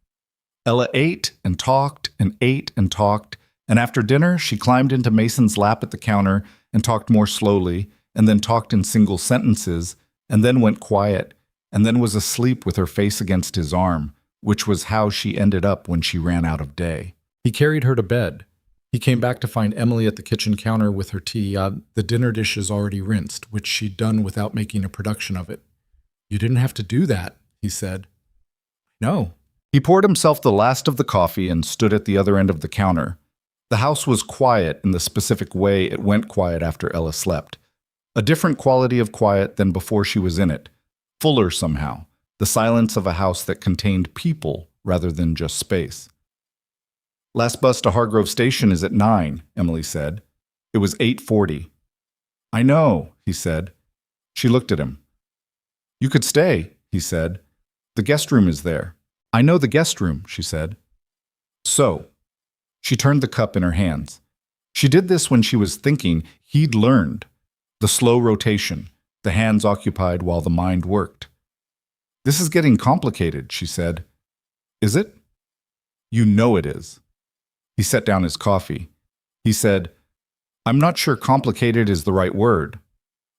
Ella ate and talked and ate and talked, and after dinner she climbed into Mason's lap at the counter and talked more slowly, and then talked in single sentences, and then went quiet, and then was asleep with her face against his arm, which was how she ended up when she ran out of day. He carried her to bed. He came back to find Emily at the kitchen counter with her tea, the dinner dishes already rinsed, which she'd done without making a production of it. "You didn't have to do that," he said. "No." He poured himself the last of the coffee and stood at the other end of the counter. The house was quiet in the specific way it went quiet after Ella slept. A different quality of quiet than before she was in it. Fuller somehow. The silence of a house that contained people rather than just space. "Last bus to Hargrove Station is at 9, Emily said. It was 8:40. "I know," he said. She looked at him. "You could stay," he said. "The guest room is there." "I know the guest room," she said. "So." She turned the cup in her hands. She did this when she was thinking he'd learned. The slow rotation, the hands occupied while the mind worked. "This is getting complicated," she said. "Is it?" "You know it is." He set down his coffee. He said, "I'm not sure complicated is the right word."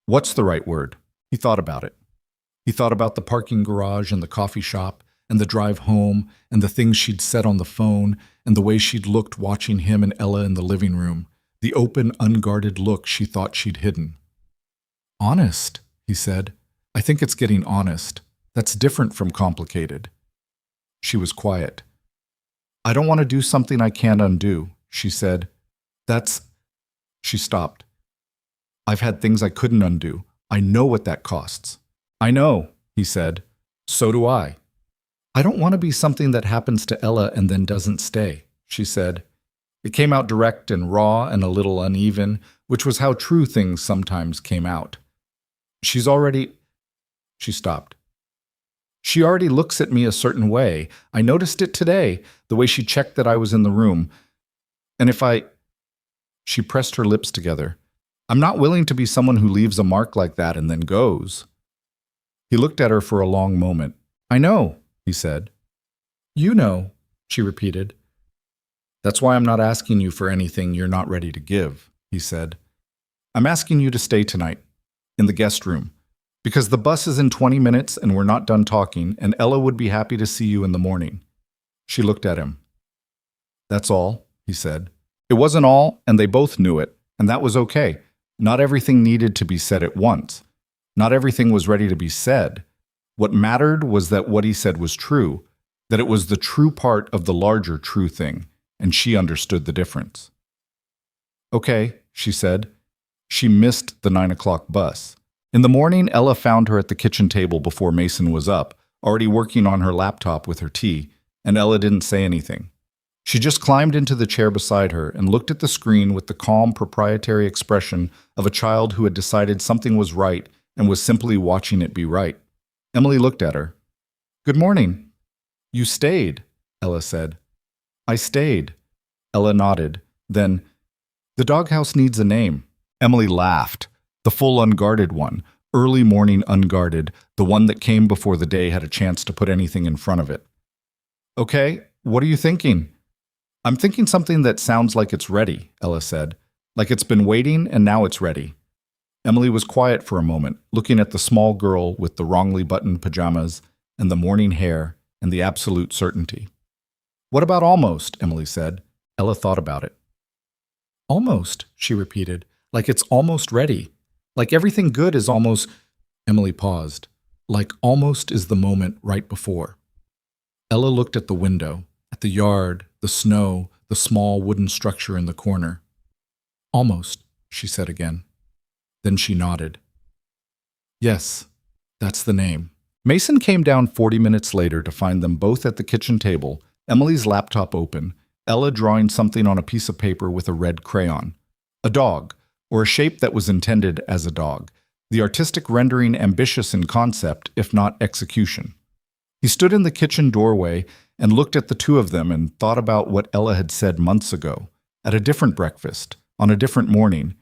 "What's the right word?" He thought about it. He thought about the parking garage and the coffee shop and the drive home and the things she'd said on the phone and the way she'd looked watching him and Ella in the living room, the open, unguarded look she thought she'd hidden. "Honest," he said. "I think it's getting honest. That's different from complicated." She was quiet. "I don't want to do something I can't undo," she said. "That's—" She stopped. "I've had things I couldn't undo. I know what that costs." "I know," he said. "So do I." "I don't want to be something that happens to Ella and then doesn't stay," she said. It came out direct and raw and a little uneven, which was how true things sometimes came out. "She's already—" She stopped. "She already looks at me a certain way. I noticed it today, the way she checked that I was in the room. And if I—" She pressed her lips together. "I'm not willing to be someone who leaves a mark like that and then goes." He looked at her for a long moment. "I know," he said. "You know," she repeated. "That's why I'm not asking you for anything you're not ready to give," he said. I'm asking you to stay tonight, in the guest room, because the bus is in 20 minutes and we're not done talking, and Ella would be happy to see you in the morning." She looked at him. "That's all," he said. It wasn't all, and they both knew it, and that was okay. Not everything needed to be said at once. Not everything was ready to be said. What mattered was that what he said was true, that it was the true part of the larger true thing, and she understood the difference. "Okay," she said. She missed the 9 o'clock bus. In the morning, Ella found her at the kitchen table before Mason was up, already working on her laptop with her tea, and Ella didn't say anything. She just climbed into the chair beside her and looked at the screen with the calm, proprietary expression of a child who had decided something was right and was simply watching it be right. Emily looked at her. "Good morning." "You stayed," Ella said. "I stayed." Ella nodded. Then, "The doghouse needs a name." Emily laughed. The full unguarded one, early morning unguarded, the one that came before the day had a chance to put anything in front of it. "Okay, what are you thinking?" "I'm thinking something that sounds like it's ready," Ella said. "Like it's been waiting and now it's ready." Emily was quiet for a moment, looking at the small girl with the wrongly buttoned pajamas and the morning hair and the absolute certainty. "What about almost?" Emily said. Ella thought about it. "Almost," she repeated, "like it's almost ready. Like everything good is almost—" Emily paused. "Like almost is the moment right before." Ella looked at the window, at the yard, the snow, the small wooden structure in the corner. "Almost," she said again. Then she nodded. "Yes, that's the name." Mason came down 40 minutes later to find them both at the kitchen table, Emily's laptop open, Ella drawing something on a piece of paper with a red crayon. A dog, or a shape that was intended as a dog, the artistic rendering ambitious in concept, if not execution. He stood in the kitchen doorway and looked at the two of them and thought about what Ella had said months ago, at a different breakfast, on a different morning.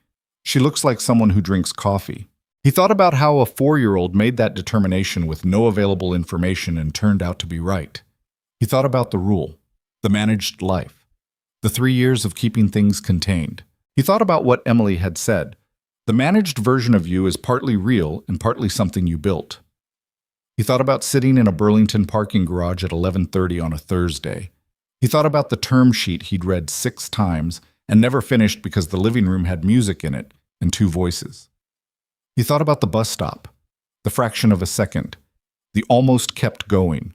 "She looks like someone who drinks coffee." He thought about how a 4-year-old made that determination with no available information and turned out to be right. He thought about the rule, the managed life, the 3 years of keeping things contained. He thought about what Emily had said. The managed version of you is partly real and partly something you built. He thought about sitting in a Burlington parking garage at 11:30 on a Thursday. He thought about the term sheet he'd read 6 times and never finished because the living room had music in it and 2 voices. He thought about the bus stop, the fraction of a second, the almost kept going.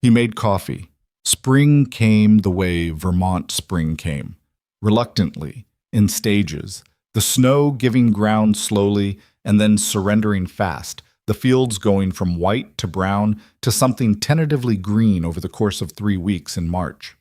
He made coffee. Spring came the way Vermont spring came, reluctantly, in stages, the snow giving ground slowly and then surrendering fast, the fields going from white to brown to something tentatively green over the course of 3 weeks in March.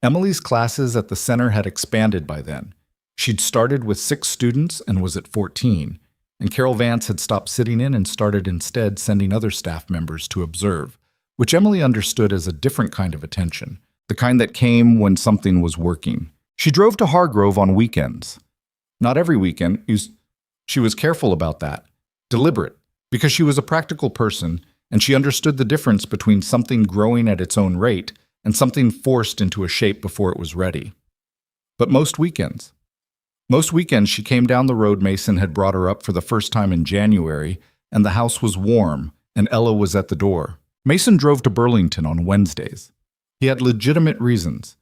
Emily's classes at the center had expanded by then. She'd started with 6 students and was at 14, and Carol Vance had stopped sitting in and started instead sending other staff members to observe, which Emily understood as a different kind of attention, the kind that came when something was working. She drove to Hargrove on weekends. Not every weekend. She was careful about that, deliberate, because she was a practical person, and she understood the difference between something growing at its own rate and something forced into a shape before it was ready. But most weekends she came down the road Mason had brought her up for the first time in January, and the house was warm, and Ella was at the door. Mason drove to Burlington on Wednesdays. He had legitimate reasons.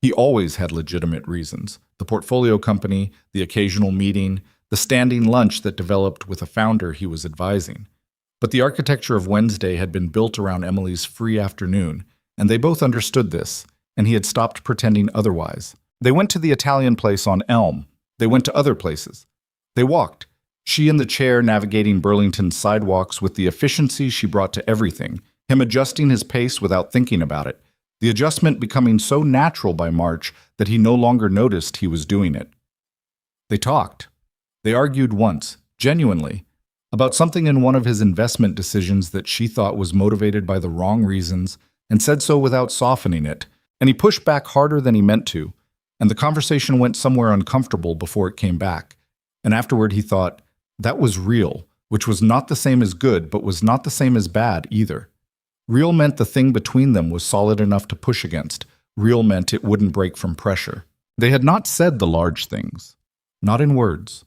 He always had legitimate reasons. The portfolio company, the occasional meeting, the standing lunch that developed with a founder he was advising. But the architecture of Wednesday had been built around Emily's free afternoon, and they both understood this, and he had stopped pretending otherwise. They went to the Italian place on Elm. They went to other places. They walked, she in the chair navigating Burlington's sidewalks with the efficiency she brought to everything, him adjusting his pace without thinking about it, the adjustment becoming so natural by March that he no longer noticed he was doing it. They talked. They argued once, genuinely, about something in one of his investment decisions that she thought was motivated by the wrong reasons and said so without softening it, and he pushed back harder than he meant to, and the conversation went somewhere uncomfortable before it came back. And afterward he thought, that was real, which was not the same as good, but was not the same as bad either. Real meant the thing between them was solid enough to push against. Real meant it wouldn't break from pressure. They had not said the large things. Not in words.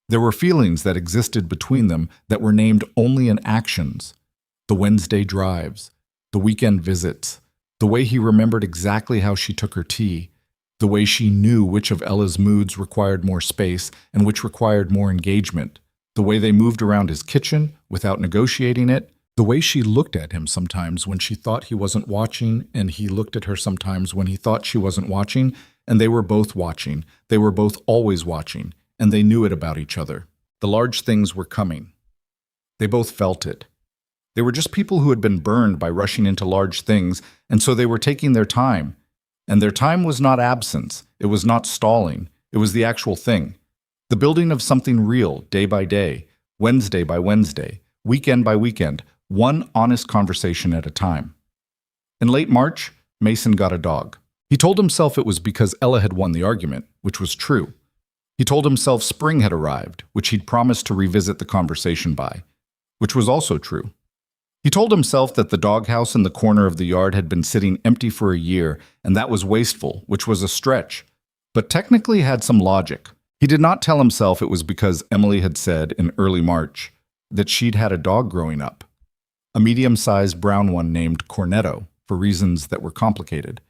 There were feelings that existed between them that were named only in actions. The Wednesday drives, the weekend visits, the way he remembered exactly how she took her tea, the way she knew which of Ella's moods required more space and which required more engagement, the way they moved around his kitchen without negotiating it, the way she looked at him sometimes when she thought he wasn't watching and he looked at her sometimes when he thought she wasn't watching, and they were both watching. They were both always watching, and they knew it about each other. The large things were coming. They both felt it. They were just people who had been burned by rushing into large things, and so they were taking their time. And their time was not absence. It was not stalling. It was the actual thing. The building of something real, day by day, Wednesday by Wednesday, weekend by weekend, one honest conversation at a time. In late March, Mason got a dog. He told himself it was because Ella had won the argument, which was true. He told himself spring had arrived, which he'd promised to revisit the conversation by, which was also true. He told himself that the doghouse in the corner of the yard had been sitting empty for a year, and that was wasteful, which was a stretch, but technically had some logic. He did not tell himself it was because Emily had said in early March that she'd had a dog growing up, a medium-sized brown one named Cornetto, for reasons that were complicated,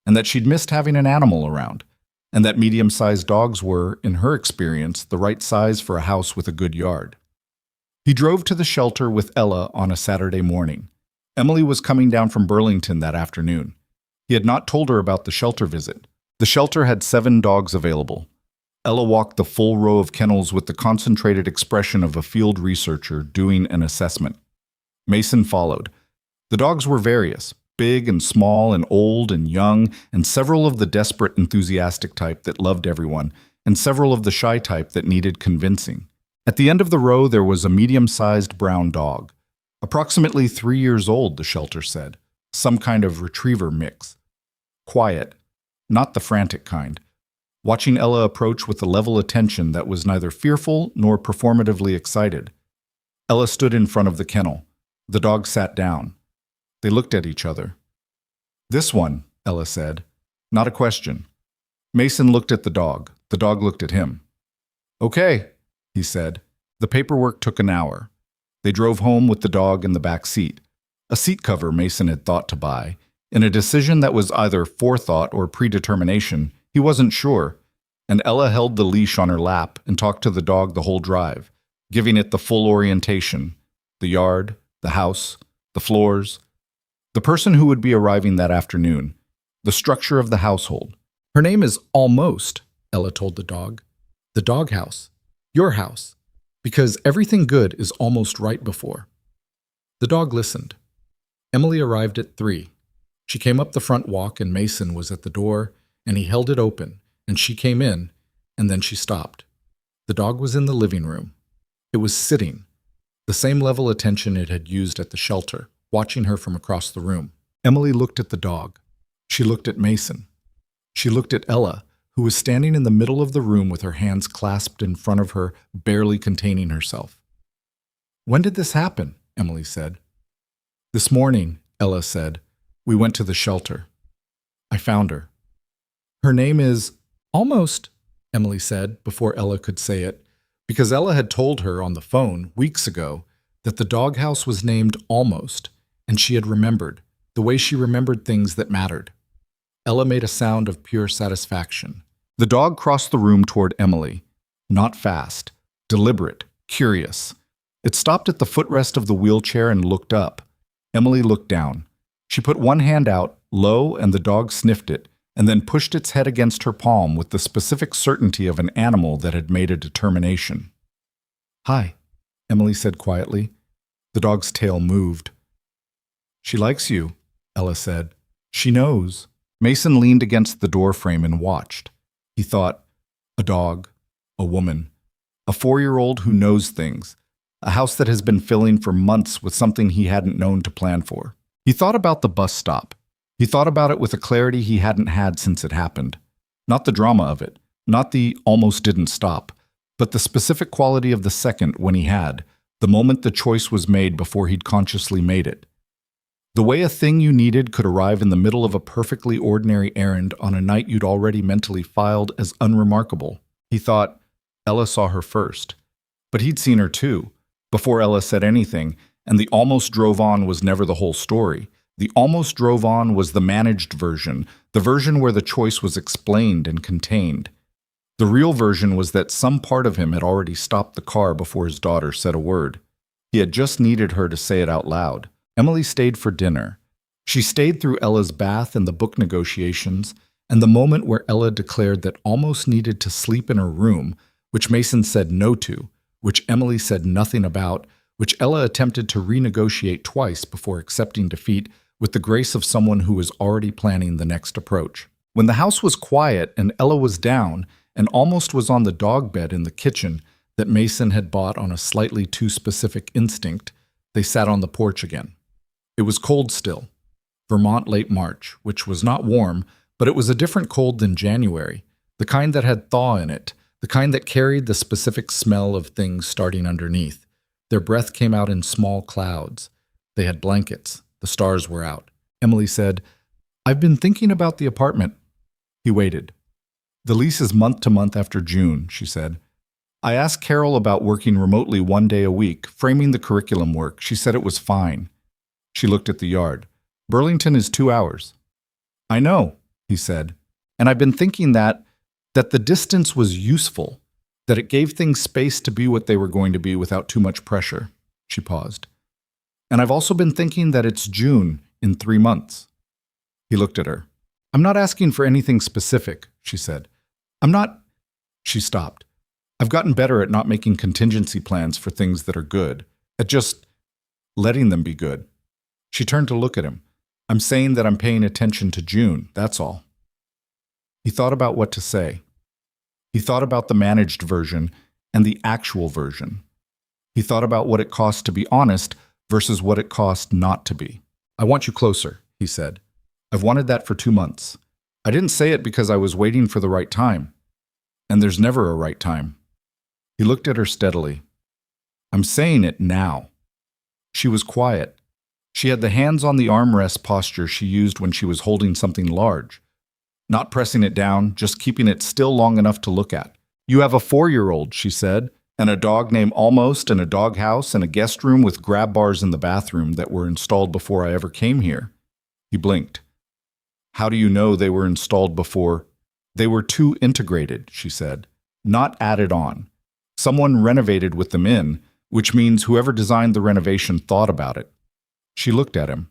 and that she'd missed having an animal around, and that medium-sized dogs were, in her experience, the right size for a house with a good yard. He drove to the shelter with Ella on a Saturday morning. Emily was coming down from Burlington that afternoon. He had not told her about the shelter visit. The shelter had 7 dogs available. Ella walked the full row of kennels with the concentrated expression of a field researcher doing an assessment. Mason followed. The dogs were various, big and small and old and young, and several of the desperate, enthusiastic type that loved everyone, and several of the shy type that needed convincing. At the end of the row, there was a medium-sized brown dog. Approximately 3 years old, the shelter said. Some kind of retriever mix. Quiet, not the frantic kind. Watching Ella approach with a level attention that was neither fearful nor performatively excited. Ella stood in front of the kennel. The dog sat down. They looked at each other. "This one," Ella said. Not a question. Mason looked at the dog. The dog looked at him. "Okay," he said. The paperwork took an hour. They drove home with the dog in the back seat. A seat cover Mason had thought to buy. In a decision that was either forethought or predetermination, he wasn't sure. And Ella held the leash on her lap and talked to the dog the whole drive, giving it the full orientation. The yard, the house, the floors. The person who would be arriving that afternoon. The structure of the household. "Her name is Almost," Ella told the dog. "The doghouse. Your house. Because everything good is almost right before." The dog listened. Emily arrived at 3. She came up the front walk and Mason was at the door, and he held it open, and she came in, and then she stopped. The dog was in the living room. It was sitting, the same level attention it had used at the shelter, watching her from across the room. Emily looked at the dog. She looked at Mason. She looked at Ella, who was standing in the middle of the room with her hands clasped in front of her, barely containing herself. "When did this happen?" Emily said. "This morning," Ella said. "We went to the shelter. I found her." "Her name is Almost," Emily said before Ella could say it, because Ella had told her on the phone weeks ago that the doghouse was named Almost, and she had remembered, the way she remembered things that mattered. Ella made a sound of pure satisfaction. The dog crossed the room toward Emily, not fast, deliberate, curious. It stopped at the footrest of the wheelchair and looked up. Emily looked down. She put one hand out, low, and the dog sniffed it, and then pushed its head against her palm with the specific certainty of an animal that had made a determination. "Hi," Emily said quietly. The dog's tail moved. "She likes you," Ella said. "She knows." Mason leaned against the doorframe and watched. He thought, a dog, a woman, a 4-year-old who knows things, a house that has been filling for months with something he hadn't known to plan for. He thought about the bus stop. He thought about it with a clarity he hadn't had since it happened. Not the drama of it, not the almost didn't stop, but the specific quality of the second when he had, the moment the choice was made before he'd consciously made it. The way a thing you needed could arrive in the middle of a perfectly ordinary errand on a night you'd already mentally filed as unremarkable. He thought, Ella saw her first. But he'd seen her too, before Ella said anything, and the almost drove on was never the whole story. The almost drove on was the managed version, the version where the choice was explained and contained. The real version was that some part of him had already stopped the car before his daughter said a word. He had just needed her to say it out loud. Emily stayed for dinner. She stayed through Ella's bath and the book negotiations, and the moment where Ella declared that almost needed to sleep in her room, which Mason said no to, which Emily said nothing about, which Ella attempted to renegotiate twice before accepting defeat with the grace of someone who was already planning the next approach. When the house was quiet and Ella was down and almost was on the dog bed in the kitchen that Mason had bought on a slightly too specific instinct, they sat on the porch again. It was cold still. Vermont late March, which was not warm, but it was a different cold than January, the kind that had thaw in it, the kind that carried the specific smell of things starting underneath. Their breath came out in small clouds. They had blankets. The stars were out. Emily said, "I've been thinking about the apartment." He waited. "The lease is month to month after June," she said. "I asked Carol about working remotely 1 day a week, framing the curriculum work. She said it was fine." She looked at the yard. "Burlington is 2 hours." "I know," he said. "And I've been thinking that the distance was useful, that it gave things space to be what they were going to be without too much pressure." She paused. "And I've also been thinking that it's June in 3 months." He looked at her. "I'm not asking for anything specific," she said. "I'm not—" She stopped. "I've gotten better at not making contingency plans for things that are good, at just letting them be good." She turned to look at him. "I'm saying that I'm paying attention to June, that's all." He thought about what to say. He thought about the managed version and the actual version. He thought about what it cost to be honest versus what it cost not to be. "I want you closer," he said. "I've wanted that for 2 months. I didn't say it because I was waiting for the right time. And there's never a right time." He looked at her steadily. "I'm saying it now." She was quiet. She had the hands on the armrest posture she used when she was holding something large. Not pressing it down, just keeping it still long enough to look at. "You have a 4-year-old, she said, "and a dog named Almost, and a doghouse, and a guest room with grab bars in the bathroom that were installed before I ever came here." He blinked. "How do you know they were installed before?" "They were too integrated," she said, "not added on. Someone renovated with them in, which means whoever designed the renovation thought about it." She looked at him.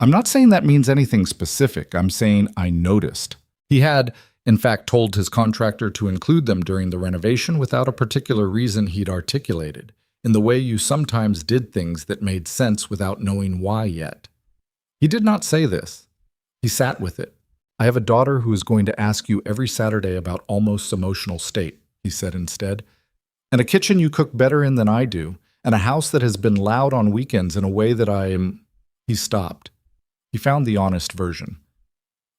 "I'm not saying that means anything specific. I'm saying I noticed." He had, in fact, told his contractor to include them during the renovation without a particular reason he'd articulated, in the way you sometimes did things that made sense without knowing why yet. He did not say this. He sat with it. "I have a daughter who is going to ask you every Saturday about Almost's emotional state," he said instead, "and a kitchen you cook better in than I do, and a house that has been loud on weekends in a way that I am—" He stopped. He found the honest version.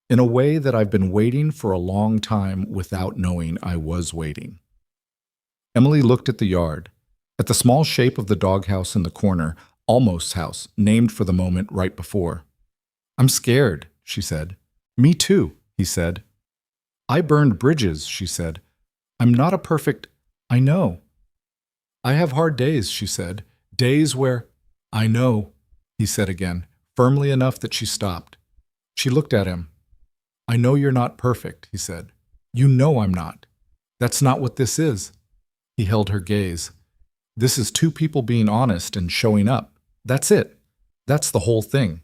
"In a way that I've been waiting for a long time without knowing I was waiting." Emily looked at the yard, at the small shape of the doghouse in the corner, Almost's house, named for the moment right before. "I'm scared," she said. "Me too," he said. "I burned bridges," she said. "I'm not a perfect—" "I know." "I have hard days," she said. "Days where—" "I know," he said again, firmly enough that she stopped. She looked at him. "I know you're not perfect," he said. "You know I'm not. That's not what this is." He held her gaze. "This is two people being honest and showing up. That's it. That's the whole thing."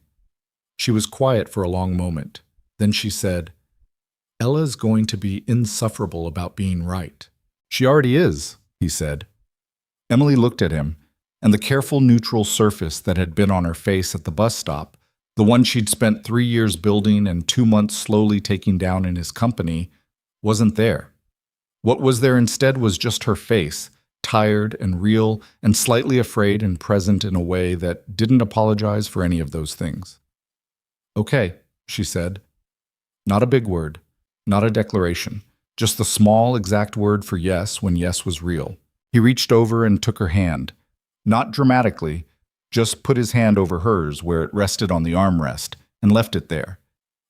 She was quiet for a long moment. Then she said, "Ella's going to be insufferable about being right." "She already is," he said. Emily looked at him, and the careful neutral surface that had been on her face at the bus stop, the one she'd spent 3 years building and 2 months slowly taking down in his company, wasn't there. What was there instead was just her face, tired and real and slightly afraid and present in a way that didn't apologize for any of those things. "Okay," she said. Not a big word, not a declaration, just the small exact word for yes when yes was real. He reached over and took her hand. Not dramatically, just put his hand over hers where it rested on the armrest and left it there.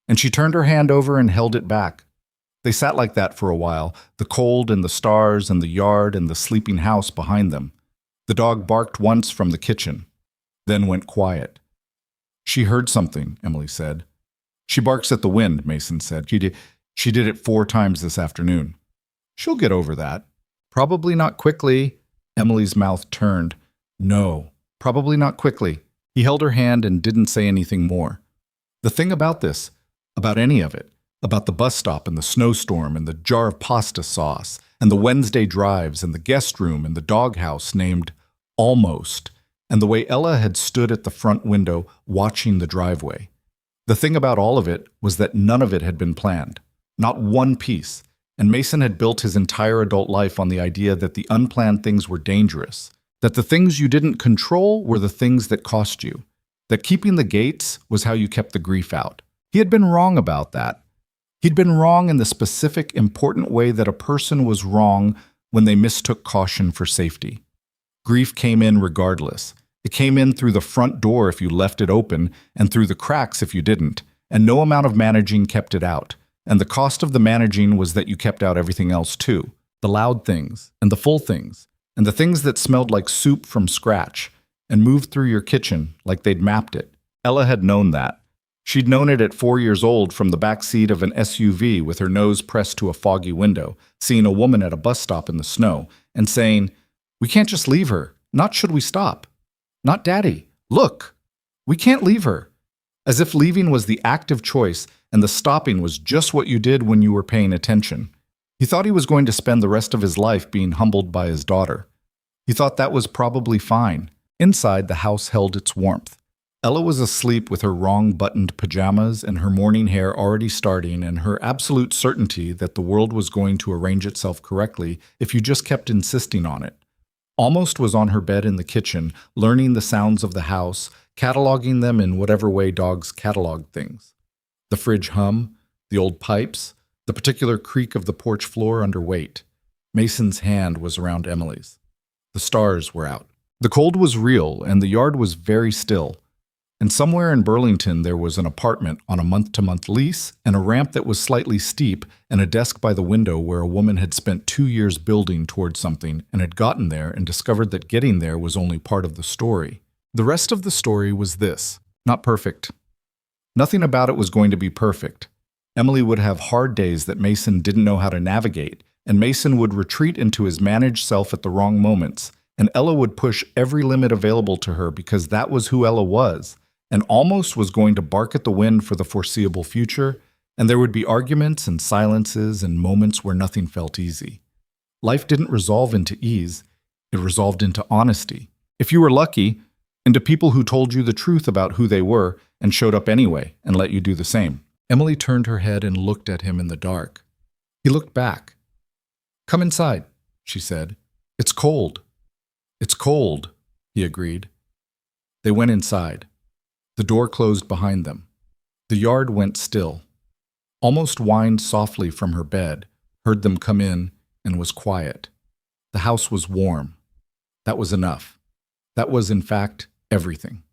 And she turned her hand over and held it back. They sat like that for a while, the cold and the stars and the yard and the sleeping house behind them. The dog barked once from the kitchen, then went quiet. She heard something, Emily said. She barks at the wind, Mason said. She did it 4 times this afternoon. She'll get over that. Probably not quickly. Emily's mouth turned. No, probably not quickly. He held her hand and didn't say anything more. The thing about this, about any of it, about the bus stop and the snowstorm and the jar of pasta sauce and the Wednesday drives and the guest room and the doghouse named Almost, and the way Ella had stood at the front window watching the driveway. The thing about all of it was that none of it had been planned, not one piece, and Mason had built his entire adult life on the idea that the unplanned things were dangerous, that the things you didn't control were the things that cost you, that keeping the gates was how you kept the grief out. He had been wrong about that. He'd been wrong in the specific, important way that a person was wrong when they mistook caution for safety. Grief came in regardless. It came in through the front door if you left it open, and through the cracks if you didn't, and no amount of managing kept it out. And the cost of the managing was that you kept out everything else too, the loud things, and the full things, and the things that smelled like soup from scratch, and moved through your kitchen like they'd mapped it. Ella had known that. She'd known it at 4 years old from the back seat of an SUV with her nose pressed to a foggy window, seeing a woman at a bus stop in the snow, and saying, "We can't just leave her. Not should we stop. Not Daddy. Look. We can't leave her." As if leaving was the active choice and the stopping was just what you did when you were paying attention. He thought he was going to spend the rest of his life being humbled by his daughter. He thought that was probably fine. Inside, the house held its warmth. Ella was asleep with her wrong-buttoned pajamas and her morning hair already starting and her absolute certainty that the world was going to arrange itself correctly if you just kept insisting on it. Almost was on her bed in the kitchen, learning the sounds of the house, cataloging them in whatever way dogs catalog things. The fridge hum, the old pipes, the particular creak of the porch floor under weight. Mason's hand was around Emily's. The stars were out. The cold was real, and the yard was very still. And somewhere in Burlington there was an apartment on a month-to-month lease, and a ramp that was slightly steep, and a desk by the window where a woman had spent 2 years building towards something and had gotten there and discovered that getting there was only part of the story. The rest of the story was this: not perfect. Nothing about it was going to be perfect. Emily would have hard days that Mason didn't know how to navigate, and Mason would retreat into his managed self at the wrong moments, and Ella would push every limit available to her because that was who Ella was, and Almost was going to bark at the wind for the foreseeable future, and there would be arguments and silences and moments where nothing felt easy. Life didn't resolve into ease, it resolved into honesty. If you were lucky, into people who told you the truth about who they were and showed up anyway and let you do the same. Emily turned her head and looked at him in the dark. He looked back. "Come inside," she said. "It's cold." "It's cold," he agreed. They went inside. The door closed behind them. The yard went still. Almost whined softly from her bed, heard them come in, and was quiet. The house was warm. That was enough. That was, in fact, everything.